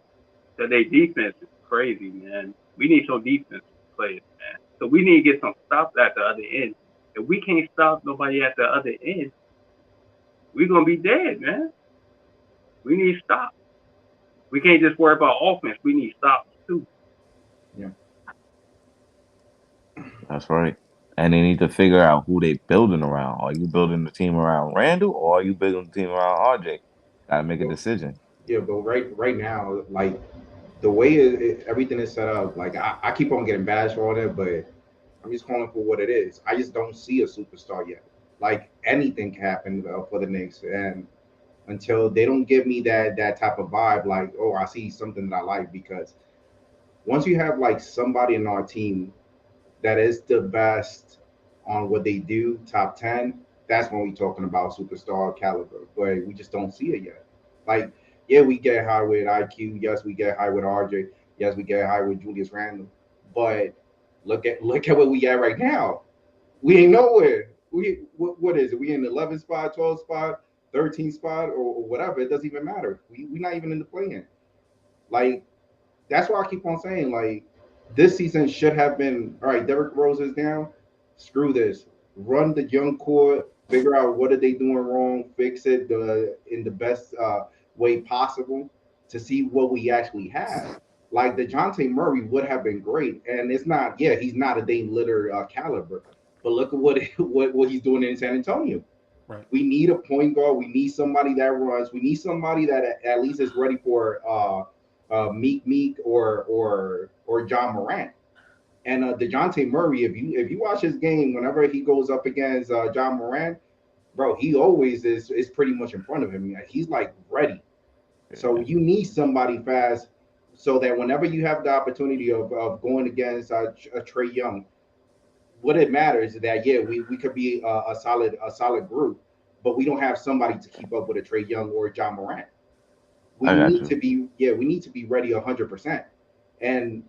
So their defense is crazy, man. We need some defensive players, man. So we need to get some stops at the other end. If we can't stop nobody at the other end, we're going to be dead, man. We need stops. We can't just worry about offense. We need stops, too. Yeah. That's right. And they need to figure out who they building around. Are you building the team around Randle, or are you building the team around RJ? Gotta make a decision. Yeah, but right now, like the way everything is set up, like I keep on getting bashed on it, but I'm just calling for what it is. I just don't see a superstar yet. Like anything can happen for the Knicks, and until they don't give me that type of vibe, like, oh, I see something that I like, because once you have like somebody in our team that is the best on what they do, top 10, that's when we're talking about superstar caliber. But we just don't see it yet. Like, yeah, we get high with IQ. Yes, we get high with RJ. Yes, we get high with Julius Randle. But look at where we at right now. We ain't nowhere. What is it? We in the 11th spot, 12th spot, 13th spot, or whatever. It doesn't even matter. We're not even in the play-in. Like, that's why I keep on saying, like, this season should have been, all right, Derrick Rose is down. Screw this. Run the young core, figure out what are they doing wrong, fix it in the best way possible to see what we actually have. Like, DeJounte Murray would have been great. And it's not, he's not a Dame Lillard caliber. But look at what he's doing in San Antonio. Right. We need a point guard. We need somebody that runs. We need somebody that at least is ready for Meek or John Morant. And DeJounte Murray, if you watch his game, whenever he goes up against John Morant, bro, he always is pretty much in front of him. He's like ready. So you need somebody fast, so that whenever you have the opportunity of going against a Trae Young, what it matters is that we could be a solid group, but we don't have somebody to keep up with a Trae Young or John Morant. We need to be ready 100%. And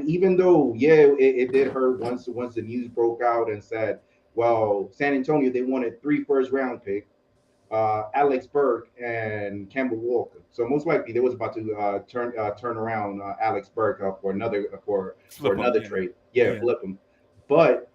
even though it did hurt once the news broke out and said, well, San Antonio, they wanted 3 first-round picks, Alex Burke and Kemba Walker. So most likely they was about to turn around Alex Burke for another trade. Flip him. But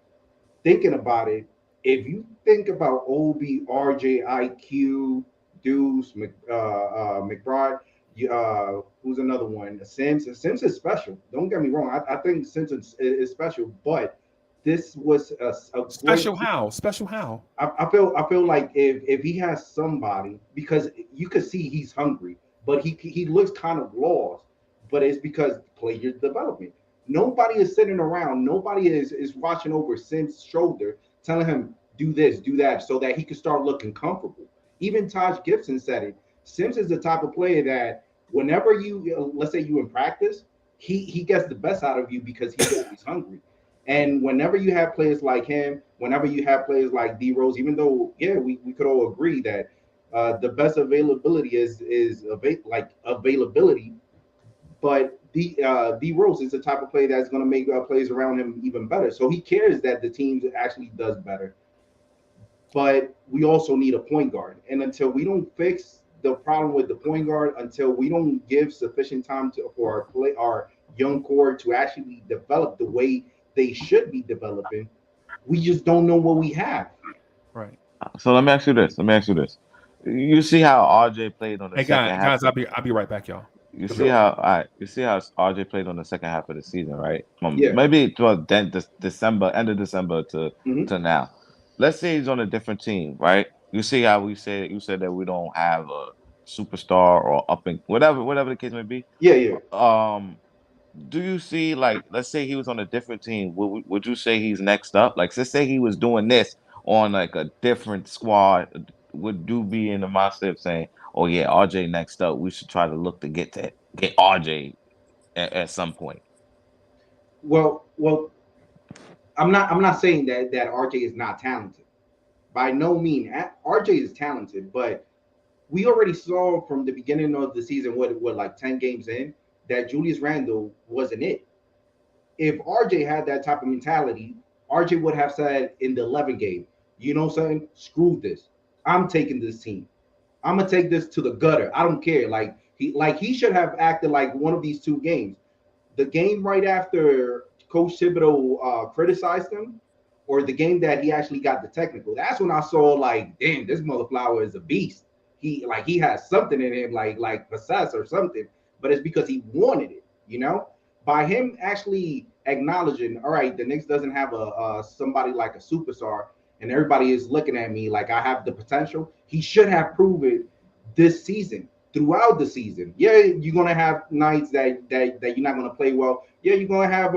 thinking about it, if you think about Obi, RJ, IQ, Deuce, McBride, Who's another one? Sims. Sims is special. Don't get me wrong. I think Sims is special, but this was a Special great. how? Special how? I feel like if he has somebody, because you could see he's hungry, but he looks kind of lost. But it's because player development. Nobody is sitting around. Nobody is watching over Sims' shoulder, telling him do this, do that, so that he can start looking comfortable. Even Taj Gibson said it. Sims is the type of player that whenever you let's say you in practice, he gets the best out of you because he's always hungry. And whenever you have players like him, whenever you have players like D Rose, even though we could all agree that the best availability like availability, but D Rose is the type of player that's going to make plays around him even better. So he cares that the team actually does better. But we also need a point guard, and until we don't fix the problem with the point guard, until we don't give sufficient time for our young core to actually develop the way they should be developing, we just don't know what we have. Right. So let me ask you this. You see how RJ played on the second half. Guys, I'll be right back, y'all. You see how RJ played on the second half of the season, right? Yeah. Maybe towards December, end of December to now. Let's say he's on a different team, right? You see how you said that we don't have a superstar or up and whatever the case may be. Yeah. Do you see, like, let's say he was on a different team, would you say he's next up? Like, let's say he was doing this on like a different squad, would you be in the mindset of saying, oh yeah, RJ next up, we should try to look to get RJ at some point? Well, I'm not saying that RJ is not talented. By no means, RJ is talented, but we already saw from the beginning of the season, what like 10 games in, that Julius Randle wasn't it. If RJ had that type of mentality, RJ would have said in the 11th game, you know what I'm saying? Screw this. I'm taking this team. I'm gonna take this to the gutter. I don't care. He should have acted like one of these two games. The game right after Coach Thibodeau criticized him, or the game that he actually got the technical. That's when I saw like, damn, this motherflower is a beast. He has something in him, like possess or something. But it's because he wanted it, you know. By him actually acknowledging, all right, the Knicks doesn't have a somebody like a superstar, and everybody is looking at me like I have the potential. He should have proven this season, throughout the season. Yeah, you're gonna have nights that you're not gonna play well. Yeah, you're gonna have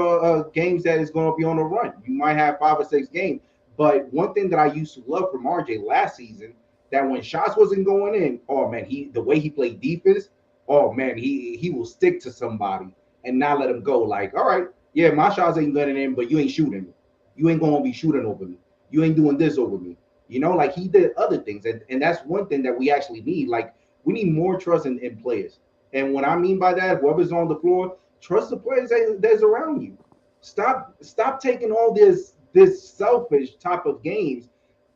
games that is gonna be on a run. You might have 5 or 6 games. But one thing that I used to love from RJ last season, that when shots wasn't going in, oh man, the way he played defense, oh man, he will stick to somebody and not let him go. Like, all right, yeah, my shots ain't getting in, but you ain't shooting me. You ain't gonna be shooting over me. You ain't doing this over me. You know, like he did other things, and that's one thing that we actually need. Like, we need more trust in players. And what I mean by that, whoever's on the floor, trust the players that's around you. Stop taking all this selfish type of games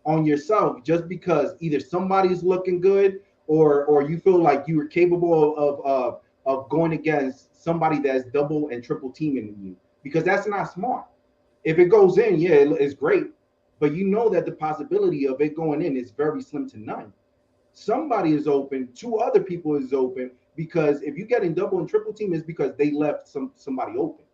on yourself just because either somebody's looking good or you feel like you are capable of going against somebody that's double and triple teaming you, because that's not smart. If it goes in, yeah, it's great, but you know that the possibility of it going in is very slim to none. Somebody is open, 2 other people is open, because if you get in double and triple team, it's because they left somebody open.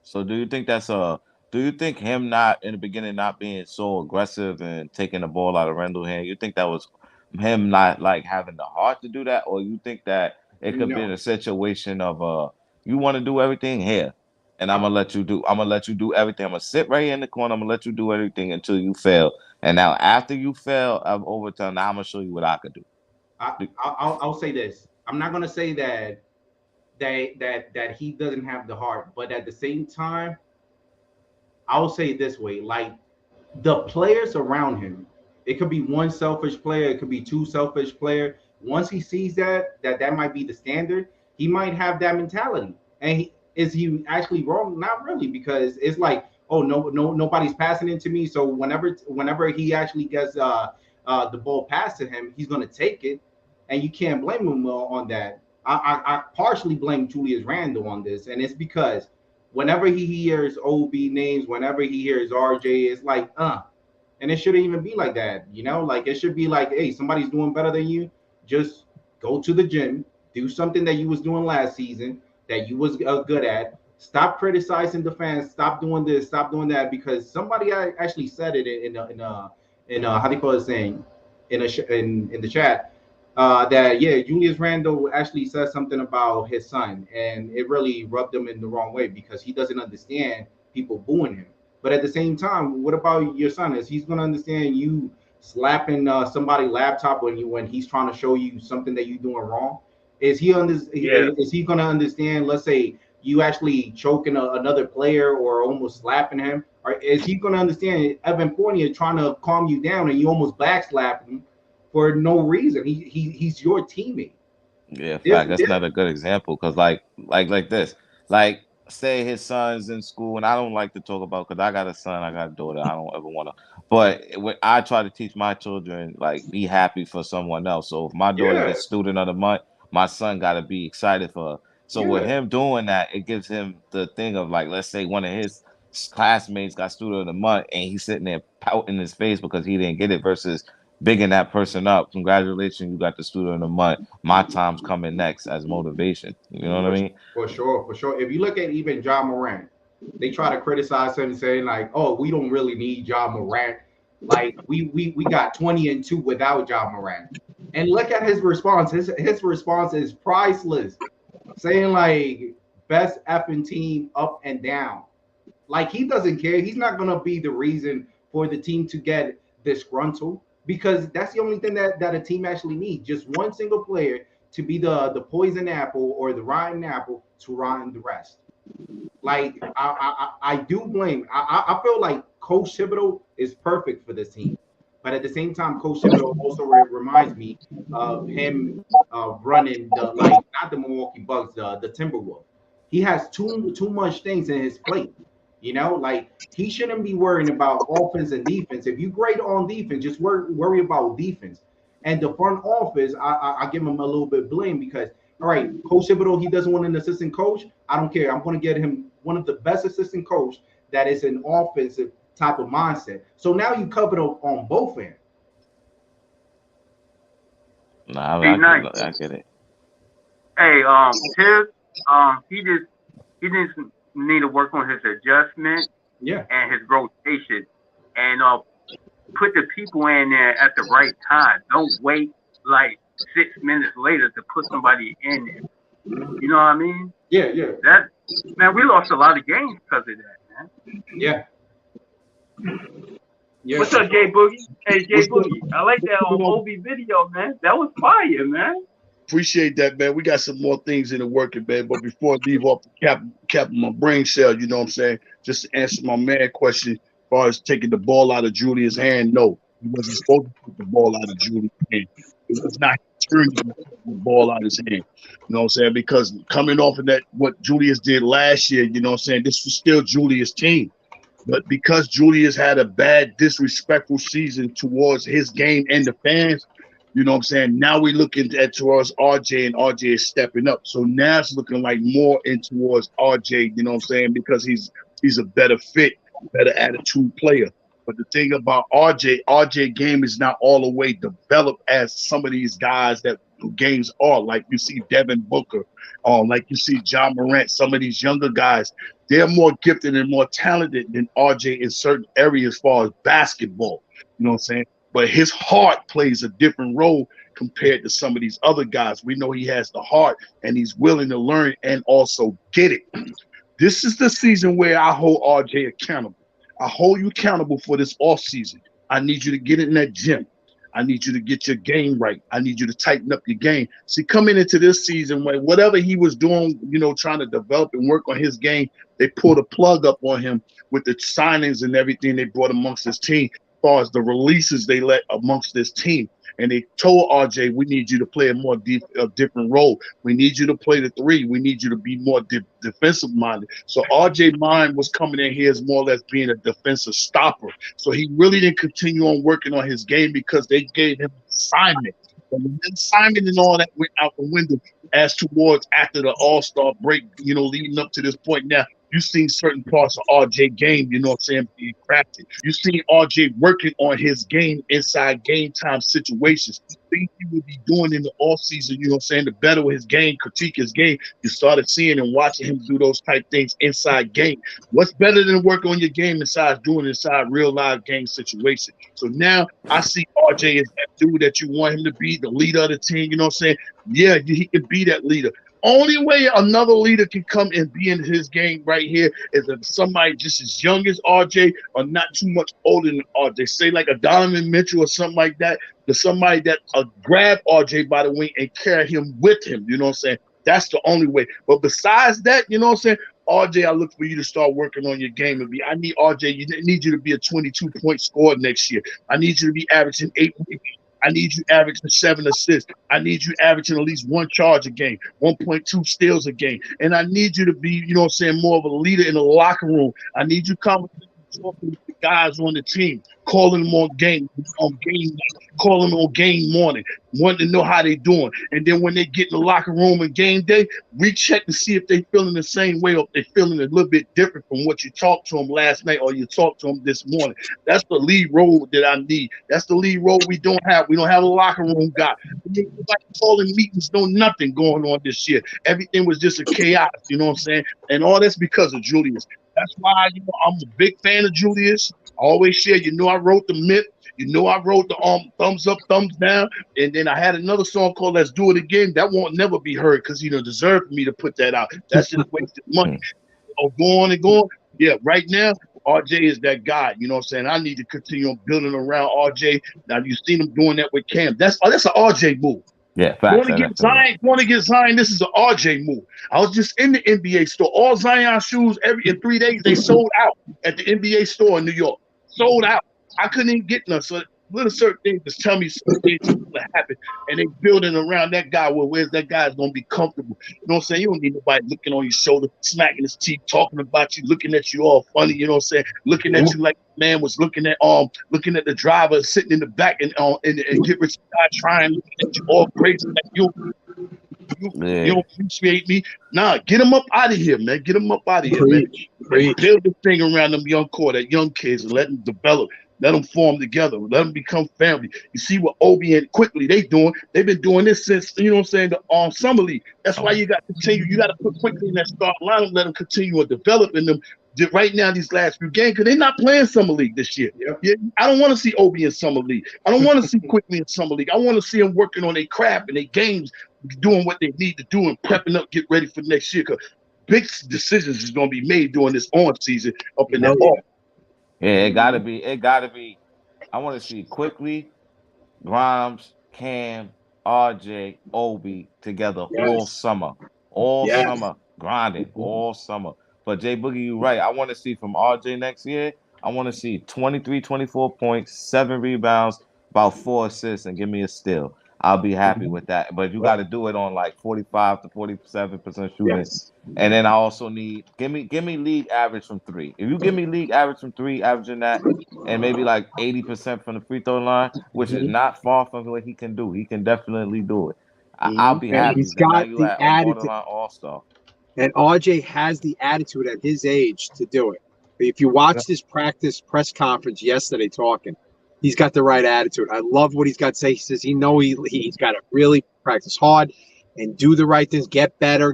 So do you think him not in the beginning not being so aggressive and taking the ball out of Randle's hand, you think that was him not like having the heart to do that, or you think that it could be in a situation of you want to do everything here, and I'm gonna let you do everything. I'm gonna sit right here in the corner. I'm gonna let you do everything until you fail, and now after you fail, I'm overtime. Now I'm gonna show you what I could do. I'll say this. I'm not gonna say that he doesn't have the heart, but at the same time, I'll say it this way: like, the players around him, it could be one selfish player, it could be 2 selfish players. Once he sees that might be the standard, he might have that mentality. And is he actually wrong? Not really, because it's like, oh, nobody's passing it to me. So whenever he actually gets the ball passed to him, he's gonna take it, and you can't blame him on that. I partially blame Julius Randle on this, and it's because whenever he hears OB names, whenever he hears RJ, it's like, and it shouldn't even be like that, you know? Like, it should be like, hey, somebody's doing better than you, just go to the gym, Do something that you was doing last season that you was good at. Stop criticizing the fans. Stop doing this. Stop doing that. Because somebody actually said it in how do you call it saying in the chat that Julius Randle actually said something about his son, and it really rubbed him in the wrong way because he doesn't understand people booing him. But at the same time, what about your son? Is he's gonna understand you slapping somebody's laptop when he's trying to show you something that you're doing wrong? Is he is he gonna understand? Let's say you actually choking another player or almost slapping him, or is he gonna understand Evan Fournier trying to calm you down and you almost backslap him for no reason? He's your teammate. Yeah, fact. That's not a good example because like this, like say his son's in school, and I don't like to talk about because I got a son, I got a daughter. I don't ever want to, but when I try to teach my children, like be happy for someone else. So if my daughter gets student of the month, my son got to be excited for her. So with him doing that, it gives him the thing of like, let's say one of his classmates got student of the month, and he's sitting there pouting his face because he didn't get it versus bigging that person up. Congratulations, you got the student of the month. My time's coming next as motivation. You know what I mean? For sure. If you look at even Ja Morant, they try to criticize him saying like, "Oh, we don't really need Ja Morant. Like we got 20-2 without Ja Morant." And look at his response. His response is priceless, saying like, "Best effing team up and down." Like he doesn't care. He's not gonna be the reason for the team to get disgruntled, because that's the only thing that a team actually needs. Just one single player to be the poison apple or the rotten apple to rotten the rest. Like I do blame. I feel like Coach Thibodeau is perfect for this team, but at the same time, Coach Thibodeau also reminds me of him running not the Milwaukee Bucks, the Timberwolves. He has too much things in his plate. You know, like he shouldn't be worrying about offense and defense. If you grade on defense, just worry about defense. And the front office, I give him a little bit of blame because, all right, Coach Thibodeau, he doesn't want an assistant coach. I don't care. I'm going to get him one of the best assistant coach that is an offensive type of mindset. So now you covered up on both ends. Nah, I get it. Hey, Tiz, he just need to work on his adjustment, and his rotation, and put the people in there at the right time. Don't wait like 6 minutes later to put somebody in there. You know what I mean? Yeah. That man, we lost a lot of games because of that, man. Yeah. What's up, Jay Boogie? Hey, Jay Boogie. I like that Obi video, man. That was fire, man. Appreciate that, man. We got some more things in the working, man. But before I leave off the cap of my brain cell, you know what I'm saying? Just to answer my man question, as far as taking the ball out of Julius' hand, no. He wasn't supposed to take the ball out of Julius' hand. It was not turning the ball out of his hand. You know what I'm saying? Because coming off of that, what Julius did last year, you know what I'm saying? This was still Julius' team. But because Julius had a bad, disrespectful season towards his game and the fans, you know what I'm saying? Now we're looking at towards RJ, and RJ is stepping up. So now it's looking like more in towards RJ, you know what I'm saying? Because he's a better fit, better attitude player. But the thing about RJ game is not all the way developed as some of these guys that games are. Like you see Devin Booker, like you see John Morant, some of these younger guys, they're more gifted and more talented than RJ in certain areas as far as basketball. You know what I'm saying? But his heart plays a different role compared to some of these other guys. We know he has the heart and he's willing to learn and also get it. This is the season where I hold RJ accountable. I hold you accountable for this offseason. I need you to get in that gym. I need you to get your game right. I need you to tighten up your game. See, coming into this season, when whatever he was doing, you know, trying to develop and work on his game, they pulled a plug up on him with the signings and everything they brought amongst his team. As far as the releases they let amongst this team. And they told RJ, we need you to play a more different role. We need you to play the three. We need you to be more defensive minded. So RJ mind was coming in here as more or less being a defensive stopper. So he really didn't continue on working on his game because they gave him an assignment. And the assignment and all that went out the window as towards after the All-Star break, you know, leading up to this point. Now, You seen certain parts of RJ game, you know what I'm saying, being crafted. You seen RJ working on his game inside game time situations. Things he would be doing in the off season, you know what I'm saying, to better his game, critique his game. You started seeing and watching him do those type things inside game. What's better than work on your game inside doing inside real live game situation? So now I see RJ as that dude that you want him to be, the leader of the team, you know what I'm saying? Yeah, he can be that leader. Only way another leader can come and be in his game right here is if somebody just as young as RJ or not too much older than RJ. Say like a Donovan Mitchell or something like that. To somebody that grab RJ by the wing and carry him with him. You know what I'm saying? That's the only way. But besides that, you know what I'm saying? RJ, I look for you to start working on your game. I need RJ, need you to be a 22-point scorer next year. I need you to be averaging 8 points. I need you averaging 7 assists. I need you averaging at least 1 charge a game, 1.2 steals a game. And I need you to be, you know what I'm saying, more of a leader in the locker room. I need you talking with the guys on the team, calling them on game night, calling them on game morning, wanting to know how they doing. And then when they get in the locker room and game day, we check to see if they feeling the same way or if they feeling a little bit different from what you talked to them last night or you talked to them this morning. That's the lead role that I need. That's the lead role we don't have. We don't have a locker room guy. We ain't like calling meetings, no nothing going on this year. Everything was just a chaos, you know what I'm saying? And all that's because of Julius. That's why, you know, I'm a big fan of Julius. I always share, you know, I wrote the myth. You know, I wrote the thumbs up, thumbs down. And then I had another song called Let's Do It Again. That won't never be heard because, you know, deserved me to put that out. That's just wasted money. Oh, go on and go on. Yeah, right now, RJ is that guy. You know what I'm saying? I need to continue on building around RJ. Now, you've seen him doing that with Cam. That's an RJ move. Yeah, facts. Want to get Zion? This is an RJ move. I was just in the NBA store. All Zion shoes in 3 days they sold out at the NBA store in New York. Sold out. I couldn't even get none. So little certain things just tell me something to happen, and they building around that guy. Well, where's that guy's gonna be comfortable? You know what I'm saying? You don't need nobody looking on your shoulder, smacking his teeth, talking about you, looking at you all funny. You know what I'm saying? Looking at you like the man was looking at the driver sitting in the back and get rich guy trying, looking at you all crazy like you don't appreciate me. Nah, get him up out of here, man. Get him up out of here, man. Build the thing around them young core, that young kids, and let them develop. Let them form together. Let them become family. You see what Obi and Quickly they doing. They've been doing this since, you know what I'm saying, the summer league. That's why you got to continue. You got to put Quickly in that start line and let them continue on developing them right now these last few games because they're not playing summer league this year. Yeah, I don't want to see Obi in summer league. I don't want to see Quickly in summer league. I want to see them working on their craft and their games, doing what they need to do and prepping up, get ready for next year. Because big decisions is going to be made during this on season up in that ball. Yeah, it gotta be. I want to see Quickly, Grimes, Cam, RJ, Obi together all summer. Summer. Grinding all summer. But Jay Boogie, you right. I want to see from RJ next year, I want to see 23, 24 points, 7 rebounds, about 4 assists, and give me a steal. I'll be happy with that. But you got to do it on like 45 to 47% shooting. Yes. And then I also need give me league average from 3. If you give me league average from 3, averaging that, and maybe like 80% from the free throw line, which is not far from what he can do. He can definitely do it. I'll be happy. He's got the attitude. All-star. And RJ has the attitude at his age to do it. If you watch this press conference yesterday talking, he's got the right attitude. I love what he's got to say. He says he's got to really practice hard and do the right things, get better.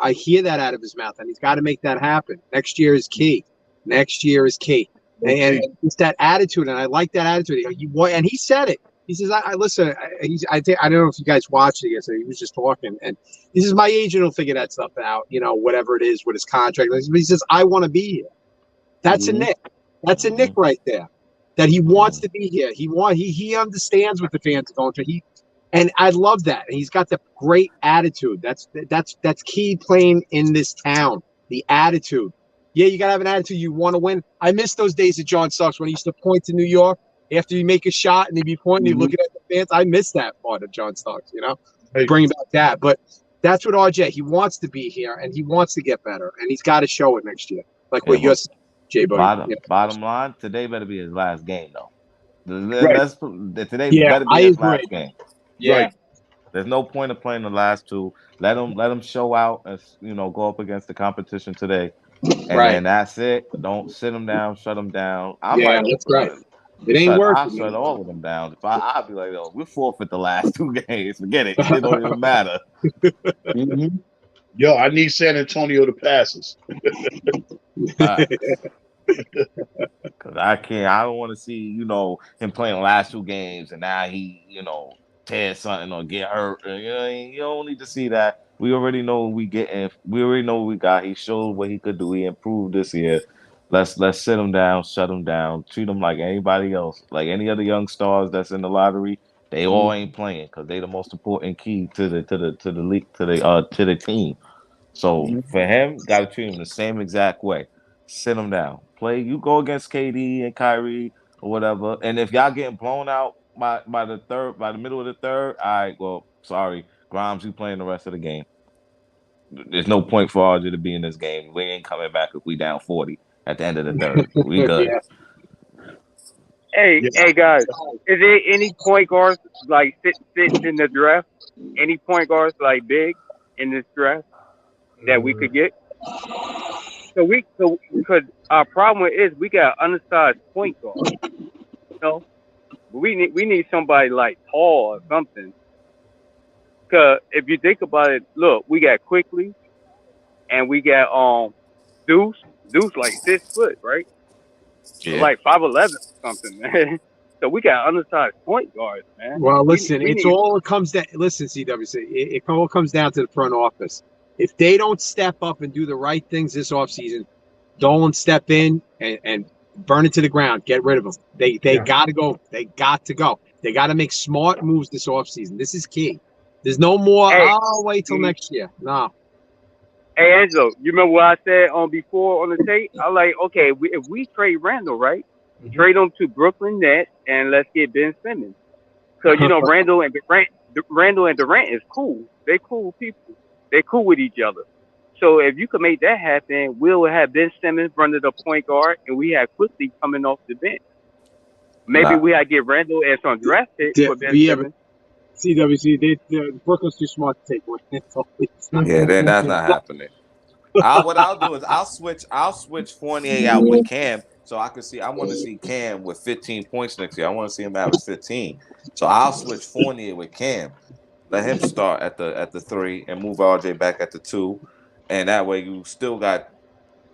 I hear that out of his mouth, and he's got to make that happen. Next year is key. And it's that attitude, and I like that attitude. And he said it. He says, I listen, I don't know if you guys watched it yesterday. He was just talking, and he says, my agent will figure that stuff out, you know, whatever it is with his contract. But he says, I want to be here. That's a Nick. That's a Nick right there. That he wants to be here. He understands what the fans are going through. And I love that. And he's got the great attitude. That's key playing in this town. The attitude. Yeah, you gotta have an attitude. You want to win. I miss those days at John Starks when he used to point to New York after you make a shot and he'd be pointing, he'd looking at the fans. I miss that part of John Starks, you know. Bring back that. But that's what RJ. He wants to be here and he wants to get better. And he's got to show it next year. Like what you're saying. Bottom line, today better be his last game, though. Today better be his last game. Yeah. Right. There's no point of playing the last 2. Let him show out and go up against the competition today And then that's it. Don't sit them down, shut them down. I'm Yeah, like, that's right. It ain't working. I shut all of them down. If I'd be like, "Yo, we're forfeit the last 2 games. Forget it. It don't even matter." Mhm. Yo, I need San Antonio to pass us. Cause I can't. I don't want to see him playing the last 2 games and now he tears something or get hurt. You don't need to see that. We already know what we getting. We already know what we got. He showed what he could do. He improved this year. Let's sit him down, shut him down, treat him like anybody else, like any other young stars that's in the lottery. They all ain't playing because they the most important key to the league to the team. So for him, got to treat him the same exact way. Sit him down. Play. You go against KD and Kyrie or whatever. And if y'all getting blown out by the middle of the third, all right. Well, sorry, Grimes, you playing the rest of the game. There's no point for RJ to be in this game. We ain't coming back if we down 40 at the end of the third. We good. Hey, guys, is there any point guards like sit in the draft? Any point guards like big in this draft that we could get? Because our problem is we got undersized point guards. We need somebody like tall or something. Because if you think about it, look, we got Quickly, and we got Deuce like 6 foot, right? Yeah. Like 5'11" or something, man. So we got undersized point guards, man. Well, listen, it comes down. Listen, CWC, it all comes down to the front office. If they don't step up and do the right things this offseason, Dolan step in and burn it to the ground, get rid of them. They got to go. They got to go. They got to make smart moves this offseason. This is key. There's no more. I'll wait till next year. No. Hey, Angelo, you remember what I said before on the tape? I like, okay, if we trade Randle, right? Trade him to Brooklyn Nets and let's get Ben Simmons. Because Randle and Durant is cool. They cool people. They cool with each other. So if you could make that happen, we'll have Ben Simmons running the point guard, and we have Quickly coming off the bench. Maybe we had to get Randle and some draft picks for Ben Simmons. CWC, Brooklyn's too smart to take one. Yeah, then that's not happening. What I'll do is I'll switch Fournier out with Cam so I can see. I want to see Cam with 15 points next year. I want to see him average 15. So I'll switch Fournier with Cam. Let him start at the 3 and move RJ back at the 2, and that way you still got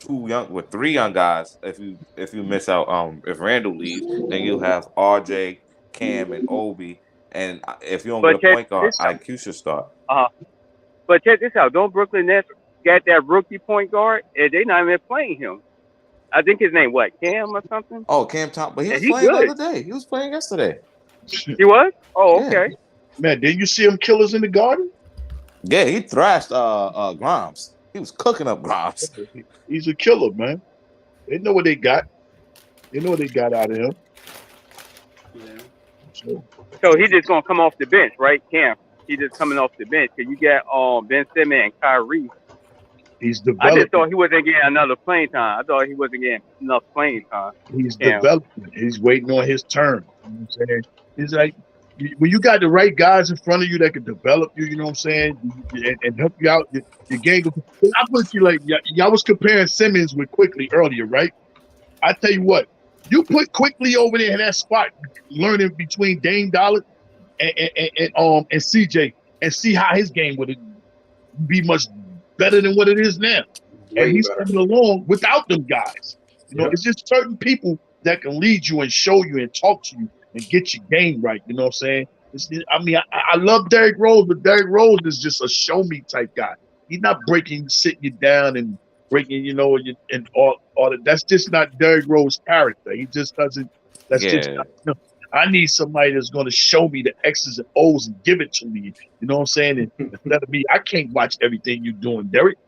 3 young guys. If you miss out, if Randle leaves, then you'll have RJ, Cam, and Obi. And if you don't get a point guard, IQ should start. But check this out. Don't Brooklyn Nets got that rookie point guard, and they not even playing him? I think his name, Cam or something? Oh, Cam Thompson. But he was playing the other day. He was playing yesterday. He was? Oh, okay. Man, didn't you see him killers in the Garden? Yeah, he thrashed Grimes. He was cooking up Grimes. He's a killer, man. They know what they got. They know what they got out of him. Yeah. So he's just gonna come off the bench, right, Cam? He's just coming off the bench. Cause you got Ben Simmons and Kyrie. He's developing. I just thought he wasn't getting another playing time. I thought he wasn't getting enough playing time. He's developing. He's waiting on his turn. You know what I'm saying? It's like when you got the right guys in front of you that can develop you, you know what I'm saying, and help you out, your game. I put you like y'all was comparing Simmons with Quickly earlier, right? I tell you what, you put Quickly over there in that spot, learning between Dame Dollar and CJ, and see how his game would be much better than what it is now. And he's coming along without them guys. You know, it's just certain people that can lead you and show you and talk to you and get your game right. You know what I'm saying? I love Derrick Rose, but Derrick Rose is just a show me type guy. He's not sitting you down and breaking, and all that. That's just not Derrick Rose's character. He just doesn't. Just not, I need somebody that's going to show me the X's and O's and give it to me. You know what I'm saying? And instead of me, I can't watch everything you're doing, Derrick.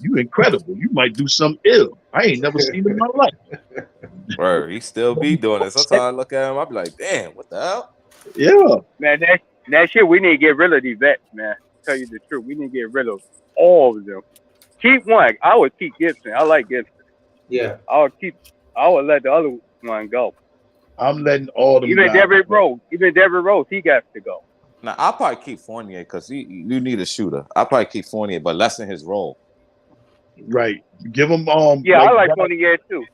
You incredible. You might do something ill. I ain't never seen him in my life. Bro, he still be doing it. Sometimes I look at him, I be like, damn, what the hell? Yeah. Man, that shit, we need to get rid of these vets, man. Tell you the truth. We need to get rid of all of them. Keep one. I would keep Gibson. I like Gibson. Yeah. I would let the other one go. I'm letting all them Even Derrick Rose, he got to go. Now, I'll probably keep Fournier because you need a shooter. I'll probably keep Fournier, but lessen his role. Right. Give him Yeah, I like Fournier too.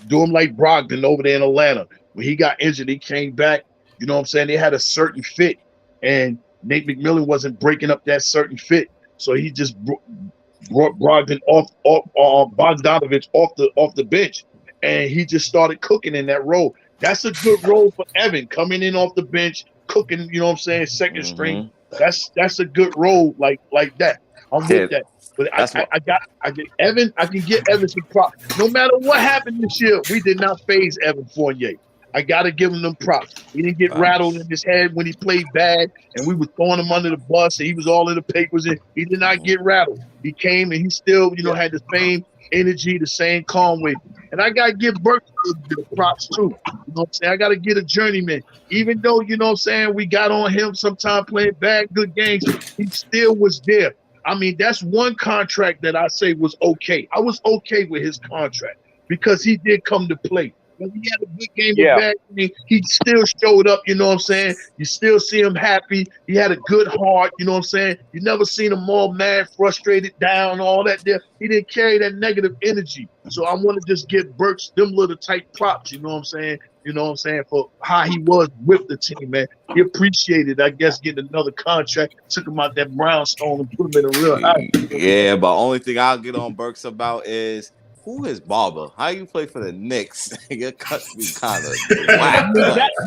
do him like Brogdon over there in Atlanta. When he got injured, he came back. You know what I'm saying? They had a certain fit, and Nate McMillan wasn't breaking up that certain fit, so he just brought Brogdon off Bogdanovich off the bench, and he just started cooking in that role. That's a good role for Evan, coming in off the bench, cooking. You know what I'm saying? Second string. That's a good role like that. I'm with that. But I get Evan. I can get Evan some props. No matter what happened this year, we did not phase Evan Fournier. I gotta give him them props. He didn't get rattled in his head when he played bad, and we were throwing him under the bus, and he was all in the papers, and he did not get rattled. He came and he still, had the same energy, the same calm way. And I gotta give Burke a little bit of props too. You know what I'm saying? I gotta get a journeyman. Even though, you know what I'm saying, we got on him sometime playing bad, good games, he still was there. I mean, that's one contract that I say was okay. I was okay with his contract because he did come to play. When he had a good game or bad game, he still showed up, you know what I'm saying? You still see him happy. He had a good heart, you know what I'm saying? You never seen him all mad, frustrated, down, all that there. He didn't carry that negative energy. So I want to just give Burks them little tight props, you know what I'm saying? You know what I'm saying? For how he was with the team, man. He appreciated, I guess, getting another contract, took him out that brownstone and put him in a real high. Yeah, but only thing I'll get on Burks about is who is Barber? How you play for the Knicks? Your cuts be kind of whack.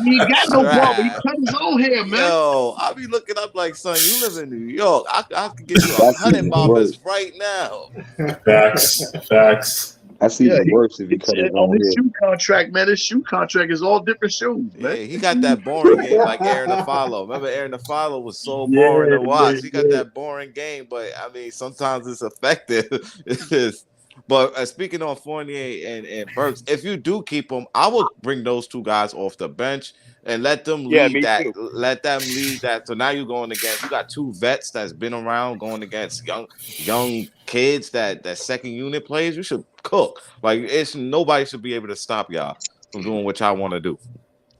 He got no Barber. He cut his own hair, man. Yo, I be looking up like, son, you live in New York. I could get you 100 Barbers right now. Facts. That's even worse if he cut his own on his hair. shoe contract, man. His shoe contract is all different shoes, man. Yeah, he got that boring game like Aaron Afalo. Remember, Aaron Afalo was so boring to watch. He got that boring game, but I mean, sometimes it's effective. But speaking on Fournier and Burks, if you do keep them, I would bring those two guys off the bench and let them lead that. Too. Let them lead that. So now you're going against. You got two vets that's been around going against young kids that second unit plays. You should cook. Like nobody should be able to stop y'all from doing what y'all want to do.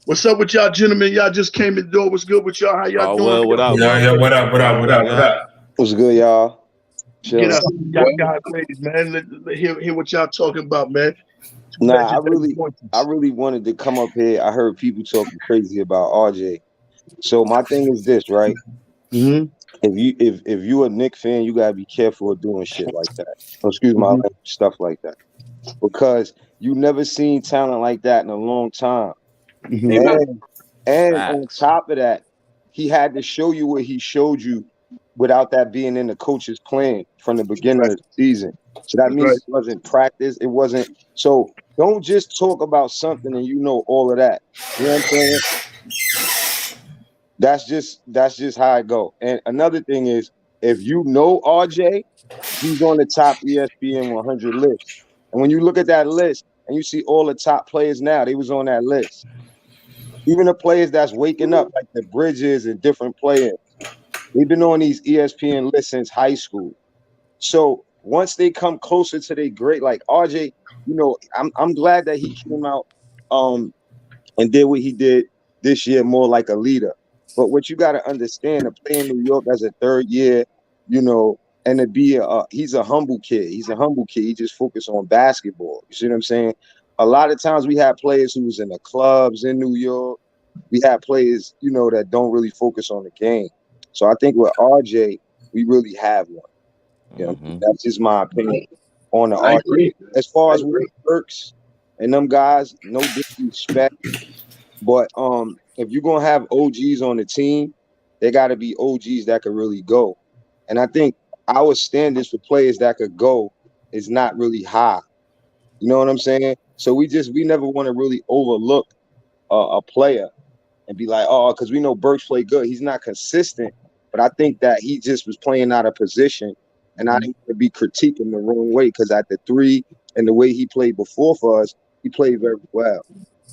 What's up with y'all, gentlemen? Y'all just came in the door. What's good with y'all? How y'all doing? Well, what up? Yeah, what up? What's good, y'all? Get up, y'all guys, ladies, man. Let hear what y'all talking about, man. Nah, I really wanted to come up here. I heard people talking crazy about RJ. So my thing is this, right? Mm-hmm. If you a Knicks fan, you gotta be careful of doing shit like that. Excuse my language, stuff like that, because you never seen talent like that in a long time. And on top of that, he had to show you what he showed you without that being in the coach's plan from the beginning of the season. So that means it wasn't practice. It wasn't. So don't just talk about something and you know all of that. You know what I'm saying? That's just how it go. And another thing is, if you know RJ, he's on the top ESPN 100 list. And when you look at that list and you see all the top players now, they was on that list. Even the players that's waking up, like the Bridges and different players, they've been on these ESPN lists since high school. So once they come closer to their great, like RJ, you know, I'm glad that he came out and did what he did this year, more like a leader. But what you got to understand, to play in New York as a third year, you know, and to be he's a humble kid. He's a humble kid. He just focused on basketball. You see what I'm saying? A lot of times we have players who's in the clubs in New York. We have players, you know, that don't really focus on the game. So I think with RJ, we really have one. You know, that's just my opinion on the RJ. As far as with Burks and them guys, no disrespect, but if you're gonna have OGs on the team, they got to be OGs that could really go. And I think our standards for players that could go is not really high. You know what I'm saying? So we never want to really overlook a player and be like, oh, because we know Burks played good. He's not consistent, but I think that he just was playing out of position, and I didn't want to be critiquing the wrong way, because at the three and the way he played before for us, he played very well.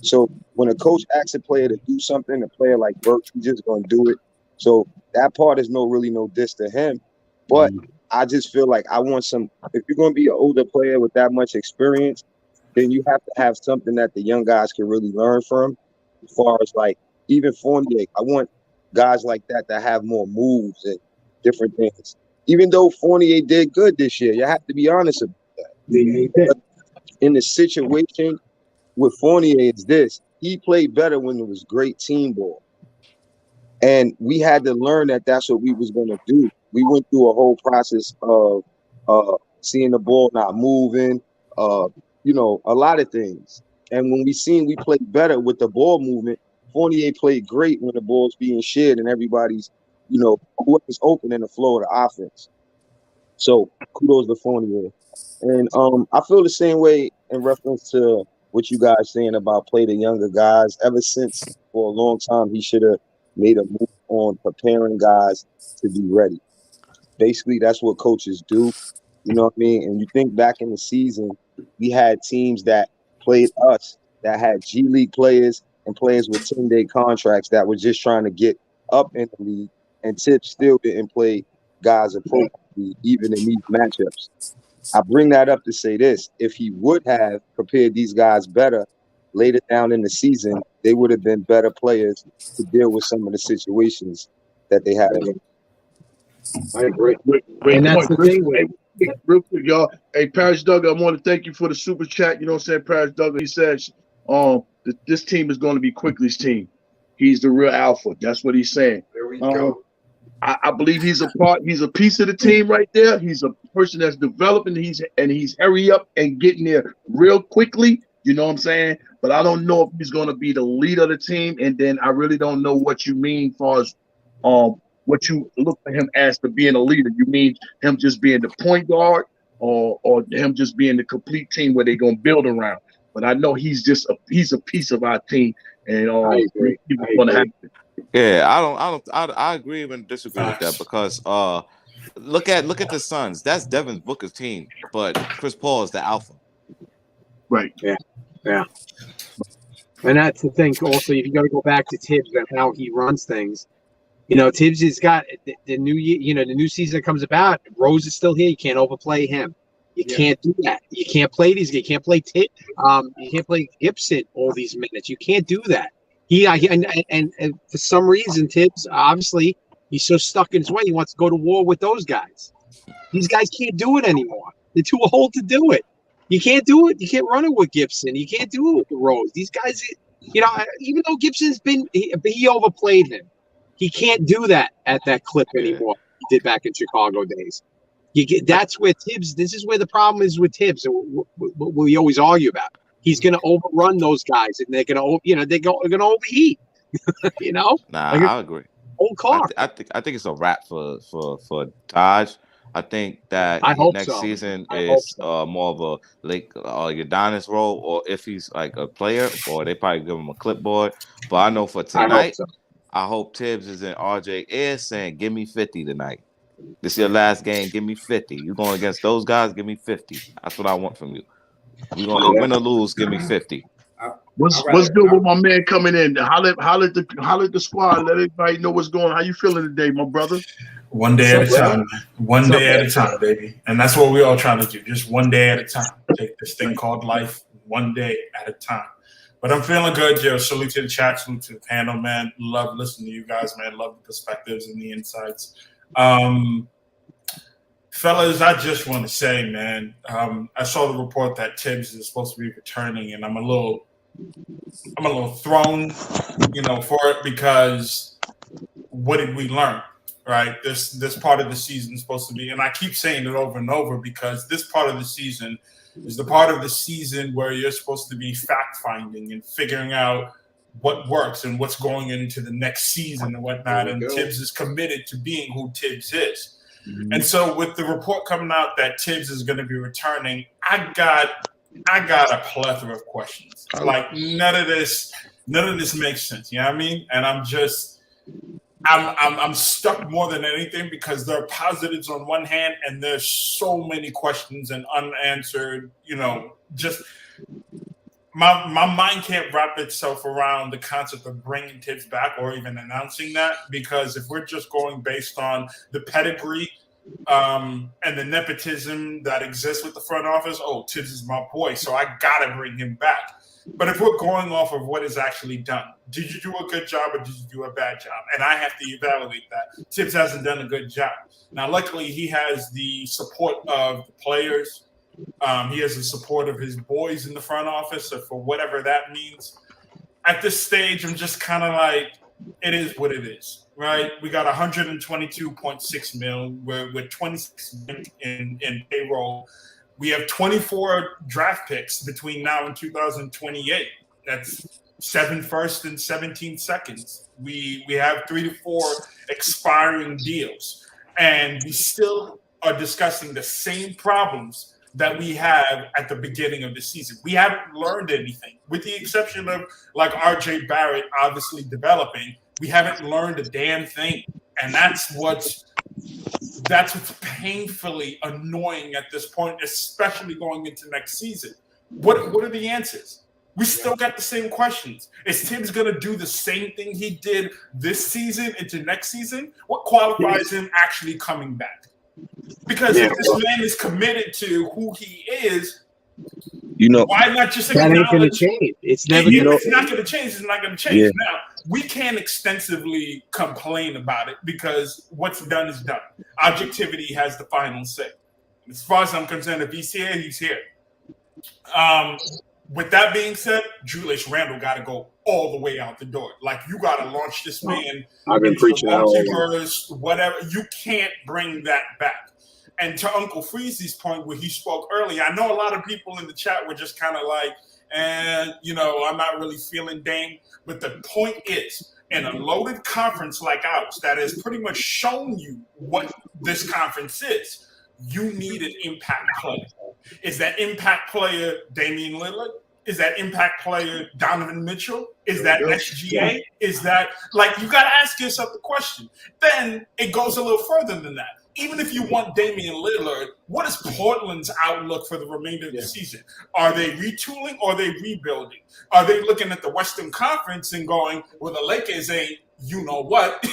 So when a coach asks a player to do something, a player like Burks, he's just going to do it. So that part is no diss to him. But I just feel like I want if you're going to be an older player with that much experience, then you have to have something that the young guys can really learn from. As far as like even Fournier, I want guys like that have more moves and different things. even though Fournier did good this year, you have to be honest about that. In the situation with Fournier is this: he played better when it was great team ball, and we had to learn that that's what we was going to do. We went through a whole process of seeing the ball not moving, a lot of things. And when we played better with the ball movement, Fournier played great when the ball's being shared and everybody's, whoever's open in the flow of the offense. So kudos to Fournier. And I feel the same way in reference to what you guys saying about play the younger guys. Ever since for a long time, he should have made a move on preparing guys to be ready. Basically, that's what coaches do. You know what I mean? And you think back in the season, we had teams that played us that had G League players and players with 10-day contracts that were just trying to get up in the league, and Tibbs still didn't play guys appropriately, even in these matchups. I bring that up to say this: if he would have prepared these guys better later down in the season, they would have been better players to deal with some of the situations that they had. I agree. Great And that's point. the thing with Real quick, y'all. Hey, Parrish Duggar, I want to thank you for the super chat. You know what I'm saying, Parrish Duggar? He says, this team is going to be Quickly's team. He's the real alpha. That's what he's saying. There we go. I believe he's a piece of the team right there. He's a person that's developing. He's hurry up and getting there real quickly. You know what I'm saying? But I don't know if he's going to be the leader of the team. And then I really don't know what you mean as far as what you look for him as to being a leader. You mean him just being the point guard, or him just being the complete team where they're gonna build around? But I know he's a piece of our team, and I agree. Yeah, I agree and disagree with that, because look at the Suns. That's Devin Booker's team, but Chris Paul is the alpha. Right. Yeah. And that's the thing. Also, if you got to go back to Tibbs and how he runs things. Tibbs has got the new year. The new season comes about. Rose is still here. You can't overplay him. You can't do that. You can't play these. You can't play you can't play Gibson all these minutes. You can't do that. And for some reason, Tibbs, obviously, he's so stuck in his way. He wants to go to war with those guys. These guys can't do it anymore. They're too old to do it. You can't do it. You can't run it with Gibson. You can't do it with Rose. These guys, even though Gibson's he overplayed him. He can't do that at that clip anymore. He did back in Chicago days. That's where Tibbs. This is where the problem is with Tibbs. We always argue about. He's going to overrun those guys, and they're going to overheat. I agree. Old car. I think it's a wrap for Taj. I think that next season is more of a Udonis role, or if he's like a player, or they probably give him a clipboard. But I know for tonight, I hope Tibbs is in RJ ear saying, "Give me 50 tonight. This is your last game. Give me 50. You going against those guys? Give me 50. That's what I want from you. You going to win or lose? Give me 50." What's good with my man coming in? Holler at the squad. Let everybody know what's going on. How you feeling today, my brother? One day at a time, man. One day at a time, baby. And that's what we're all trying to do. Just one day at a time. Take this thing called life one day at a time. But I'm feeling good, Joe. Salute to the chat, salute to the panel, man. Love listening to you guys, man. Love the perspectives and the insights. Fellas, I just want to say, man, I saw the report that Tibbs is supposed to be returning, and I'm a little thrown, for it, because what did we learn? Right, this part of the season is supposed to be, and I keep saying it over and over, because this part of the season is the part of the season where you're supposed to be fact-finding and figuring out what works and what's going into the next season and whatnot. And Tibbs is committed to being who Tibbs is. Mm-hmm. And so with the report coming out that Tibbs is going to be returning, I got a plethora of questions. Like none of this makes sense. You know what I mean? And I'm stuck more than anything, because there are positives on one hand and there's so many questions and unanswered, just my mind can't wrap itself around the concept of bringing Tibbs back or even announcing that, because if we're just going based on the pedigree and the nepotism that exists with the front office, Tibbs is my boy, so I gotta bring him back. But if we're going off of what is actually done, did you do a good job or did you do a bad job? And I have to evaluate that. Tibbs hasn't done a good job. Now, luckily, he has the support of the players. He has the support of his boys in the front office, or for whatever that means. At this stage, I'm just kind of like, it is what it is, right? We got 122.6 mil. We're 26 in payroll. We have 24 draft picks between now and 2028. That's 7 firsts and 17 seconds. We have 3 to 4 expiring deals, and we still are discussing the same problems that we have at the beginning of the season. We haven't learned anything, with the exception of like RJ Barrett obviously developing. We haven't learned a damn thing, and that's what's painfully annoying at this point, especially going into next season. What are the answers? We still got the same questions. Is Tibbs going to do the same thing he did this season into next season? What qualifies him actually coming back? Because if this man is committed to who he is, why not just that ain't going to change? It's never going to It's not going to change. It's not going to change. Now, we can't extensively complain about it because what's done is done. Objectivity has the final say. As far as I'm concerned, if he's here, he's here. With that being said, Julius Randle got to go all the way out the door. Like, you got to launch this man. I've been preaching that all whatever. You can't bring that back. And to Uncle Freezy's point where he spoke earlier, I know a lot of people in the chat were just kind of like, I'm not really feeling Dame. But the point is, in a loaded conference like ours that has pretty much shown you what this conference is, you need an impact player. Is that impact player Damian Lillard? Is that impact player Donovan Mitchell? Is that SGA? Is that, like, you got to ask yourself the question. Then it goes a little further than that. Even if you want Damian Lillard, what is Portland's outlook for the remainder of the season? Are they retooling or are they rebuilding? Are they looking at the Western Conference and going, well, the Lakers ain't you know what?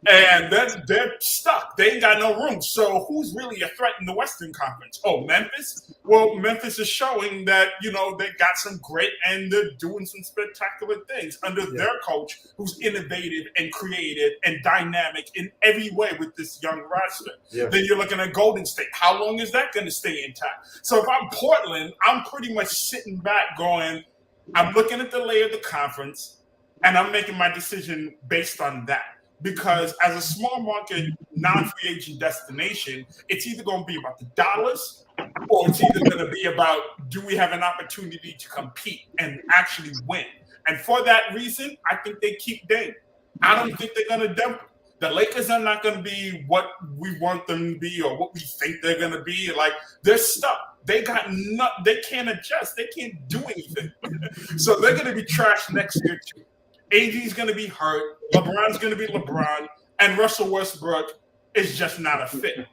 And they're stuck. They ain't got no room. So who's really a threat in the Western Conference? Oh, Memphis? Well, Memphis is showing that, they got some grit and they're doing some spectacular things under their coach, who's innovative and creative and dynamic in every way with this young roster. Yeah. Then you're looking at Golden State. How long is that going to stay intact? So if I'm Portland, I'm pretty much sitting back going, I'm looking at the layer of the conference and I'm making my decision based on that. Because as a small market, non-free agent destination, it's either going to be about the dollars or it's either going to be about, do we have an opportunity to compete and actually win? And for that reason, I think they keep Dame. I don't think they're going to dump him. The Lakers are not going to be what we want them to be or what we think they're going to be. Like, they're stuck. They can't adjust. They can't do anything. So they're going to be trashed next year too. AD's going to be hurt. LeBron's going to be LeBron. And Russell Westbrook is just not a fit.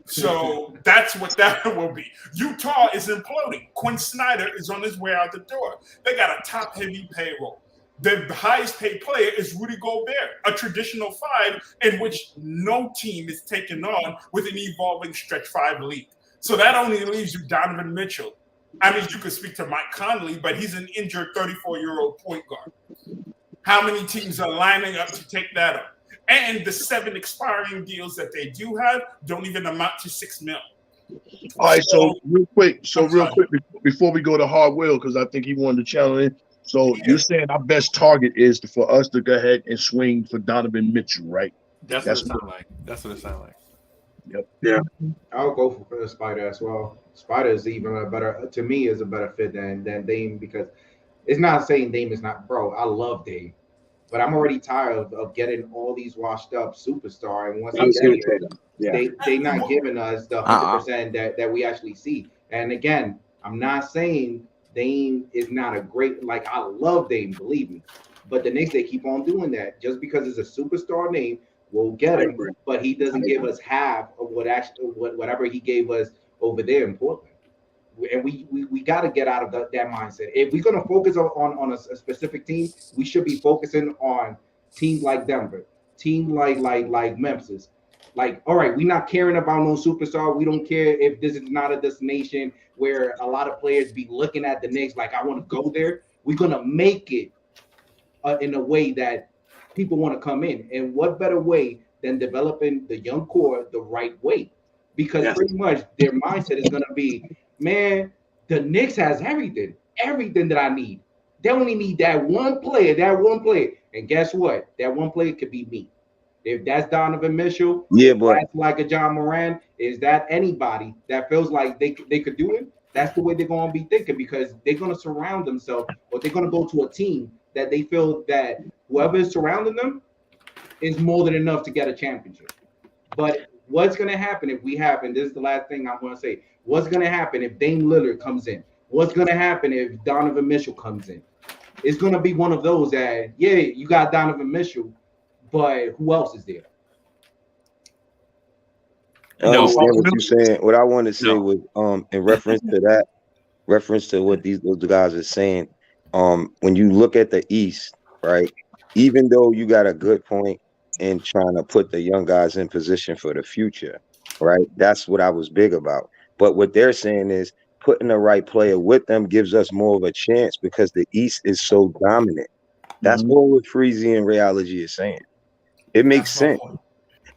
So that's what that will be. Utah is imploding. Quinn Snyder is on his way out the door. They got a top-heavy payroll. The highest paid player is Rudy Gobert, a traditional five in which no team is taking on with an evolving stretch five league. So that only leaves you Donovan Mitchell. I mean, you could speak to Mike Conley, but he's an injured 34-year-old point guard. How many teams are lining up to take that up? And the 7 expiring deals that they do have don't even amount to $6 million. All right, so real quick, before we go to Hard Will, because I think he wanted to channel in. So you're saying our best target is for us to go ahead and swing for Donovan Mitchell, right? That's what it sounds like. That's what it sounds like. Yep. Yeah. I'll go for the Spider as well. Spider is even a better, to me, is a better fit than Dame, because it's not saying Dame is not, bro. I love Dame, but I'm already tired of getting all these washed up superstar. And once they not giving us the 100% that we actually see. And again, I'm not saying Dame is not a great, like, I love Dame, believe me. But the Knicks, they keep on doing that. Just because it's a superstar name, we'll get him. But he doesn't give us half of whatever he gave us over there in Portland. And we got to get out of that mindset. If we're going to focus on a specific team, we should be focusing on teams like Denver, team like Memphis, Like, all right, we're not caring about no superstar. We don't care if this is not a destination where a lot of players be looking at the Knicks like, I want to go there. We're gonna make it in a way that people want to come in. And what better way than developing the young core the right way? Because pretty much their mindset is gonna be, man, the Knicks has everything that I need. They only need that one player. And guess what? That one player could be me. If that's Donovan Mitchell, but that's like a John Moran, is that anybody that feels like they could do it? That's the way they're going to be thinking, because they're going to surround themselves, or they're going to go to a team that they feel that whoever is surrounding them is more than enough to get a championship. But what's going to happen if we have, and this is the last thing I'm going to say, what's going to happen if Dame Lillard comes in? What's going to happen if Donovan Mitchell comes in? It's going to be one of those that, yeah, you got Donovan Mitchell, but who else is there? I understand what you're saying. What I want to say was, in reference to what those guys are saying, when you look at the East, right, even though you got a good point in trying to put the young guys in position for the future, right, that's what I was big about. But what they're saying is putting the right player with them gives us more of a chance because the East is so dominant. That's all what Freezy and Rheology is saying. It makes sense.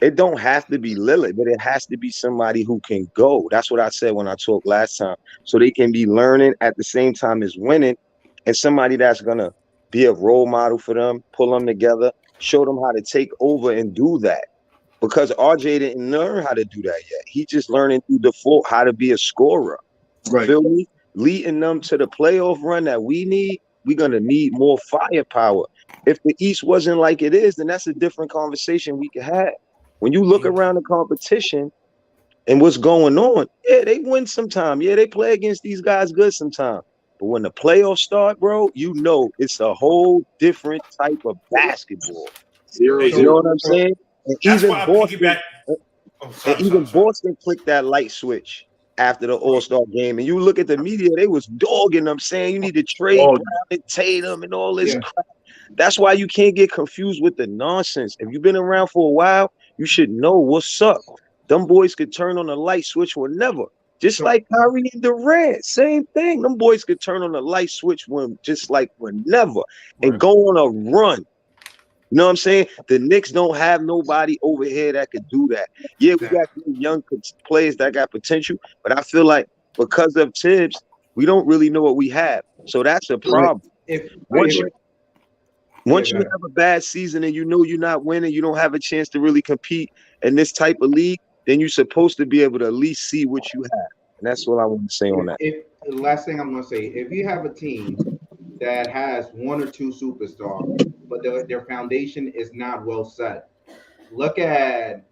It don't have to be Lillard, but it has to be somebody who can go. That's what I said when I talked last time. So they can be learning at the same time as winning, and somebody that's going to be a role model for them, pull them together, show them how to take over and do that. Because RJ didn't learn how to do that yet. He just learning through default how to be a scorer. Right. Feel me? Leading them to the playoff run that we need, we're going to need more firepower. If the East wasn't like it is, then that's a different conversation we could have. When you look around the competition and what's going on, yeah, they win sometime. Yeah, they play against these guys good sometime. But when the playoffs start, bro, you know it's a whole different type of basketball. You know what I'm saying? And even Boston clicked that light switch after the All-Star game. And you look at the media, they was dogging them, saying you need to trade Brown and Tatum and all this crap. That's why you can't get confused with the nonsense. If you've been around for a while, you should know what's up. Them boys could turn on the light switch whenever. Just like Kyrie and Durant, same thing. Them boys could turn on the light switch just like whenever and go on a run. You know what I'm saying? The Knicks don't have nobody over here that could do that. Yeah, we got young players that got potential, but I feel like because of Tibbs, we don't really know what we have. So that's a problem. Once you have a bad season and you know you're not winning, you don't have a chance to really compete in this type of league, then you're supposed to be able to at least see what you have. And that's what I want to say on that. The last thing I'm going to say, if you have a team that has one or two superstars, but their foundation is not well set, look at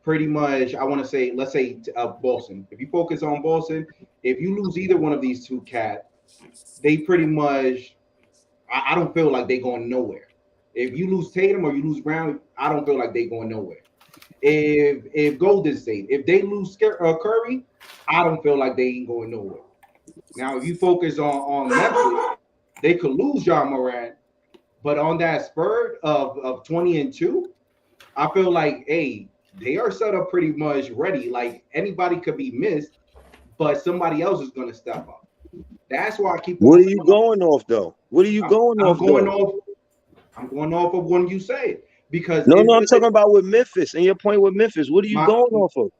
pretty much, I want to say, let's say Boston. If you focus on Boston, if you lose either one of these two cats, they pretty much, I don't feel like they're going nowhere. If you lose Tatum or you lose Brown, I don't feel like they're going nowhere. If Golden State, if they lose Curry, I don't feel like they ain't going nowhere. Now, if you focus on Memphis, they could lose John Moran, but on that spurt of 20-2, I feel like, hey, they are set up pretty much ready. Like anybody could be missed, but somebody else is going to step up. That's why I keep. What are you going off though? What are you going off? I'm going off of when you say it because no, I'm talking about with Memphis and your point with Memphis. What are you going off of?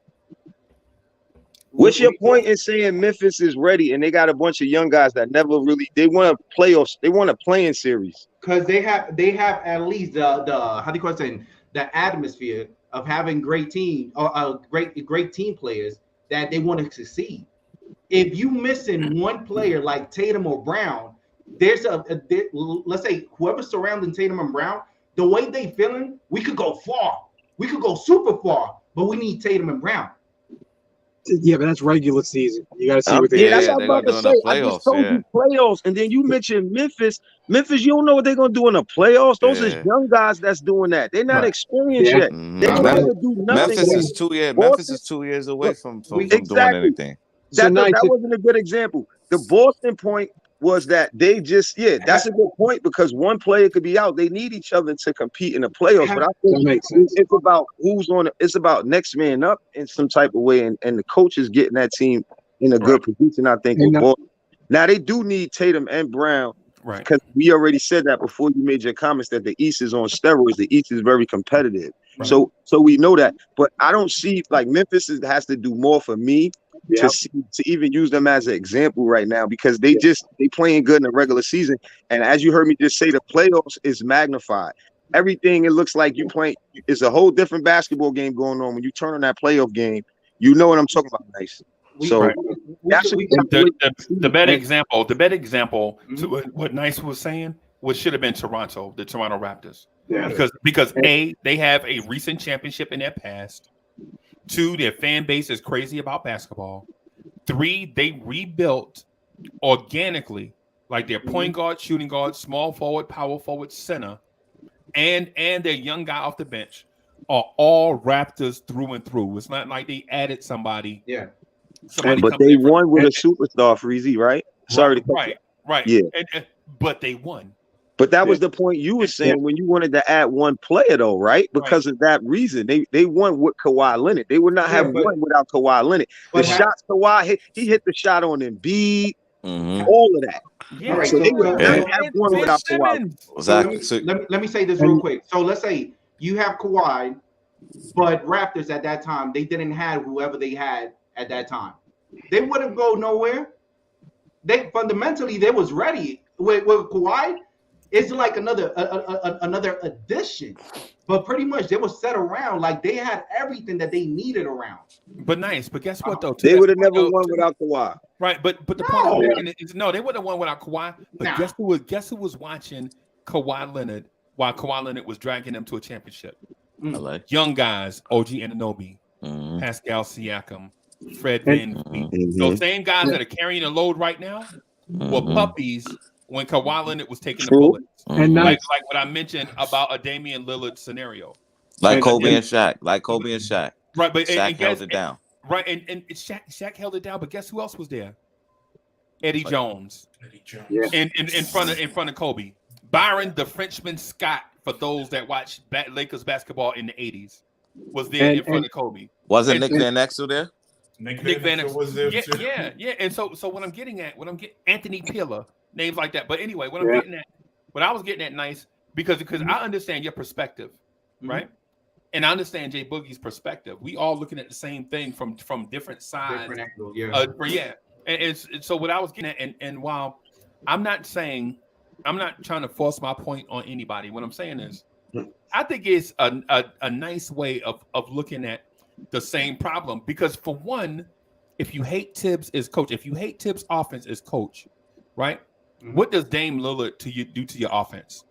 What's your point in saying Memphis is ready and they got a bunch of young guys that never really they want to playoffs? They want a playing series because they have at least the how do you call it? The atmosphere of having great team or great team players that they want to succeed. If you missing one player like Tatum or Brown, there's let's say whoever's surrounding Tatum and Brown, the way they feeling, we could go far. We could go super far, but we need Tatum and Brown. Yeah, but that's regular season. You got to see what they. Yeah, that's what I'm about to say. I just told you playoffs, and then you mentioned Memphis. Memphis, you don't know what they're gonna do in the playoffs. Those is young guys that's doing that. They're not experienced yet. They don't know how to do nothing. Memphis is 2 years away from doing anything. That wasn't a good example. The Boston point was that they just, that's a good point because one player could be out. They need each other to compete in the playoffs. But I think it's about it's about next man up in some type of way, and the coach is getting that team in a good position, I think. Now they do need Tatum and Brown, right? Because we already said that before you made your comments that the East is on steroids. The East is very competitive, so we know that. But I don't see like Memphis has to do more for me. To even use them as an example right now because they playing good in the regular season, and as you heard me just say, the playoffs is magnified. Everything it looks like you playing is a whole different basketball game going on when you turn on that playoff game. You know what I'm talking about, nice. So the better example to what Nice was saying, what should have been Toronto, the Toronto Raptors, because A, they have a recent championship in their past. 2, their fan base is crazy about basketball. 3, they rebuilt organically, like their point guard, shooting guard, small forward, power forward, center, and their young guy off the bench are all Raptors through and through. It's not like they added somebody. Yeah. But they won with a superstar, Freezy, right? Sorry to cut you. Right. Yeah. But they won. But that was the point you were saying when you wanted to add one player, though, right? Because of that reason, they won with Kawhi Leonard. They would not have won without Kawhi Leonard. The shots Kawhi hit, he hit the shot on Embiid, all of that. Yeah. So they would never have won without Kawhi. Exactly. So let me say this real quick. So let's say you have Kawhi, but Raptors at that time they didn't have whoever they had at that time. They wouldn't go nowhere. They fundamentally they was ready with Kawhi. It's like another addition, but pretty much they were set around like they had everything that they needed around. But nice, but guess what though? They would have never won without Kawhi. Right, but the point I'm making is no, they wouldn't have won without Kawhi. But guess who was watching Kawhi Leonard while Kawhi Leonard was dragging them to a championship? Young guys, OG Anunoby, Pascal Siakam, Fred VanVleet. Those same guys that are carrying the load right now were puppies when Kawhi Leonard was taking the bullets. And like what I mentioned about a Damian Lillard scenario. Like Kobe and Shaq. Right, but Shaq held it down. Right, and Shaq held it down, but guess who else was there? Eddie Jones. Yeah. In front of Kobe. Byron the Frenchman Scott, for those that watched Lakers basketball in the 80s, was there in front of Kobe. Wasn't Nick Van Exel there? Nick Van Exel was there too. Yeah. And so what I'm getting at, Anthony Pilla, names like that. But anyway, what I was getting at, nice, because I understand your perspective, right? And I understand Jay Boogie's perspective. We all looking at the same thing from different sides. Different angles, And so what I was getting at, and while I'm not trying to force my point on anybody. What I'm saying is, I think it's a nice way of looking at the same problem. Because for one, if you hate Tibbs as coach, if you hate Tibbs' offense as coach, right? What does Dame Lillard do to your offense?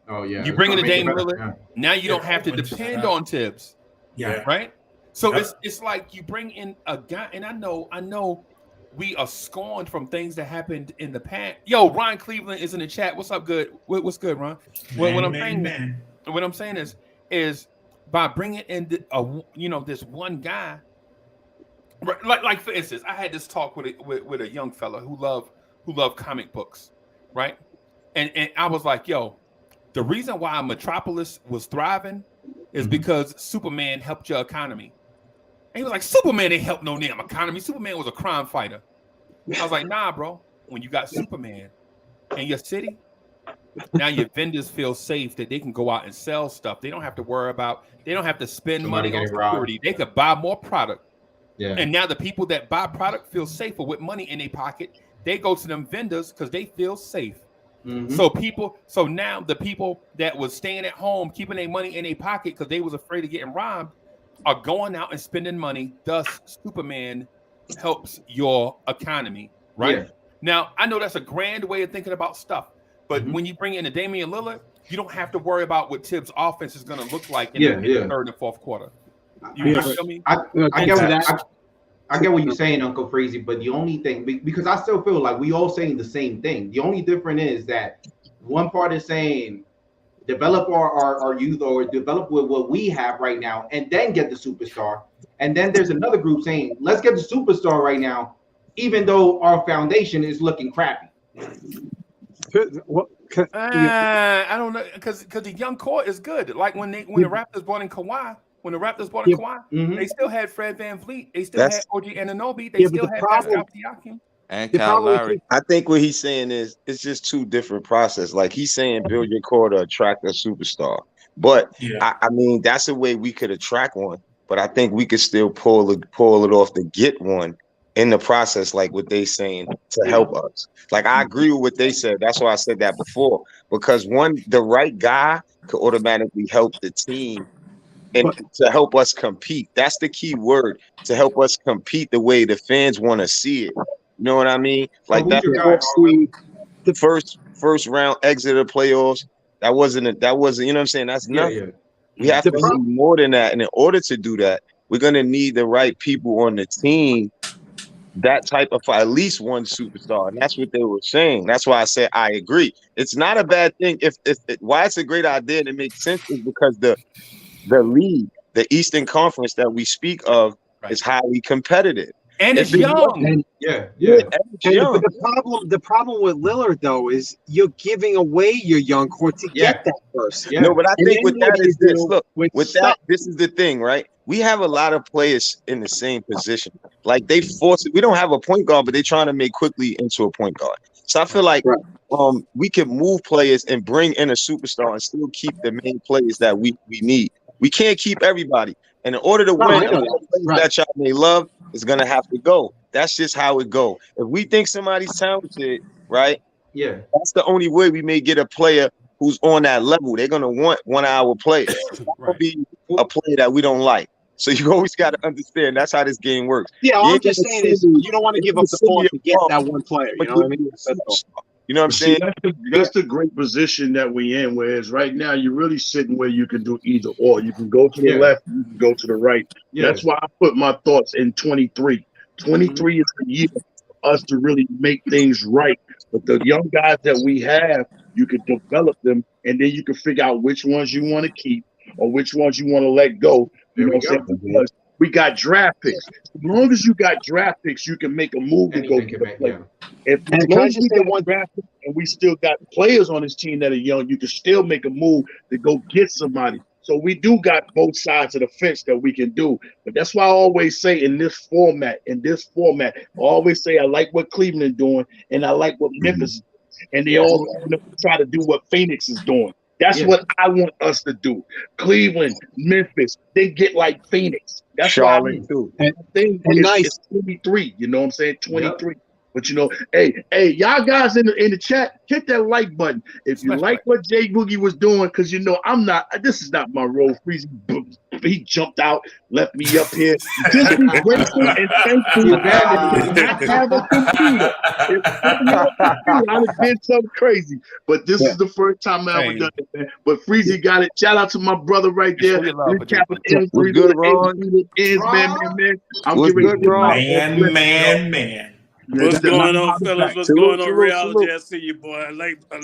Oh yeah, you bring in a Dame Lillard. Now you don't have to depend on Tibbs. Yeah. Right. So it's like you bring in a guy, and I know we are scorned from things that happened in the past. Yo, Ron Cleveland is in the chat. What's up? Good. What's good, Ron? What I'm saying is by bringing in this one guy. Like for instance, I had this talk with a young fella who loved comic books, right? And I was like, yo, the reason why Metropolis was thriving is because Superman helped your economy. And he was like, Superman didn't help no damn economy. Superman was a crime fighter. I was like, nah, bro. When you got Superman in your city, now your vendors feel safe that they can go out and sell stuff. They don't have to spend money on security. They could buy more product. Yeah. And now the people that buy product feel safer with money in their pocket. They go to them vendors because they feel safe. So now the people that was staying at home, keeping their money in their pocket because they was afraid of getting robbed, are going out and spending money. Thus, Superman helps your economy, right? Yeah. Now, I know that's a grand way of thinking about stuff, but when you bring in a Damian Lillard, you don't have to worry about what Tibbs' offense is going to look like in the third and fourth quarter. You feel me? I get what you're saying, Uncle Freezy, but the only thing, because I still feel like we all saying the same thing. The only difference is that one part is saying develop our youth or develop with what we have right now and then get the superstar. And then there's another group saying, let's get the superstar right now, even though our foundation is looking crappy. I don't know because the young core is good. Like when the Raptors brought in Kawhi, they still had Fred VanVleet, they still had OG Anunoby, they still had Pascal Siakam. And Kyle Lowry. I think what he's saying is it's just two different processes. Like he's saying, build your core to attract a superstar. But I mean, that's a way we could attract one. But I think we could still pull it off to get one in the process, like what they saying to help us. Like I agree with what they said. That's why I said that before. Because the right guy could automatically help the team and to help us compete. That's the key word, to help us compete the way the fans want to see it. You know what I mean? Like that the first round exit of the playoffs. That wasn't, you know what I'm saying? That's nothing. Yeah. We have to see more than that. And in order to do that, we're gonna need the right people on the team, that type of at least one superstar. And that's what they were saying. That's why I said I agree. It's not a bad thing. Why it's a great idea and it makes sense is because the league, the Eastern Conference that we speak of, is highly competitive. And it's young. And the problem with Lillard though is you're giving away your young core to get that first. Yeah. No, but I think with that is this. Look, with that, this is the thing, right? We have a lot of players in the same position. Like they force it. We don't have a point guard, but they're trying to make quickly into a point guard. So I feel like we can move players and bring in a superstar and still keep the main players that we need. We can't keep everybody. And in order to win, that y'all may love is gonna have to go. That's just how it go. If we think somebody's talented, right? Yeah, that's the only way we may get a player who's on that level. They're gonna want 1 hour players. That'll be a player that we don't like. So you always got to understand that's how this game works. Yeah, all I'm just saying is you don't want to give up the ball to get that one player. You know what I mean? You know what I'm saying? That's the great position that we in. Whereas right now you're really sitting where you can do either or. You can go to the left, you can go to the right. Yeah. That's why I put my thoughts in 23. 23 is the year for us to really make things right. But the young guys that we have, you can develop them, and then you can figure out which ones you want to keep or which ones you want to let go. You know what I'm saying? Because we got draft picks. As long as you got draft picks, you can make a move to go get a player. As long as we get one draft pick and we still got players on this team that are young, you can still make a move to go get somebody. So we do got both sides of the fence that we can do. But that's why I always say in this format, I always say I like what Cleveland doing and I like what Memphis is. And they all try to do what Phoenix is doing. That's what I want us to do. Cleveland, Memphis, they get like Phoenix. That's Charlotte, why I too. And it's 23. You know what I'm saying? 23. Yep. But you know, hey, y'all guys in the chat, hit that like button if you like what Jay Boogie was doing, because you know this is not my role. Freezy, he jumped out, left me up here. Just be grateful and thankful that I have a computer. If I didn't have a computer, I would have did something crazy. But this is the first time I ever done it, man. But Freezy got it. Shout out to my brother right there. What's good, Ron? Man. What's going on, fellas? What's going on, Reality? I see you, boy. I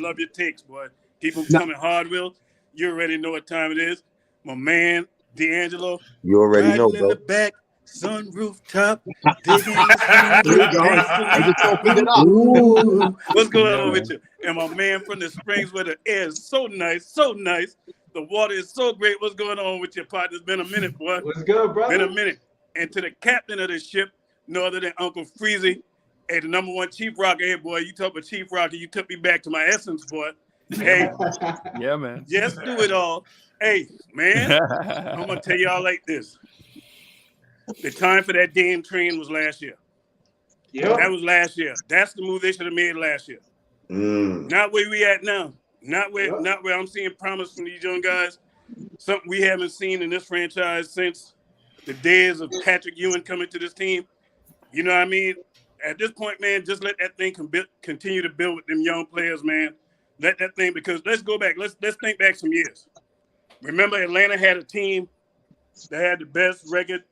love your takes, boy. Keep them coming hard, Will. You already know what time it is. My man, D'Angelo. You already know, bro. In the back, sunroof top. What's going on with you? And my man from the Springs, where the air is so nice, so nice. The water is so great. What's going on with your partner? It's been a minute, boy. What's good, brother? Been a minute. And to the captain of the ship, no other than Uncle Freezy. Hey, the number one Chief Rocker. Hey, boy, you talk about Chief Rocker. You took me back to my essence, boy. Hey. Yeah, man. Just do it all. Hey, man, I'm going to tell y'all like this. The time for that damn train was last year. Yeah. That was last year. That's the move they should have made last year. Not where we at now. Not where I'm seeing promise from these young guys. Something we haven't seen in this franchise since the days of Patrick Ewing coming to this team. You know what I mean? At this point, man, just let that thing continue to build with them young players, man. Let that thing, because let's go back. Let's think back some years. Remember, Atlanta had a team that had the best record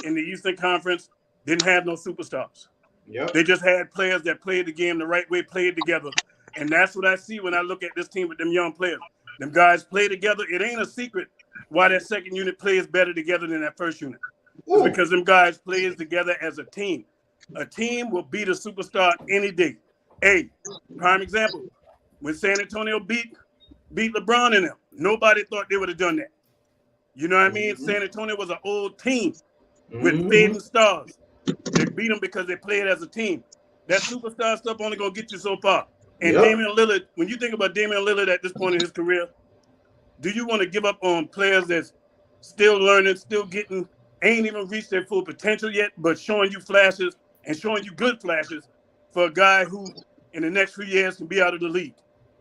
in the Eastern Conference, didn't have no superstars. Yep. They just had players that played the game the right way, played together. And that's what I see when I look at this team with them young players. Them guys play together. It ain't a secret why that second unit plays better together than that first unit. It's because them guys plays together as a team. A team will beat a superstar any day. Hey, prime example. When San Antonio beat LeBron and them, nobody thought they would have done that. You know what I mean? San Antonio was an old team with fading stars. They beat them because they played as a team. That superstar stuff only gonna get you so far. And Damian Lillard, when you think about Damian Lillard at this point in his career, do you want to give up on players that's still learning, still getting, ain't even reached their full potential yet, but showing you flashes and showing you good flashes for a guy who in the next few years can be out of the league?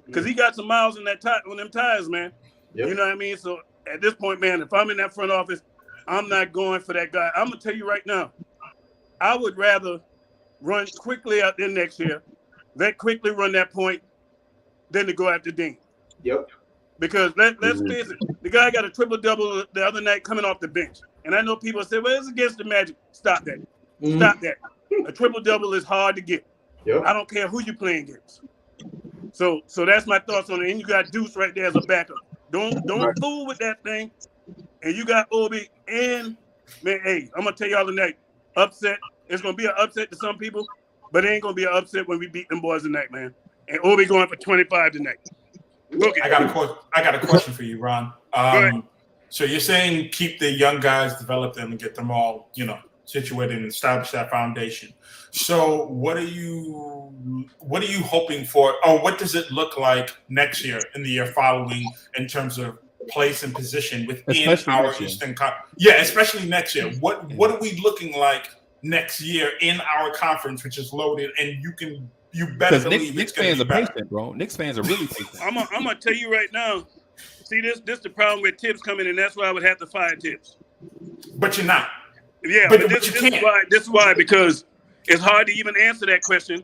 Because he got some miles in that on them tires, man. You know what I mean? So at this point, man, if I'm in that front office, I'm not going for that guy. I'm gonna tell you right now, I would rather run quickly out there next year, then quickly run that point, than to go after Dean. Because let's face it, the guy got a triple-double the other night coming off the bench. And I know people say, well, it's against the Magic. Stop that. Stop that. A triple-double is hard to get. I don't care who you're playing against. So that's my thoughts on it. And you got Deuce right there as a backup. Don't fool with that thing. And you got Obi and, man, hey, I'm going to tell y'all tonight, upset. It's going to be an upset to some people, but it ain't going to be an upset when we beat them boys tonight, man. And Obi going for 25 tonight. I got a question for you, Ron. So you're saying keep the young guys, develop them, and get them all, situated and establish that foundation. So what are you hoping for, or what does it look like next year and the year following in terms of place and position within our Eastern Conference? Yeah, especially next year. What are we looking like next year in our conference, which is loaded, and you better believe Knicks fans are patient, bro. Knicks fans are really patient. I'm gonna tell you right now. See, this the problem with Tibbs coming in. That's why I would have to fire Tibbs. But you're not. Yeah, but this is why, because it's hard to even answer that question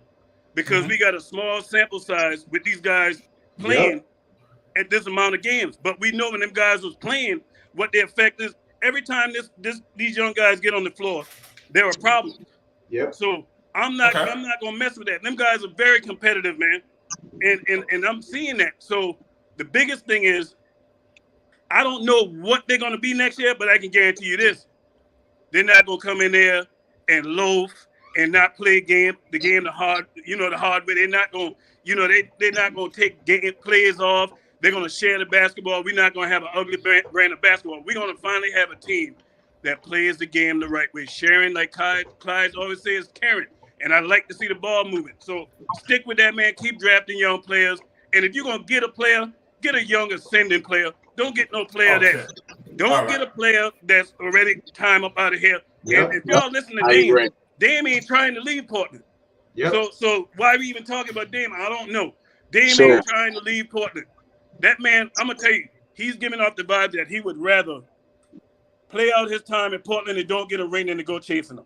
because we got a small sample size with these guys playing at this amount of games. But we know when them guys was playing, what the effect is. Every time these young guys get on the floor, there are problems. So I'm not gonna mess with that. Them guys are very competitive, man, and I'm seeing that. So the biggest thing is, I don't know what they're gonna be next year, but I can guarantee you this: they're not gonna come in there and loaf and not play the hard way. They're not gonna, they're not gonna take players off. They're gonna share the basketball. We're not gonna have an ugly brand of basketball. We're gonna finally have a team that plays the game the right way. Sharing, like Clyde always says, caring. And I like to see the ball moving. So stick with that, man. Keep drafting young players. And if you're going to get a player, get a young ascending player. Don't get no player get a player that's already time up out of here. And if y'all listen to Dame ain't trying to leave Portland. So why are we even talking about Dame? I don't know. Dame ain't trying to leave Portland. That man, I'm going to tell you, he's giving off the vibe that he would rather play out his time in Portland and don't get a ring than to go chasing them.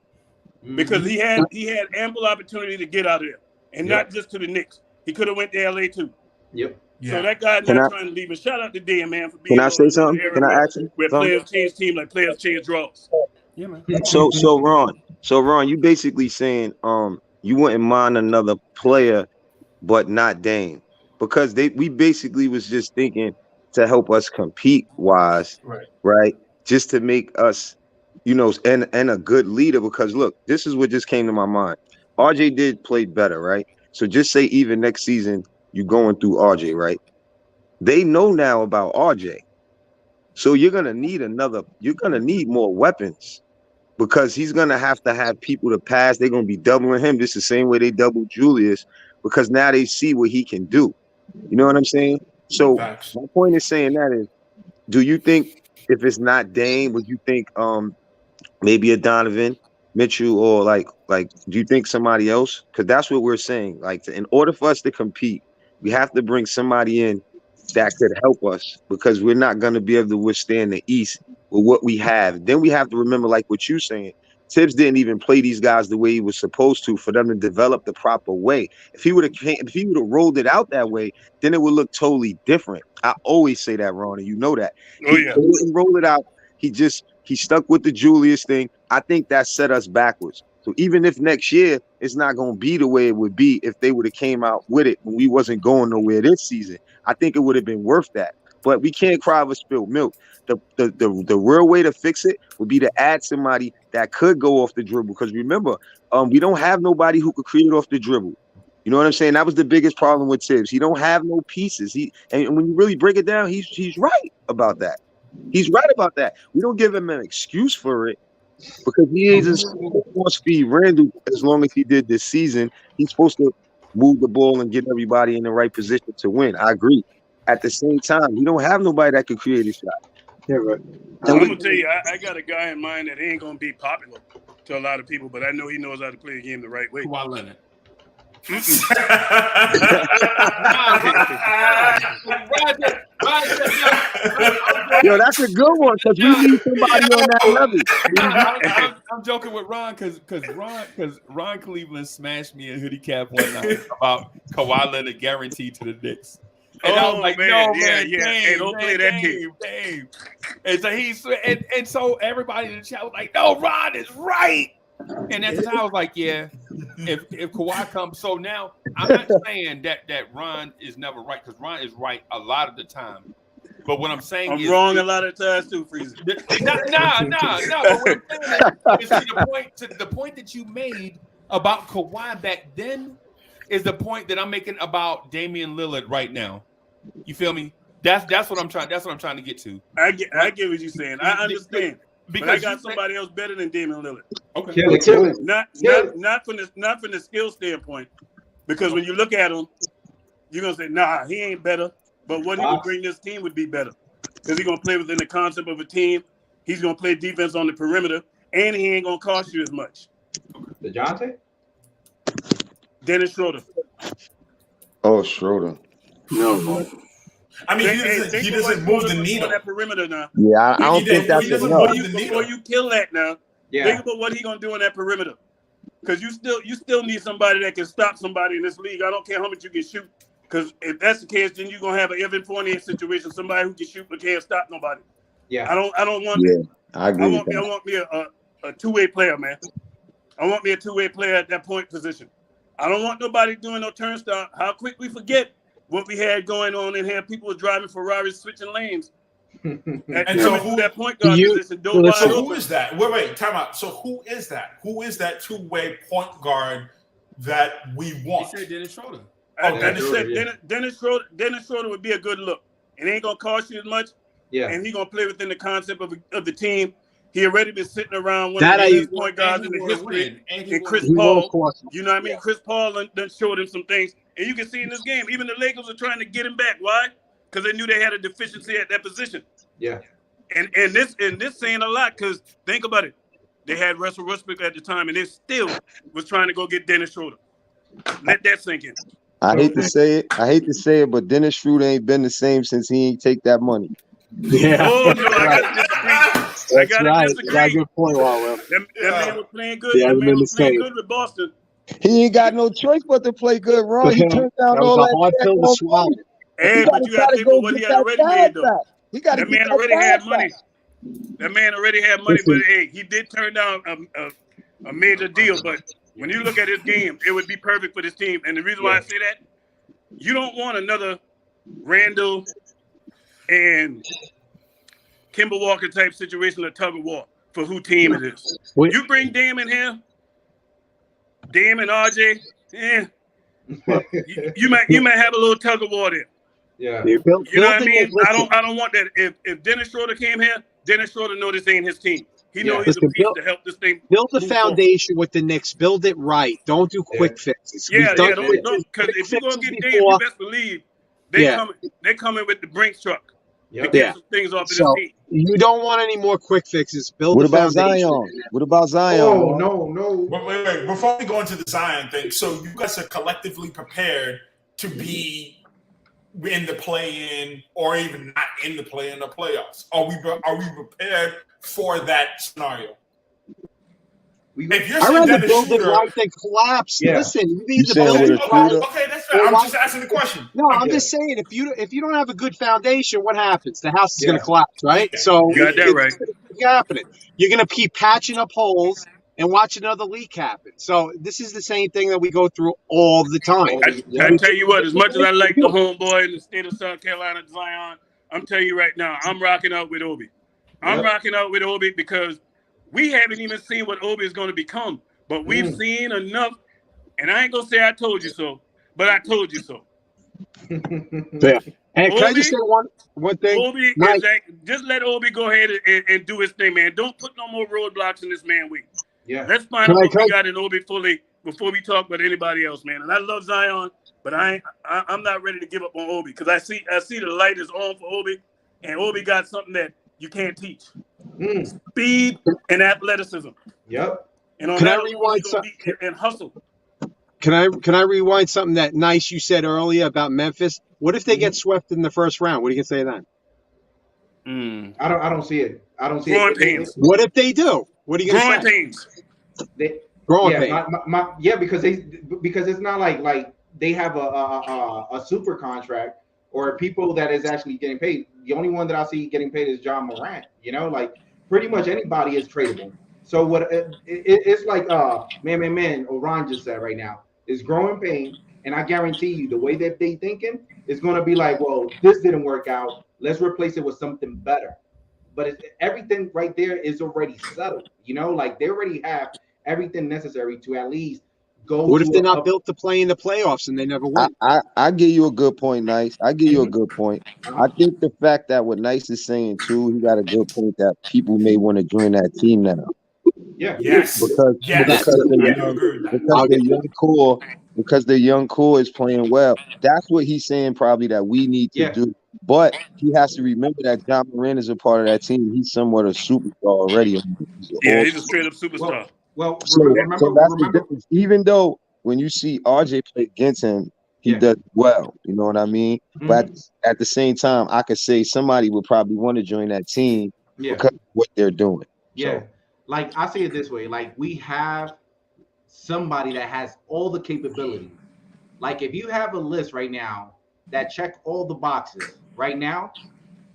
Because he had ample opportunity to get out of there. And not just to the Knicks. He could have went to LA too. So that guy's not trying to leave. And shout out to Dan, man, for being Can I say something? Can I ask you? Where players change team like players change draws. Yeah, man. So Ron, you basically saying you wouldn't mind another player, but not Dame. Because we basically was just thinking to help us compete wise, right? Just to make us, and a good leader. Because look, this is what just came to my mind. RJ did play better, right? So just say even next season you going through RJ, right? They know now about RJ, so you're gonna need more weapons because he's gonna have people to pass. They're gonna be doubling him just the same way they doubled Julius because now they see what he can do. You know what I'm saying? So my point is saying that is, do you think if it's not Dame, would you think maybe a Donovan Mitchell or like do you think somebody else? Because that's what we're saying. Like in order for us to compete, we have to bring somebody in that could help us because we're not going to be able to withstand the East with what we have. Then we have to remember, like what you're saying, Tibbs didn't even play these guys the way he was supposed to for them to develop the proper way. If he would have rolled it out that way, then it would look totally different. I always say that, Ron, and you know that. He didn't roll it out. He stuck with the Julius thing. I think that set us backwards. So even if next year it's not going to be the way it would be if they would have came out with it when we wasn't going nowhere this season, I think it would have been worth that. But we can't cry over spilled milk. The real way to fix it would be to add somebody that could go off the dribble. Because remember, we don't have nobody who could create off the dribble. You know what I'm saying? That was the biggest problem with Tibbs. He don't have no pieces. And when you really break it down, he's right about that. He's right about that. We don't give him an excuse for it because he isn't supposed to be Randle as long as he did this season. He's supposed to move the ball and get everybody in the right position to win. I agree. At the same time, we don't have nobody that could create a shot. Yeah, but I'm gonna tell you, I got a guy in mind that ain't gonna be popular to a lot of people, but I know he knows how to play the game the right way. Kawhi Leonard. Yo, that's a good one because we need somebody on that level. I'm joking with Ron because Ron Cleveland smashed me a hoodie cap one night about Kawhi Leonard guaranteed to the Knicks. And I was like, man, no, yeah, man, yeah. Dave, Hey, don't play that Dave. And so everybody in the chat was like, no, Ron is right. And at the time I was like, yeah, if Kawhi comes, so now I'm not saying that Ron is never right because Ron is right a lot of the time. But what I'm saying is I'm wrong a lot of times too, Freezer. Nah. But what I'm saying is the point that you made about Kawhi back then is the point that I'm making about Damian Lillard right now. You feel me? That's what I'm trying. That's what I'm trying to get to. I get what you're saying. I understand. Because but I got somebody else better than Damian Lillard. Okay. Not from the skill standpoint. Because when you look at him, you're gonna say, nah, he ain't better. But what he would bring this team would be better. Because he's gonna play within the concept of a team. He's gonna play defense on the perimeter, and he ain't gonna cost you as much. DeJounte? Dennis Schroeder. Oh, Schroeder. No. I mean, he doesn't move the needle. That perimeter now. Yeah, I don't think that's enough. Before you kill that now, think about what he's gonna do on that perimeter. Because you still need somebody that can stop somebody in this league. I don't care how much you can shoot. Because if that's the case, then you're gonna have an Evan Fournier situation, somebody who can shoot but can't stop nobody. Yeah. I don't want. Yeah, I agree. I want me a two-way player, man. I want me a two-way player at that point position. I don't want nobody doing no turnstile. How quick we forget what we had going on in here. People were driving Ferraris, switching lanes. And so who that point guard position? So who is that? Wait, time out. So who is that? Who is that two-way point guard that we want? He said Dennis Schroeder. Dennis Schroeder would be a good look. It ain't gonna cost you as much. Yeah. And he's gonna play within the concept of the team. He already been sitting around one of the best point guards in the history. And Chris Paul, you know what I mean? Chris Paul done showed him some things. And you can see in this game, even the Lakers are trying to get him back. Why? Because they knew they had a deficiency at that position. Yeah. And this saying a lot, because think about it. They had Russell Westbrook at the time, and they still was trying to go get Dennis Schroeder. Let that sink in. I hate to say it, but Dennis Schroeder ain't been the same since he ain't take that money. Yeah. Oh no, I gotta disagree. That's a good point, Walwell. That man was playing good. Yeah, that man was playing good with Boston. He ain't got no choice but to play good, Ron. He turned down all that. Hard pill to swallow. Hey, but you gotta think of what he had already made, though. That man already had money. That man already had money, but hey, he did turn down a major deal. But when you look at his game, it would be perfect for this team. And the reason why I say that, you don't want another Randle and Kemba Walker type situation, a tug of war for who team it is. You bring Dame in here, Dame and RJ, you might have a little tug of war there. Yeah. You know what I mean? I don't want that. If Dennis Schroeder came here, Dennis Schroeder know this ain't his team. He knows he's a piece to help this thing. Build the foundation with the Knicks. Build it right. Don't do quick fixes. Yeah, because if you're gonna get Dame, you best believe they coming with the Brinks truck. To get some things off of this team. You don't want any more quick fixes. Build What the about foundation. Zion? What about Zion? Oh, no. Wait. Before we go into the Zion thing, so you guys are collectively prepared to be in the play-in or even not in the play-in the playoffs? Are we prepared for that scenario? If you're I'd rather Dennis build it Schroeder, right than collapse. Yeah. Listen, you need to saying build with it a right. shooter? Okay, that's fair. I'm just asking the question. No, I'm just saying if you don't have a good foundation, what happens? The house is going to collapse, right? So You got that right. It's happening. You're going to keep patching up holes and watch another leak happen. So this is the same thing that we go through all the time. I tell you what, as much as I like the homeboy in the state of South Carolina, Zion, I'm telling you right now, I'm rocking out with Obi. I'm rocking out with Obi because we haven't even seen what Obi is going to become. But we've seen enough, and I ain't going to say I told you so, but I told you so. Yeah. And can I just say one thing? Obi, just let Obi go ahead and do his thing, man. Don't put no more roadblocks in this man week. Yeah. Let's find out what we got in Obi fully before we talk about anybody else, man. And I love Zion, but I'm not ready to give up on Obi because I see the light is on for Obi, and Obi got something that you can't teach: speed and athleticism. Yep. And on Can I that, rewind and hustle. Can I rewind something that nice you said earlier about Memphis? What if they get swept in the first round? What do you say then? I don't see it. I don't see Growing it. pains. What if they do? What are you going to say? Growing pains. Growing pains. Because it's not like they have a super contract or people that is actually getting paid. The only one that I see getting paid is John Morant. You know, like pretty much anybody is tradable. So what it's like man, Oran just said right now is growing pain, and I guarantee you the way that they thinking is going to be like, well, this didn't work out. Let's replace it with something better. But everything right there is already settled. You know, like they already have everything necessary to at least go. What if they're not built to play in the playoffs and they never win? I give you a good point, Nice. I give you a good point. I think the fact that what Nice is saying too, he got a good point that people may want to join that team now. Yeah. Yes. Because the young core is playing well. That's what he's saying probably that we need to do. But he has to remember that John Morant is a part of that team. He's somewhat a superstar already. He's a straight up superstar. So that's the difference. Even though when you see RJ play against him, he does well. You know what I mean? But at the same time, I could say somebody would probably want to join that team because of what they're doing. Yeah. So. Like I say it this way, like we have somebody that has all the capability. Like if you have a list right now that check all the boxes right now,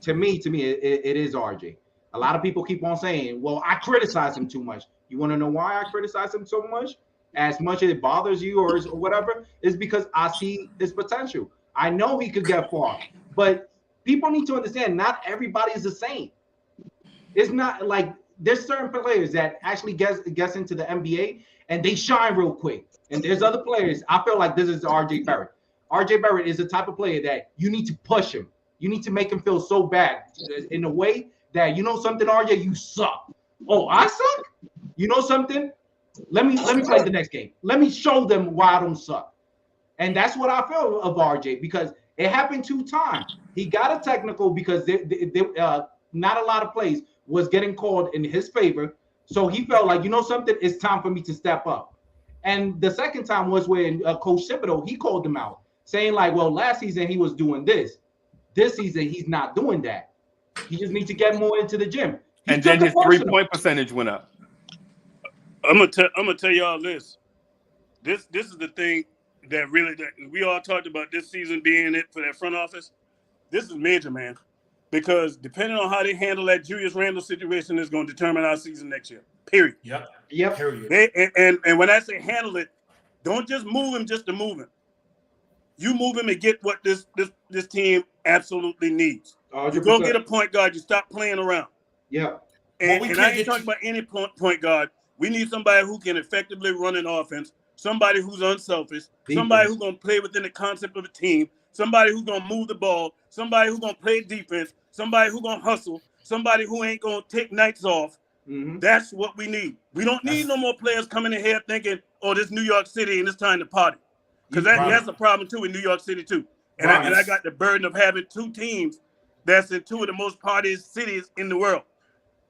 to me, it is RJ. A lot of people keep on saying, well, I criticize him too much. You want to know why I criticize him so much? As much as it bothers you or whatever, is because I see his potential. I know he could get far, but people need to understand not everybody is the same. It's not like there's certain players that actually gets into the NBA and they shine real quick. And there's other players. I feel like this is RJ Barrett. RJ Barrett is the type of player that you need to push him. You need to make him feel so bad in a way that, you know something, RJ, you suck. Oh, I suck? You know something? Let me play the next game. Let me show them why I don't suck. And that's what I feel of RJ because it happened 2 times. He got a technical because not a lot of plays was getting called in his favor. So he felt like, you know something, it's time for me to step up. And the second time was when Coach Thibodeau, he called him out, saying like, well, last season he was doing this. This season he's not doing that. He just needs to get more into the gym. And then his 3-point percentage went up. I'm gonna tell y'all this. This is the thing that we all talked about this season being it for that front office. This is major, man. Because depending on how they handle that Julius Randle situation is going to determine our season next year. Period. Yep. Period. And when I say handle it, don't just move him just to move him. You move him and get what this team absolutely needs. 100%. You go get a point guard. You stop playing around. Yeah. And I ain't talking about any point guard. We need somebody who can effectively run an offense. Somebody who's unselfish. Somebody who's going to play within the concept of a team. Somebody who's going to move the ball, somebody who's going to play defense, somebody who's going to hustle, somebody who ain't going to take nights off. That's what we need. We don't need no more players coming in here thinking, oh, this New York City and it's time to party. Because that's a problem too in New York City too. And I got the burden of having 2 teams that's in 2 of the most partiest cities in the world.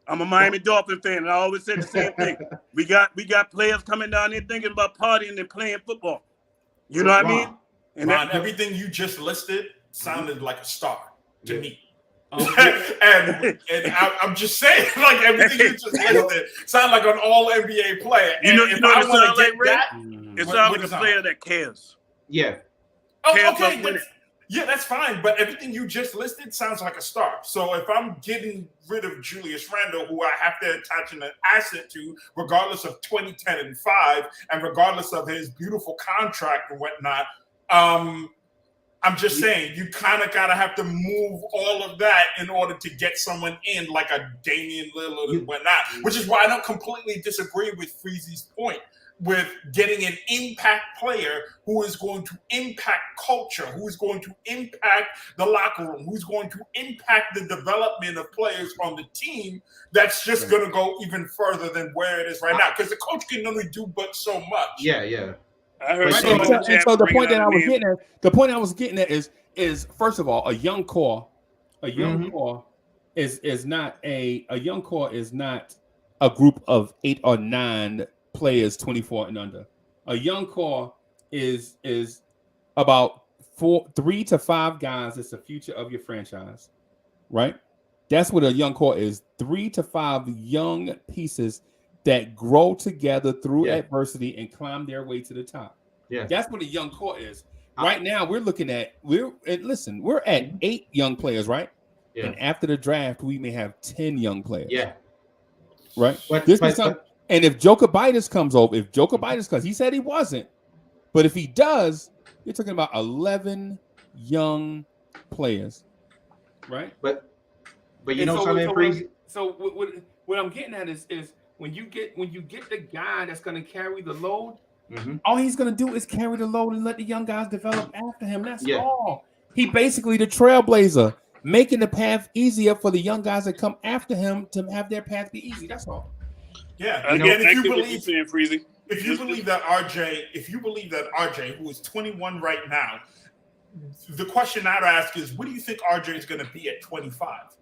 I'm a Miami Dolphin fan, and I always said the same thing. We got players coming down there thinking about partying and playing football. You know what I mean? And everything you just listed sounded like a star to me. and I'm just saying, like everything you just listed sounded like an all NBA player. You know what it sounds like, Ray? It sounds like a sound? player that cares. Yeah. Okay. That's fine. But everything you just listed sounds like a star. So if I'm getting rid of Julius Randle, who I have to attach an asset to, regardless of 2010 and 5, and regardless of his beautiful contract and whatnot, I'm just saying you kind of gotta have to move all of that in order to get someone in like a Damian Lillard and whatnot, which is why I don't completely disagree with Freezy's point. with getting an impact player who is going to impact culture, who is going to impact the locker room, who's going to impact the development of players on the team, that's just going to go even further than where it is right now. Because the coach can only do but so much. Yeah. I heard So the point that I was getting at is first of all, a young core is not a group of 8 or 9 players 24 and under. A young core is about 3 to 5 guys. That's the future of your franchise, right? That's what a young core is. 3 to 5 young pieces that grow together through adversity and climb their way to the top. Yeah, that's what a young core is. Right now, we're at 8 young players, right? Yeah. And after the draft, we may have 10 young players. Yeah. Right. And if Jokic comes over, he said he wasn't, but if he does, you're talking about 11 young players, right? But you know something crazy. So what I'm getting at is when you get the guy that's going to carry the load, all he's going to do is carry the load and let the young guys develop after him. That's all. He basically the trailblazer, making the path easier for the young guys that come after him to have their path be easy. That's all. Yeah, and if you believe that RJ, who is 21 right now, the question I'd ask is, what do you think RJ is going to be at 25?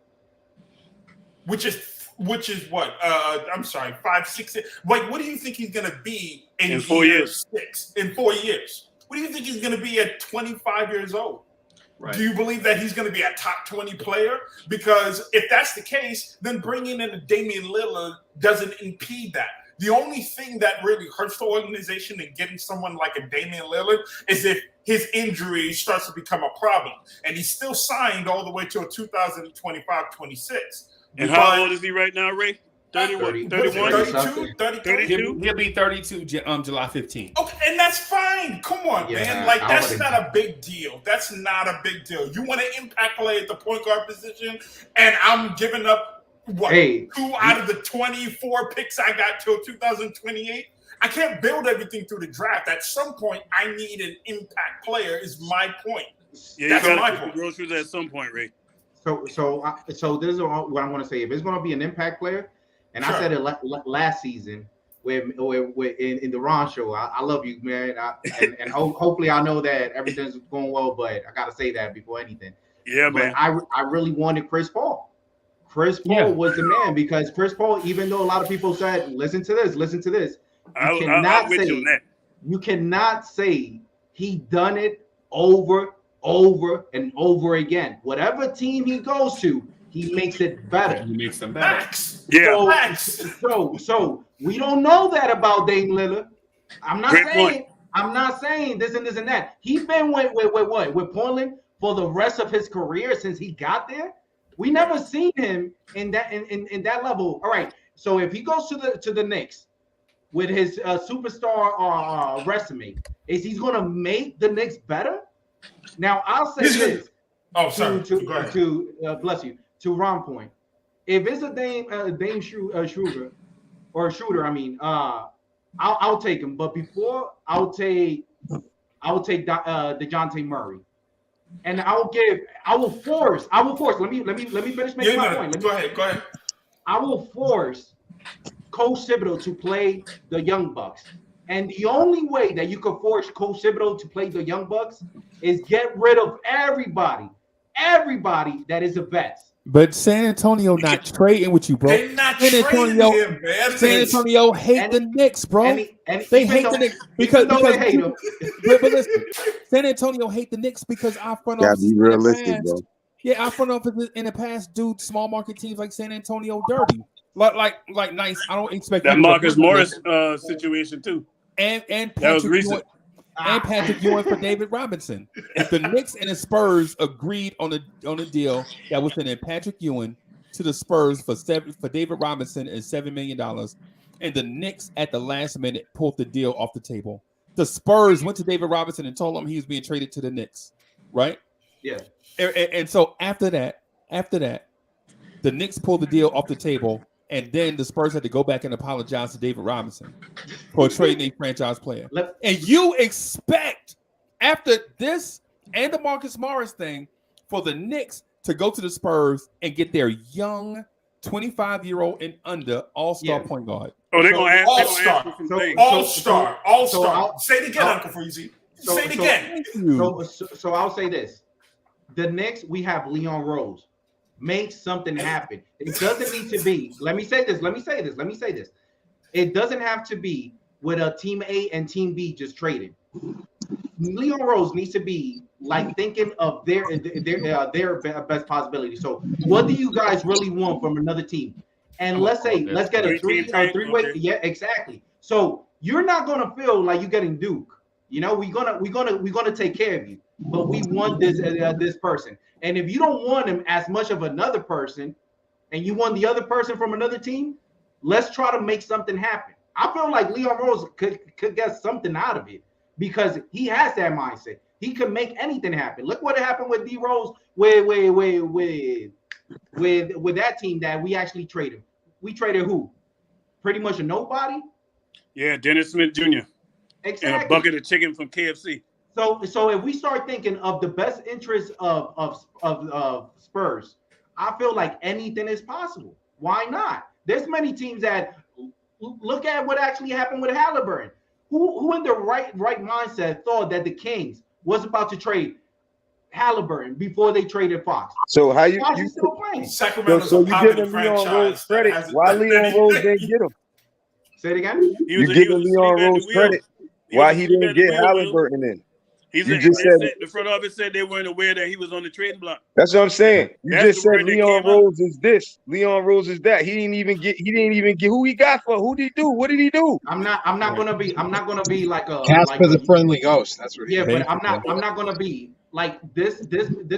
Which is what? I'm sorry, 5, 6. Like, what do you think he's going to be in 4 years? 6 in 4 years. What do you think he's going to be at 25 years old? Right. Do you believe that he's going to be a top 20 player? Because if that's the case, then bringing in a Damian Lillard doesn't impede that. The only thing that really hurts the organization in getting someone like a Damian Lillard is if his injury starts to become a problem. And he's still signed all the way till 2025-26. And how old is he right now, Ray? 31? 32? He'll be 32 July 15th. Okay, and that's fine. Come on, man. Like, that's not a big deal. That's not a big deal. You want to impact play at the point guard position, and I'm giving up, 2 out of the 24 picks I got till 2028? I can't build everything through the draft. At some point, I need an impact player is my point. Yeah, that's my point. Groceries at some point, Ray. So this is what I want to say. If it's going to be an impact player, and I said it last season where in the Ron show, I love you, man. And hopefully I know that everything's going well, but I got to say that before anything. Yeah, but man. I really wanted Chris Paul. Chris Paul was the man, because Chris Paul, even though a lot of people said, listen to this, you cannot say he done it over and over again. Whatever team he goes to, he makes it better. He makes them better. Max. Yeah. So we don't know that about Dame Lillard. I'm not saying this and that. He's been with Portland for the rest of his career since he got there. We never seen him in that level. All right. So if he goes to the Knicks with his superstar resume, is he going to make the Knicks better? Now I'll say this. Oh, sorry. To bless you. To Ron point, if it's a Dame Schroeder, I mean, I'll take him. But before I'll take DeJounte Murray, and I will force. Let me finish making my point. Go ahead. I will force Coach Thibodeau to play the Young Bucks. And the only way that you can force Coach Thibodeau to play the Young Bucks is get rid of everybody that is a vet. But San Antonio not trading with you, bro. They're not trading him, man. San Antonio hate the Knicks, bro. They hate the Knicks because they hate them. But listen, San Antonio hate the Knicks because our front office. Gotta be realistic, bro. Yeah, our front office in the past do small market teams like San Antonio dirty. Like nice. I don't expect that Marcus Morris situation too. And Patrick Ewing for David Robinson. If the Knicks and the Spurs agreed on a deal that was sending Patrick Ewing to the Spurs for David Robinson and $7 million, and the Knicks at the last minute pulled the deal off the table, the Spurs went to David Robinson and told him he was being traded to the Knicks, right? Yeah. And so after that, the Knicks pulled the deal off the table, and then the Spurs had to go back and apologize to David Robinson for trading a franchise player. And you expect after this and the Marcus Morris thing for the Knicks to go to the Spurs and get their young 25-year-old and under all-star point guard. Oh, they're going to ask All-star. for some things. All-star. All-star. So Say it again, Uncle Freezy. Say it again. So I'll say this. The Knicks, we have Leon Rose. Make something happen. It doesn't need to be. Let me say this. It doesn't have to be with a team A and team B just trading. Leon Rose needs to be like thinking of their best possibility. So, what do you guys really want from another team? And let's get a three-way. Yeah, exactly. So you're not gonna feel like you're getting Duke. You know, we're gonna take care of you, but we want this person. And if you don't want him as much of another person, and you want the other person from another team, let's try to make something happen. I feel like Leon Rose could get something out of it because he has that mindset. He could make anything happen. Look what happened with D Rose with that team that we actually traded. We traded who? Pretty much a nobody. Yeah, Dennis Smith Jr. Exactly. And a bucket of chicken from KFC. So if we start thinking of the best interest of Spurs, I feel like anything is possible. Why not? There's many teams that look at what actually happened with Halliburton. Who in the right mindset thought that the Kings was about to trade Halliburton before they traded Fox? So how you still playing? Sacramento's so a you poverty giving Leon Rose franchise. credit? Why Leon Rose didn't get him? Say it again. You giving Leon Rose credit? Why he didn't get Halliburton in? The front office said they weren't aware that he was on the trading block. That's what I'm saying. You That's just the said word that Leon came out. Rose is this. Leon Rose is that. He didn't even get who he got for. Who did he do? What did he do? I'm not gonna be like a Casper the Friendly Ghost. That's what. Yeah, but I'm not gonna be like this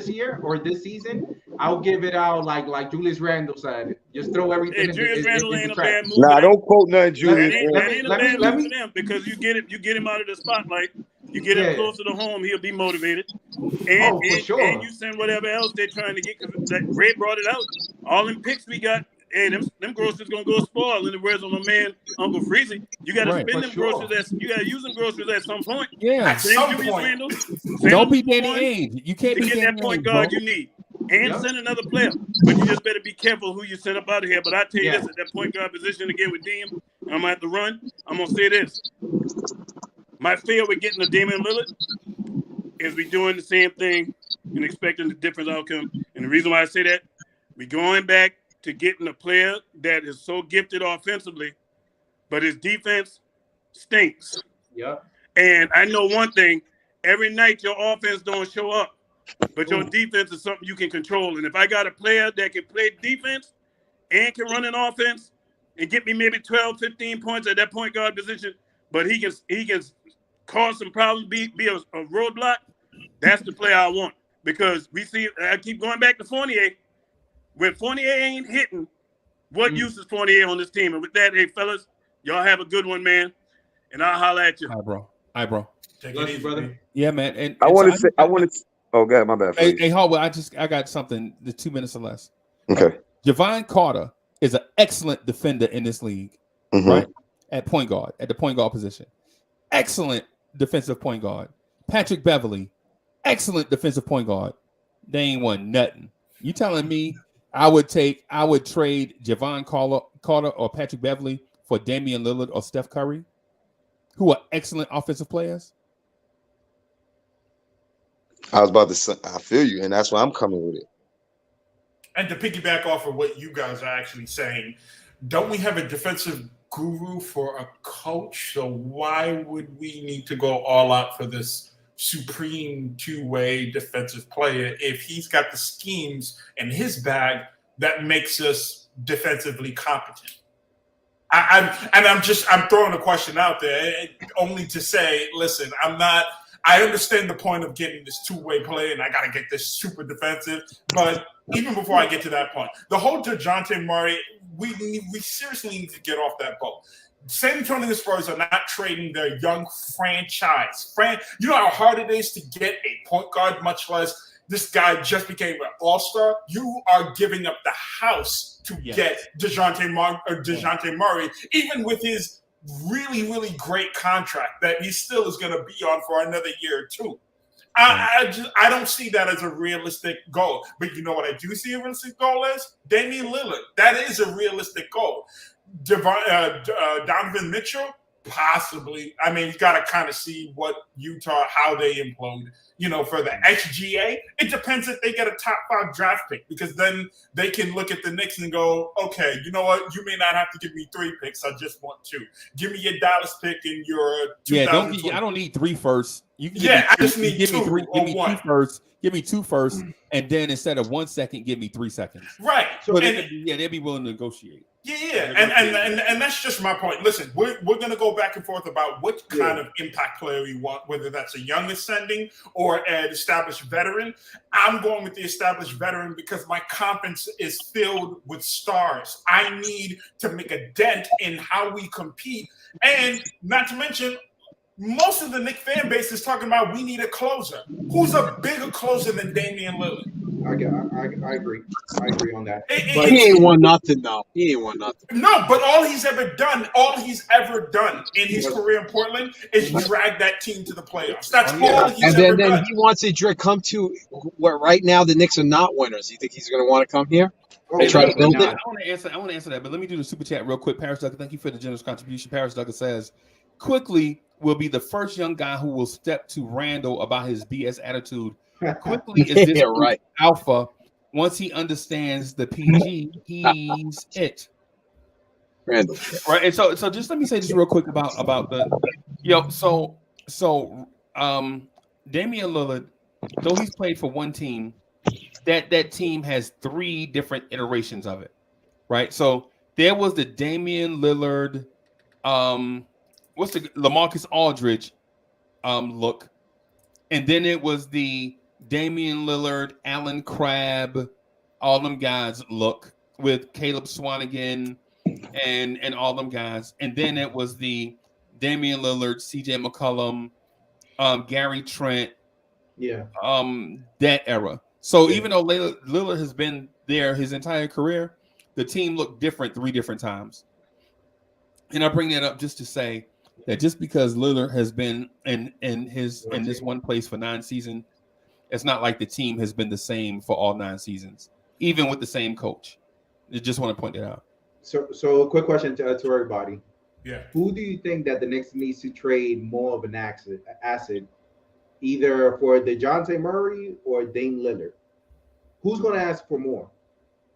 year or this season. I'll give it out like Julius Randle said. Just throw everything. Julius Randle ain't a bad move. Nah, don't quote nothing, Julius. That ain't a bad move for them because you get him out of the spotlight. You get him closer to home, he'll be motivated. And you send whatever else they're trying to get, because Ray brought it out. All them picks we got, hey, them groceries gonna go spoil. In the words of my man Uncle Freezy, you gotta spend them groceries you gotta use them groceries at some point. Yeah, at some point. Randle, don't be Danny Ainge. You can't be get Danny that point Ainge, guard bro. you need. And send another player. But you just better be careful who you send up out of here. But I tell you this, at that point guard position again with Dame, I'm gonna have to run. I'm gonna say this. My fear with getting the Damian Lillard is we doing the same thing and expecting a different outcome. And the reason why I say that, we going back to getting a player that is so gifted offensively, but his defense stinks. Yeah. And I know one thing, every night your offense don't show up, but your defense is something you can control. And if I got a player that can play defense and can run an offense and get me maybe 12, 15 points at that point guard position, but he can cause some problems, be a roadblock, that's the player I want. Because we see, I keep going back to Fournier. When Fournier ain't hitting, what use is Fournier on this team? And with that, hey, fellas, y'all have a good one, man. And I'll holler at you. Hi, bro. Take it easy, brother. Yeah, man. And I want to. Oh, God, my bad. Hey, Hallwell, I got something. The 2 minutes or less. Okay. Javon Carter is an excellent defender in this league, right? At point guard, at the point guard position. Excellent defensive point guard. Patrick Beverly, excellent defensive point guard. They ain't won nothing. You telling me I would trade Javon Carter or Patrick Beverly for Damian Lillard or Steph Curry, who are excellent offensive players? I was about to say, I feel you, and that's why I'm coming with it. And to piggyback off of what you guys are actually saying, don't we have a defensive guru for a coach? So why would we need to go all out for this supreme two-way defensive player if he's got the schemes in his bag that makes us defensively competent? I'm throwing a question out there only to say, listen, I understand the point of getting this two-way play, and I got to get this super defensive. But even before I get to that point, the whole DeJounte Murray, we seriously need to get off that boat. San Antonio Spurs are not trading their young franchise. You know how hard it is to get a point guard, much less this guy just became an all-star, you are giving up the house to get DeJounte Murray, even with his really, really great contract that he still is going to be on for another year or two. I don't see that as a realistic goal. But you know what I do see a realistic goal is? Damian Lillard. That is a realistic goal. Donovan Mitchell, possibly. I mean, you got to kind of see what Utah, how they implode. You know, for the XGA, it depends if they get a top 5 draft pick, because then they can look at the Knicks and go, okay, you know what? You may not have to give me 3 picks. I just want 2. Give me your Dallas pick and your 2020. I don't need 3 firsts. You can I just need 2 give me 2 firsts. Give me 2 firsts, and then instead of 1 second, give me 3 seconds. Right. So they'd be willing to negotiate. Yeah, and that's just my point. Listen, we're going to go back and forth about what kind of impact player we want, whether that's a young ascending or an established veteran. I'm going with the established veteran because my confidence is filled with stars. I need to make a dent in how we compete, and not to mention, most of the Knicks fan base is talking about we need a closer. Who's a bigger closer than Damian Lillard? I agree. I agree on that. But he ain't won nothing, though. He ain't won nothing. No, but all he's ever done in his career in Portland is drag that team to the playoffs. That's all he's ever done. And then he wants to come to where right now the Knicks are not winners. You think he's going to want to come here? Try to build it? I want to answer that, but let me do the super chat real quick. Paris Ducker, thank you for the generous contribution. Paris Ducker says, quickly will be the first young guy who will step to Randle about his BS attitude. Quickly is this right. alpha. Once he understands the PG, he's it. Randle. Right. And so just let me say this real quick about the Damian Lillard, though he's played for one team, that team has 3 different iterations of it. Right. So there was the Damian Lillard, what's the LaMarcus Aldridge look, and then it was the Damian Lillard, Allen Crabbe, all them guys look with Caleb Swanigan and all them guys, and then it was the Damian Lillard, CJ McCollum, Gary Trent, that era. So even though Lillard has been there his entire career, the team looked different 3 different times. And I bring that up just to say that just because Lillard has been in this one place for 9 seasons, it's not like the team has been the same for all 9 seasons, even with the same coach. I just want to point that out. So a quick question to everybody. Yeah. Who do you think that the Knicks needs to trade more of an asset, either for DeJounte Murray or Dame Lillard? Who's going to ask for more?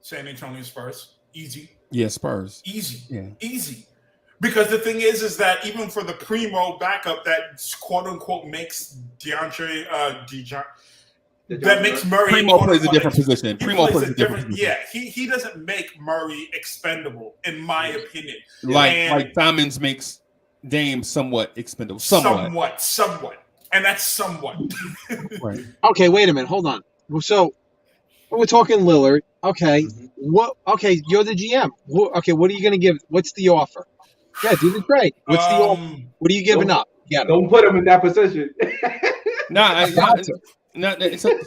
San Antonio Spurs. Easy. Yeah, Spurs. Easy. Yeah. Easy. Because the thing is that even for the primo backup that quote unquote makes that makes Murray. Primo plays a different position. Primo plays a different position. Yeah, he doesn't make Murray expendable, in my opinion. Like Simons makes Dame somewhat expendable. Somewhat. And that's somewhat. Right. Okay, wait a minute. Hold on. So we're talking Lillard. Okay. What? Okay, you're the GM. Okay, what are you going to give? What's the offer? Yeah, do the trade. What's the offer? What are you giving up? Yeah. Don't put him in that position.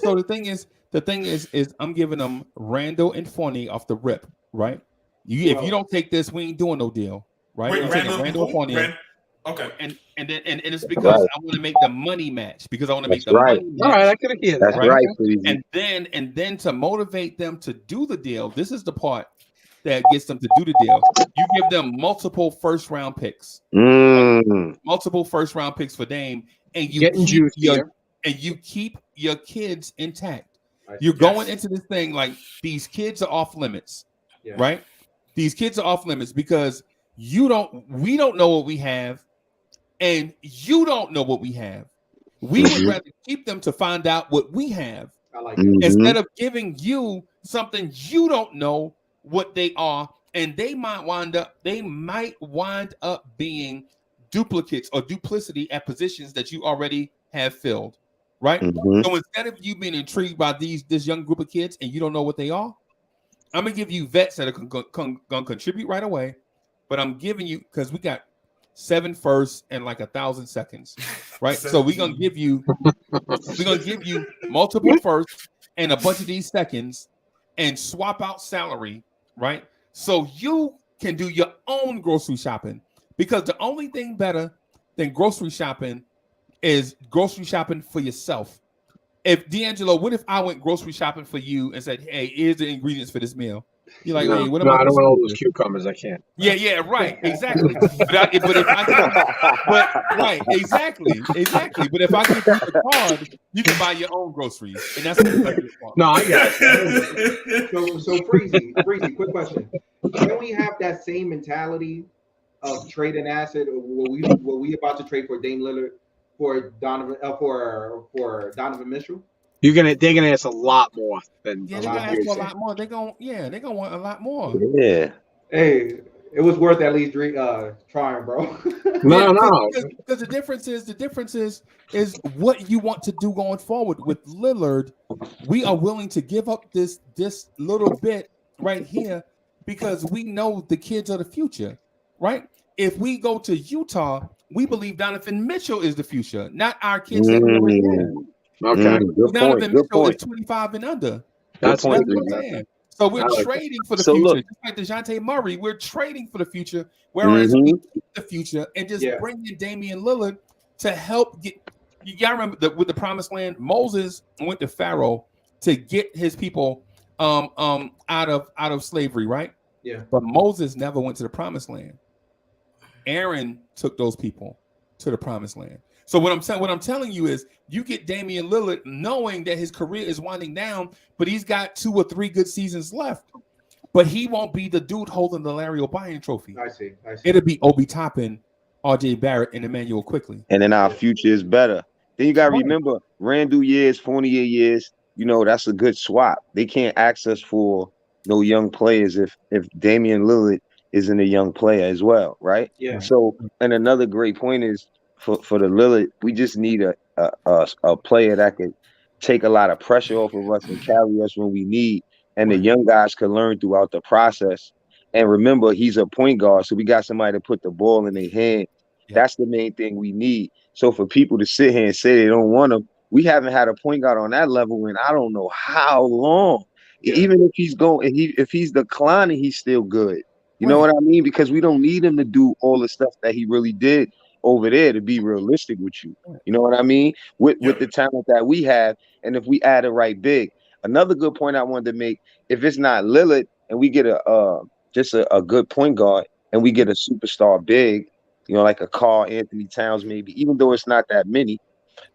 So the thing is I'm giving them Randle and Fournier off the rip, right? If you don't take this, we ain't doing no deal, right? Wait, Randle and Fournier. Okay. And it's because I want to make the money match. Because I want to make the money match. All right, I could hear that. That's right. And then to motivate them to do the deal, this is the part that gets them to do the deal. You give them multiple first round picks. Multiple first round picks for Dame, and you keep your kids intact. You're going into this thing like these kids are off limits, right? These kids are off limits because we don't know what we have, and you don't know what we have. We would rather keep them to find out what we have instead of giving you something you don't know what they are, and they might wind up being duplicates or duplicity at positions that you already have filled, right? So instead of you being intrigued by this young group of kids and you don't know what they are, I'm gonna give you vets that are gonna contribute right away. But I'm giving you, because we got 7 firsts and like 1,000 seconds, right? So we're gonna give you multiple firsts and a bunch of these seconds and swap out salary, right? So you can do your own grocery shopping, because the only thing better than grocery shopping is grocery shopping for yourself. If D'Angelo, what if I went grocery shopping for you and said, "Hey, here's the ingredients for this meal"? You're like, "Hey, what am I?" I don't want all those cucumbers. I can't. Yeah, right, exactly. But if I give, right, exactly. But if I give you the card, you can buy your own groceries, and that's the part. No, I got it. So Freezy, quick question: can we have that same mentality of trade an asset? Or were we about to trade for Dame Lillard for Donovan for Donovan Mitchell? They're gonna ask a lot more than they're gonna ask for a lot more. They're gonna want a lot more. Yeah. Hey, it was worth at least trying, bro. No. Because the difference is what you want to do going forward with Lillard. We are willing to give up this little bit right here because we know the kids are the future, right? If we go to Utah, we believe Donovan Mitchell is the future, not our kids that we already have. Okay. Donovan Mitchell is 25 and under. That's what good. I'm saying. So we're trading for the So future. look. Just like DeJounte Murray, we're trading for the future, whereas we keep the future and just bring in Damian Lillard to help get. You gotta remember with the Promised Land, Moses went to Pharaoh to get his people out of slavery, right? Yeah. But Moses never went to the Promised Land. Aaron took those people to the Promised Land. So what I'm telling you is, you get Damian Lillard knowing that his career is winding down, but he's got 2 or 3 good seasons left. But he won't be the dude holding the Larry O'Brien trophy. I see. It'll be Obi Toppin, RJ Barrett, and Emmanuel Quickly. And then our future is better. Then you got to remember, Randle years, Fournier years, that's a good swap. They can't ask us for no young players if Damian Lillard isn't a young player as well, right? Yeah. So, and another great point is, for the Lillard, we just need a player that could take a lot of pressure off of us and carry us when we need, and the young guys can learn throughout the process. And remember, he's a point guard, so we got somebody to put the ball in their hand. Yeah. That's the main thing we need. So for people to sit here and say they don't want him, we haven't had a point guard on that level in I don't know how long. Yeah. Even if he's if he's declining, he's still good. You know what I mean? Because we don't need him to do all the stuff that he really did over there, to be realistic with you. You know what I mean? With the talent that we have, and if we add it right big. Another good point I wanted to make, if it's not Lillard and we get just a good point guard and we get a superstar big, like a Karl Anthony Towns maybe, even though it's not that many,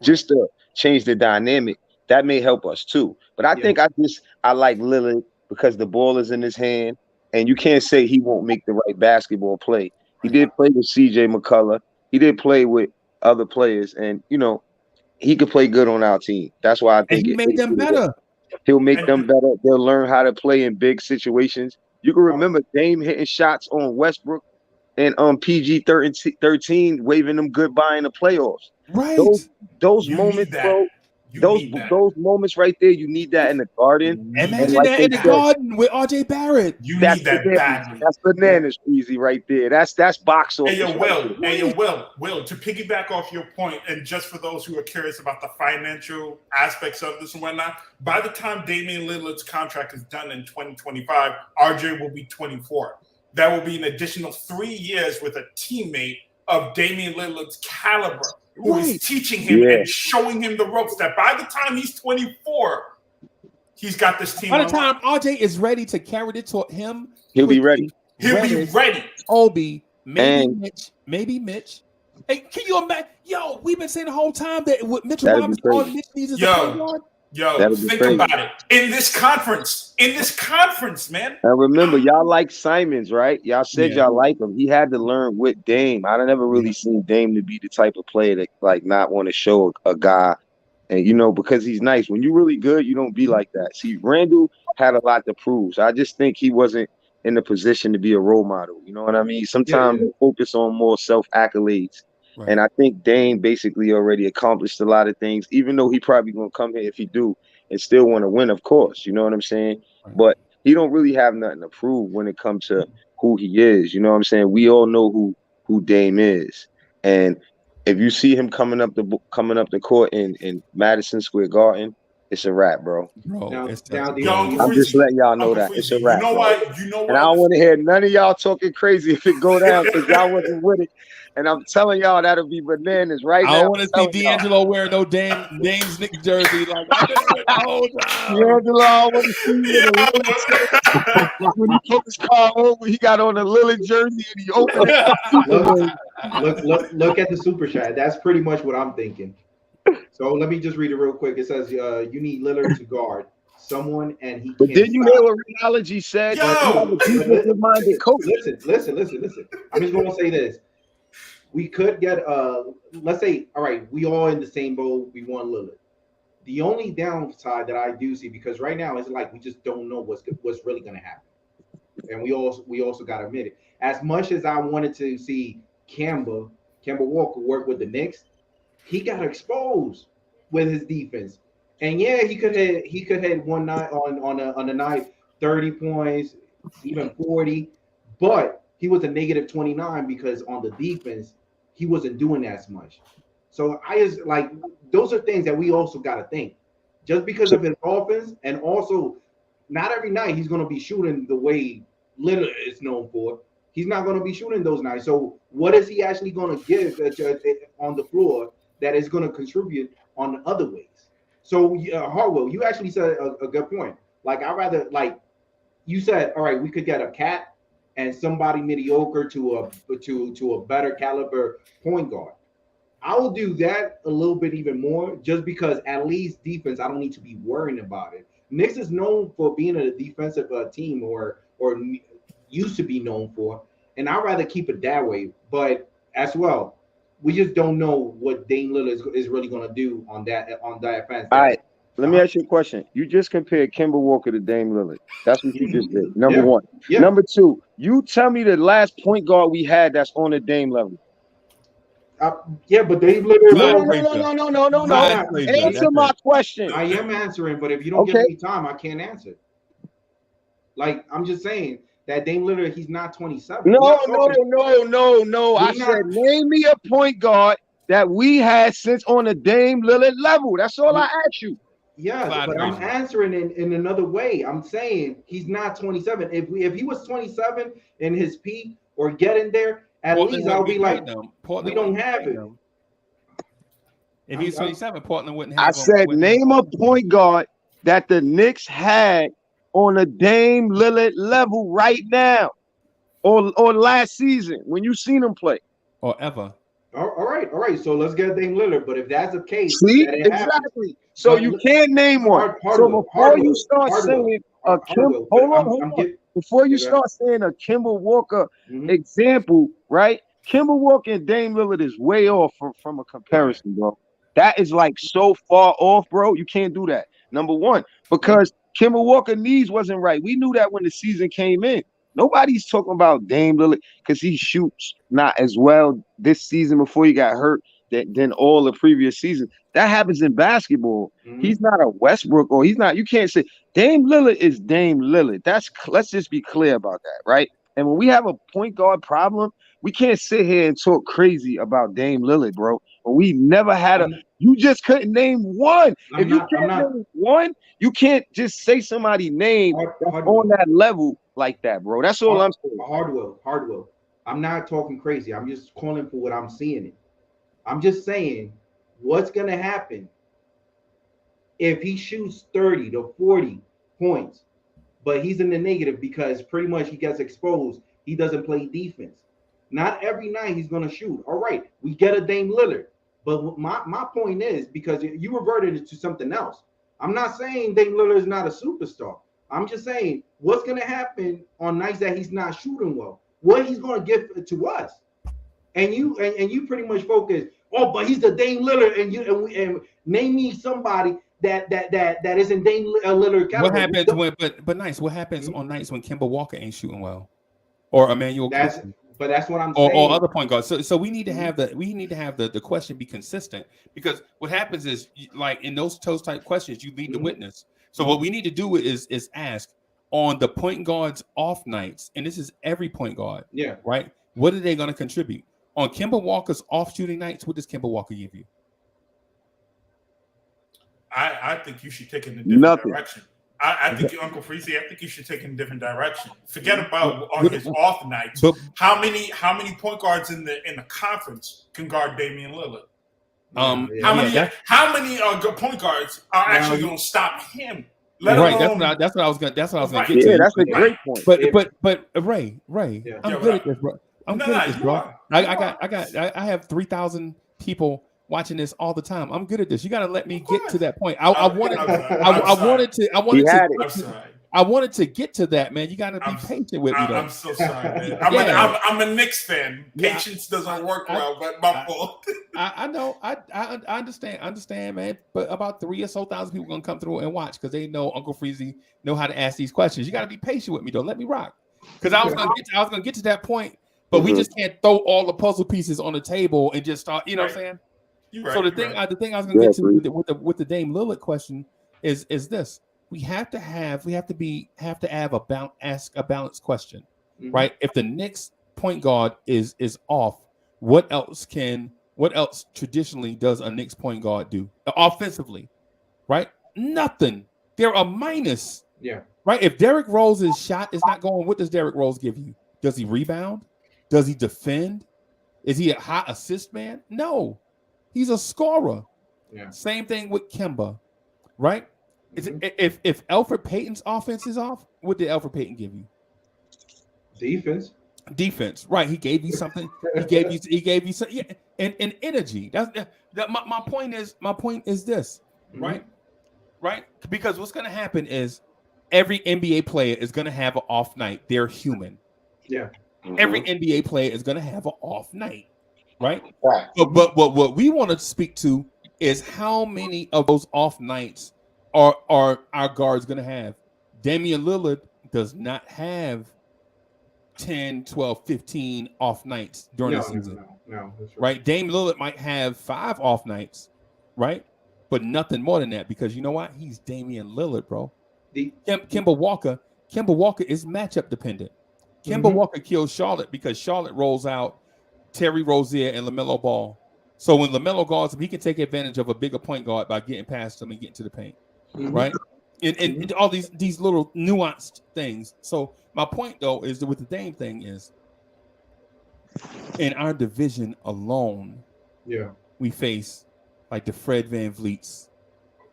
just to change the dynamic, that may help us too. But I think I like Lillard because the ball is in his hand, and you can't say he won't make the right basketball play. He did play with CJ McCullough. He did play with other players, and he could play good on our team. That's why I think he made them better. He'll make them better. They'll learn how to play in big situations. You can remember Dame hitting shots on Westbrook and PG-13 waving them goodbye in the playoffs. Right. Those moments, bro. Those moments right there, you need that in the Garden. Imagine that in the Garden with RJ Barrett. You need that badly. That's bananas, easy right there. That's box office. Hey, Will, to piggyback off your point, and just for those who are curious about the financial aspects of this and whatnot, by the time Damian Lillard's contract is done in 2025, RJ will be 24. That will be an additional 3 years with a teammate of Damian Lillard's caliber, who is teaching him and showing him the ropes, that by the time he's 24, he's got this team. By the time RJ is ready to carry it to him, he'll be ready. He'll be ready. Obi, maybe Mitch. Hey, can you imagine? Yo, we've been saying the whole time that what Mitchell Robinson, all Mitch needs is a point guard. Yo, think about it. In this conference, man. And remember, y'all like Simons, right? Y'all said y'all like him. He had to learn with Dame. I never really seen Dame to be the type of player that not want to show a guy, and because he's nice. When you're really good, you don't be like that. See, Randle had a lot to prove. So I just think he wasn't in the position to be a role model. You know what I mean? Sometimes we focus on more self-accolades. Right. And I think Dame basically already accomplished a lot of things, even though he probably going to come here if he do and still want to win, of course. You know what I'm saying? Right. But he don't really have nothing to prove when it comes to who he is. You know what I'm saying? We all know who Dame is. And if you see him coming up the court in Madison Square Garden, It's a wrap, bro. Bro, it's Yo, I'm just letting y'all know that it's a You wrap. know bro. what? You know And I don't what? want to hear none of y'all talking crazy if it go down because y'all wasn't with it. And I'm telling y'all that'll be bananas right I now. don't want to see D'Angelo wear no damn Dame's Knicks jersey. Like I've been with the whole time. D'Angelo, I want to see you in a Lillard shirt. When he took his car over, he got on a Lillard jersey and he opened it up. Look at the super chat. That's pretty much what I'm thinking. So let me just read it real quick. It says you need Lillard to guard someone, and he But can't did you stop. hear what Rheology said? You have a defensive-minded coach. Listen. I'm just gonna say this. We could get let's say, all right, we all in the same boat. We want Lillard. The only downside that I do see, because right now it's like we just don't know what's really gonna happen, and we also gotta admit it. As much as I wanted to see Kemba Walker work with the Knicks, he got exposed with his defense. And yeah, he could hit one night on a night 30 points, even 40, but he was a negative 29 because on the defense he wasn't doing as much. So I just like those are things that we also got to think. Just because of his offense, and also not every night he's going to be shooting the way Lillard is known for. He's not going to be shooting those nights. So what is he actually going to give on the floor that is going to contribute on the other ways? So Harwell, you actually said a good point. Like I'd rather, like you said, all right, we could get a cat and somebody mediocre to a better caliber point guard. I will do that a little bit even more, just because at least defense, I don't need to be worrying about it. Knicks is known for being a defensive team, or used to be known for, and I'd rather keep it that way. But as well, we just don't know what Dame Lillard is really going to do on that offense. All right, let me ask you a question. You just compared Kemba Walker to Dame Lillard. That's what you just did. Number one. Yeah. Number two, you tell me the last point guard we had that's on the Dame level. Yeah, but Dame Lillard. No. Answer my question. I am answering, but if you don't give me time, I can't answer. Like I'm just saying that Dame Lillard, he's not 27. No. I said, name me a point guard that we had since on the Dame Lillard level. That's all I asked you. Yeah, but I'm answering in another way. I'm saying he's not 27. If he was 27 in his peak or getting there, at least I'll be like, we don't have it. If he's 27, Portland wouldn't have I said, name a point guard that the Knicks had on a Dame Lillard level right now, or last season when you seen him play, or ever. All right. So let's get Dame Lillard. But if that's the case, see, that exactly. Happens. So you can't name one. So before you start saying a Kemba, hold on. Before you start saying a Kemba Walker example, right? Kemba Walker and Dame Lillard is way off from a comparison, bro. That is like so far off, bro. You can't do that. Number one, because Kemba Walker knees wasn't right. We knew that when the season came in. Nobody's talking about Dame Lillard because he shoots not as well this season before he got hurt than all the previous seasons. That happens in basketball. He's not a Westbrook, or he's not. You can't say Dame Lillard is Dame Lillard. Let's just be clear about that, right? And when we have a point guard problem, we can't sit here and talk crazy about Dame Lillard, bro. But we never had you just couldn't name one. If you can't name one, you can't just say somebody's name on that level like that, bro. That's all I'm saying. Hardwell. I'm not talking crazy. I'm just calling for what I'm seeing it. I'm just saying what's going to happen if he shoots 30 to 40 points, but he's in the negative because pretty much he gets exposed. He doesn't play defense. Not every night he's going to shoot. All right, we get a Dame Lillard. But my point is, because you reverted it to something else. I'm not saying Dame Lillard is not a superstar. I'm just saying what's going to happen on nights that he's not shooting well. What he's going to give to us. And you pretty much focus, but he's the Dame Lillard, and name me somebody that isn't Dame Lillard caliber. What happens what happens on nights when Kemba Walker ain't shooting well, or Emmanuel? But that's what I'm saying. Or other point guards. So we need to have the question be consistent, because what happens is, like in those type questions, you lead the witness. So what we need to do is ask on the point guards off nights, and this is every point guard. Yeah. Right. What are they going to contribute? On Kemba Walker's off shooting nights, what does Kemba Walker give you? I think you should take it in a different direction. I think Uncle Freezy, I think you should take it in a different direction. Forget about on his off nights. How many point guards in the conference can guard Damian Lillard? How many good point guards are actually going to stop him? That's what I was going to get to. Yeah, that's a great point. But Ray, I'm good at this, bro. I'm good at this, bro. I have 3,000 people watching this all the time. I'm good at this. You got to let me get to that point. I wanted to get to that, man. You got to be patient with me, though. I'm so sorry, man. I'm a Knicks fan. Patience doesn't work well, but my fault. I know. I understand, man. But about 3,000 or so people gonna come through and watch because they know Uncle Freezy know how to ask these questions. You got to be patient with me, though. Let me rock. Because I was gonna get to that point, but we just can't throw all the puzzle pieces on the table and just start. You know what I'm saying? So the thing I was gonna get to with the Dame Lillard question is this: we have to ask a balanced question, right? If the Knicks point guard is off, what else traditionally does a Knicks point guard do offensively, right? Nothing. They're a minus. Yeah. Right. If Derrick Rose's shot is not going, what does Derrick Rose give you? Does he rebound? Does he defend? Is he a high assist man? No. He's a scorer. Yeah. Same thing with Kemba, right? If Elfrid Payton's offense is off, what did Elfrid Payton give you? Defense, right? He gave you something. He gave you some, and energy. My point is this, right? Right? Because what's going to happen is every NBA player is going to have an off night. They're human. Yeah. Every NBA player is going to have an off night. Right. But what we want to speak to is how many of those off nights are our guards going to have. Damian Lillard does not have 10, 12, 15 off nights during the season. No, right. Dame Lillard might have 5 off nights, right? But nothing more than that because you know what? He's Damian Lillard, bro. Kemba Walker is matchup dependent. Kemba Walker kills Charlotte because Charlotte rolls out Terry Rozier and LaMelo Ball. So when LaMelo guards him, he can take advantage of a bigger point guard by getting past him and getting to the paint, right? And all these little nuanced things. So my point, though, is that with the Dame thing is in our division alone, we face like the Fred VanVleets,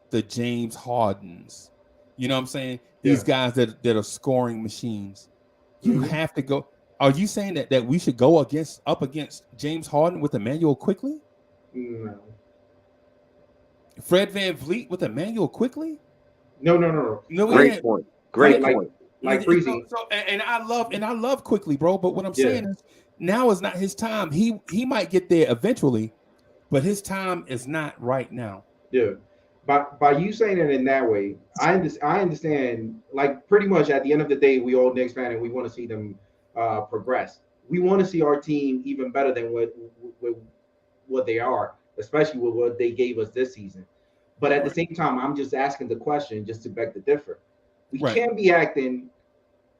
the James Hardens. You know what I'm saying? These guys that are scoring machines. You have to go. Are you saying that we should go up against James Harden with Emmanuel Quickly? No. Fred VanVleet with Emmanuel Quickly? No. Great point. Like Freezy. And I love Quickly, bro. But what I'm saying is now is not his time. He might get there eventually, but his time is not right now. Yeah. By you saying it in that way, I understand. Like pretty much at the end of the day, we all Knicks fan and we want to see them progress. We want to see our team even better than what they are, especially with what they gave us this season. But at the same time, I'm just asking the question just to beg to differ. We can't be acting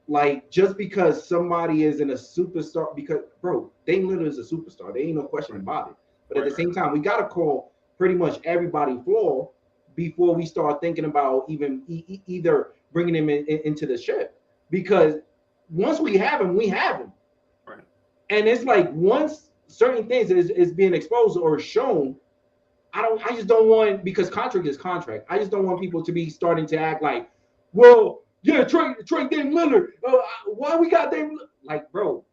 like just because somebody isn't a superstar, because bro, Dame Lillard is a superstar. There ain't no question about it. But at the same time, we got to call pretty much everybody flawed before we start thinking about even either bringing him into the ship. Because once we have him, we have him. Right. And it's like once certain things is being exposed or shown, I just don't want, because contract is contract. I just don't want people to be starting to act like, well, yeah, trade Dame Lillard. Why we got Dame Lillard? Like, bro,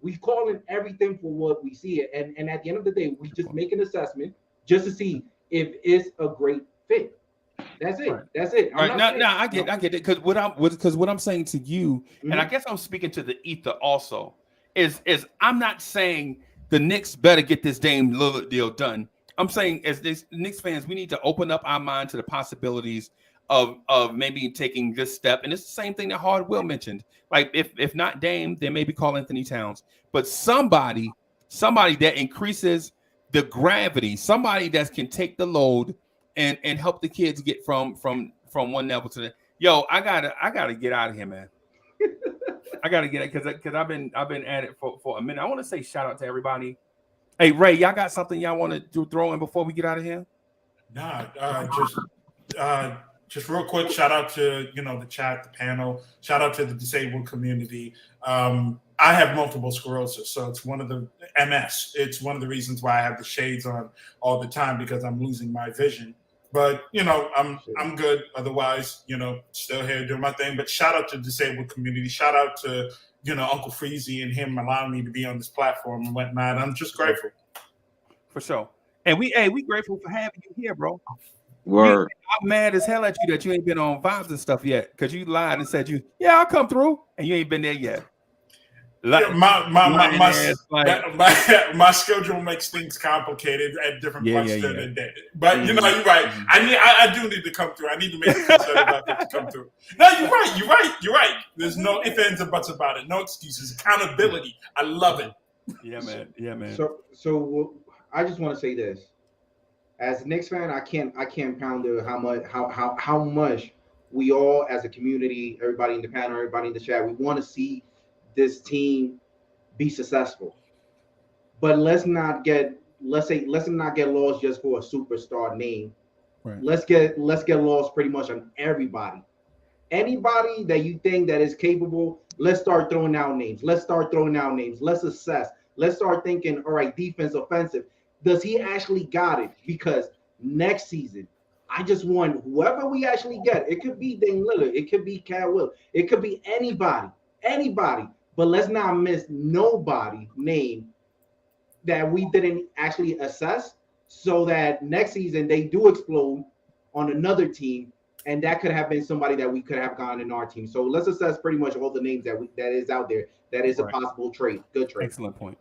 we calling everything for what we see it. And at the end of the day, we just make an assessment just to see if it's a great fit. That's it. Right. That's it. I get it. Because what I'm saying to you, and I guess I'm speaking to the ether also, is I'm not saying the Knicks better get this Dame Lillard deal done. I'm saying as Knicks fans, we need to open up our mind to the possibilities of maybe taking this step. And it's the same thing that Hardwill mentioned. Like if not Dame, then maybe call Anthony Towns. But somebody that increases the gravity, somebody that can take the load and help the kids get from one level to the. Yo, I gotta get out of here, man. I gotta get it because I've been at it for a minute. I want to say shout out to everybody. Hey Ray, y'all got something y'all want to throw in before we get out of here? Nah, just real quick, shout out to the chat, the panel. Shout out to the disabled community. I have multiple sclerosis, so it's one of the MS. It's one of the reasons why I have the shades on all the time because I'm losing my vision. But I'm good. Otherwise, still here doing my thing. But shout out to the disabled community. Shout out to Uncle Freezy and him allowing me to be on this platform and whatnot. I'm just grateful. For sure. And we grateful for having you here, bro. Word. I'm mad as hell at you that you ain't been on Vibes and stuff yet because you lied and said I'll come through, and you ain't been there yet. My schedule makes things complicated at different points during the day. But you're right. I do need to come through. I need to make a concern about that to come through. No, you're right. There's no ifs, ands, or buts about it. No excuses. Accountability. I love it. Yeah, man. So I just want to say this. As a Knicks fan, I can't ponder how much we all as a community, everybody in the panel, everybody in the chat, we want to see this team be successful. But let's not get lost just for a superstar name. Right. Let's get lost pretty much on everybody. Anybody that you think that is capable, let's start throwing out names. Let's assess. Let's start thinking, all right, defense, offensive. Does he actually got it? Because next season, I just want whoever we actually get. It could be Dame Lillard. It could be Cat Will. It could be anybody. But let's not miss nobody name that we didn't actually assess so that next season they do explode on another team. And that could have been somebody that we could have gotten in our team. So let's assess pretty much all the names that is out there. That is a possible trade. Good trade. Excellent point.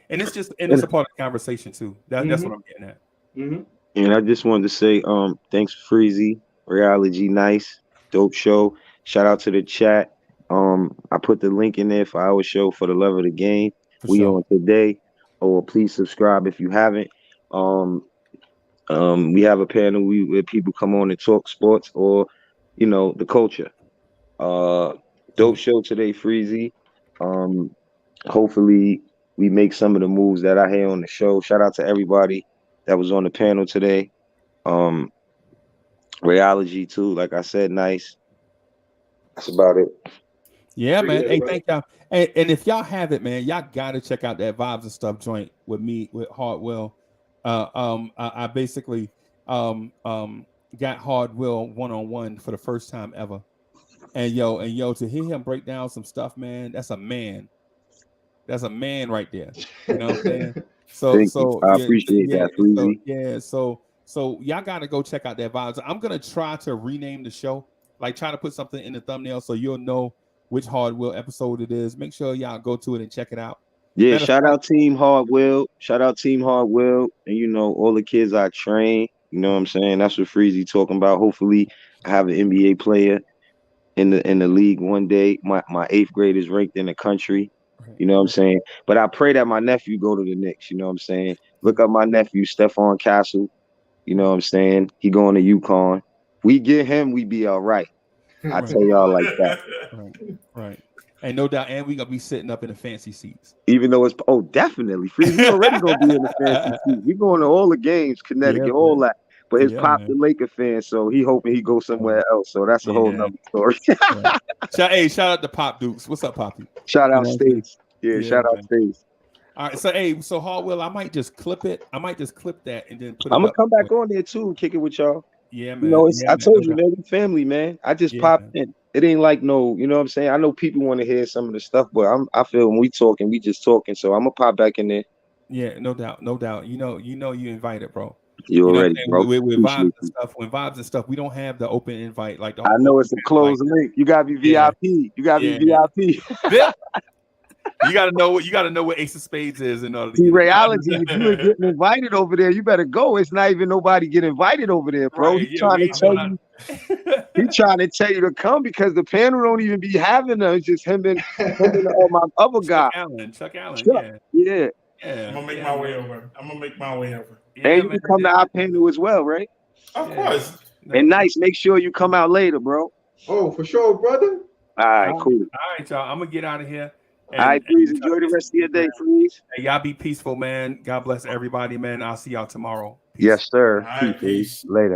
And it's a part of the conversation too. That's what I'm getting at. Mm-hmm. And I just wanted to say, thanks, Freezy, Reality, nice, dope show. Shout out to the chat. I put the link in there for our show for the love of the game. We on today. Or please subscribe if you haven't. We have a panel where people come on and talk sports or, the culture. Dope show today, Freezy. Hopefully we make some of the moves that I hear on the show. Shout out to everybody that was on the panel today. Reality too, like I said, nice. That's about it. Yeah, man. Hey, thank y'all. And if y'all have it, man, y'all gotta check out that Vibes and Stuff joint with me with Hardwell. I basically got Hardwell one-on-one for the first time ever. And yo, to hear him break down some stuff, man, that's a man. That's a man right there. You know what I'm saying? So I appreciate that. So y'all gotta go check out that Vibes. I'm gonna try to rename the show, like try to put something in the thumbnail so you'll know which Hardwell episode it is. Make sure y'all go to it and check it out. Yeah, shout out Team Hardwell. And all the kids I train. You know what I'm saying? That's what Freezy talking about. Hopefully I have an NBA player in the league one day. My 8th grade is ranked in the country. You know what I'm saying? But I pray that my nephew go to the Knicks. You know what I'm saying? Look up my nephew, Stephon Castle. You know what I'm saying? He going to UConn. We get him, we be all right. I tell y'all like that. Right. And no doubt, and we gonna be sitting up in the fancy seats. Even though it's definitely free. We already gonna be in the fancy seats. We going to all the games, Connecticut, all that. But his pop the Laker fan, so he hoping he goes somewhere else. So that's a whole nother story. Shout out to Pop Dukes. What's up, Poppy? Shout out Stace. Yeah, shout out Stace. All right, so Hardwell, I might just clip it. I might just clip that and then put it. I'm gonna come back on there too and kick it with y'all. Yeah, man. I told you, man, we family, man. I just popped in. It ain't like no, you know what I'm saying? I know people want to hear some of the stuff, but I feel when we talking, we just talking. So I'm gonna pop back in there. Yeah, no doubt. You know you invited, bro. You already, bro. With Vibes and stuff, when Vibes and stuff, we don't have the open invite like the. I know it's a closed link. You gotta be VIP. You gotta be VIP. You gotta know what Ace of Spades is in order to see reality. If you ain't getting invited over there, you better go. It's not even nobody get invited over there, bro. He's trying to tell you. He's trying to tell you to come because the panel don't even be having them. It's just him and my other guy. Chuck Allen. Yeah. I'm gonna make my way over. Yeah, and you can come to our panel as well, right? Of course. And nice. Make sure you come out later, bro. Oh, for sure, brother. All right, cool. All right, y'all. I'm gonna get out of here. All right, please enjoy the rest of your day, please. Hey, y'all be peaceful, man. God bless everybody, man. I'll see y'all tomorrow. Peace. Yes, sir. Right, peace. Later.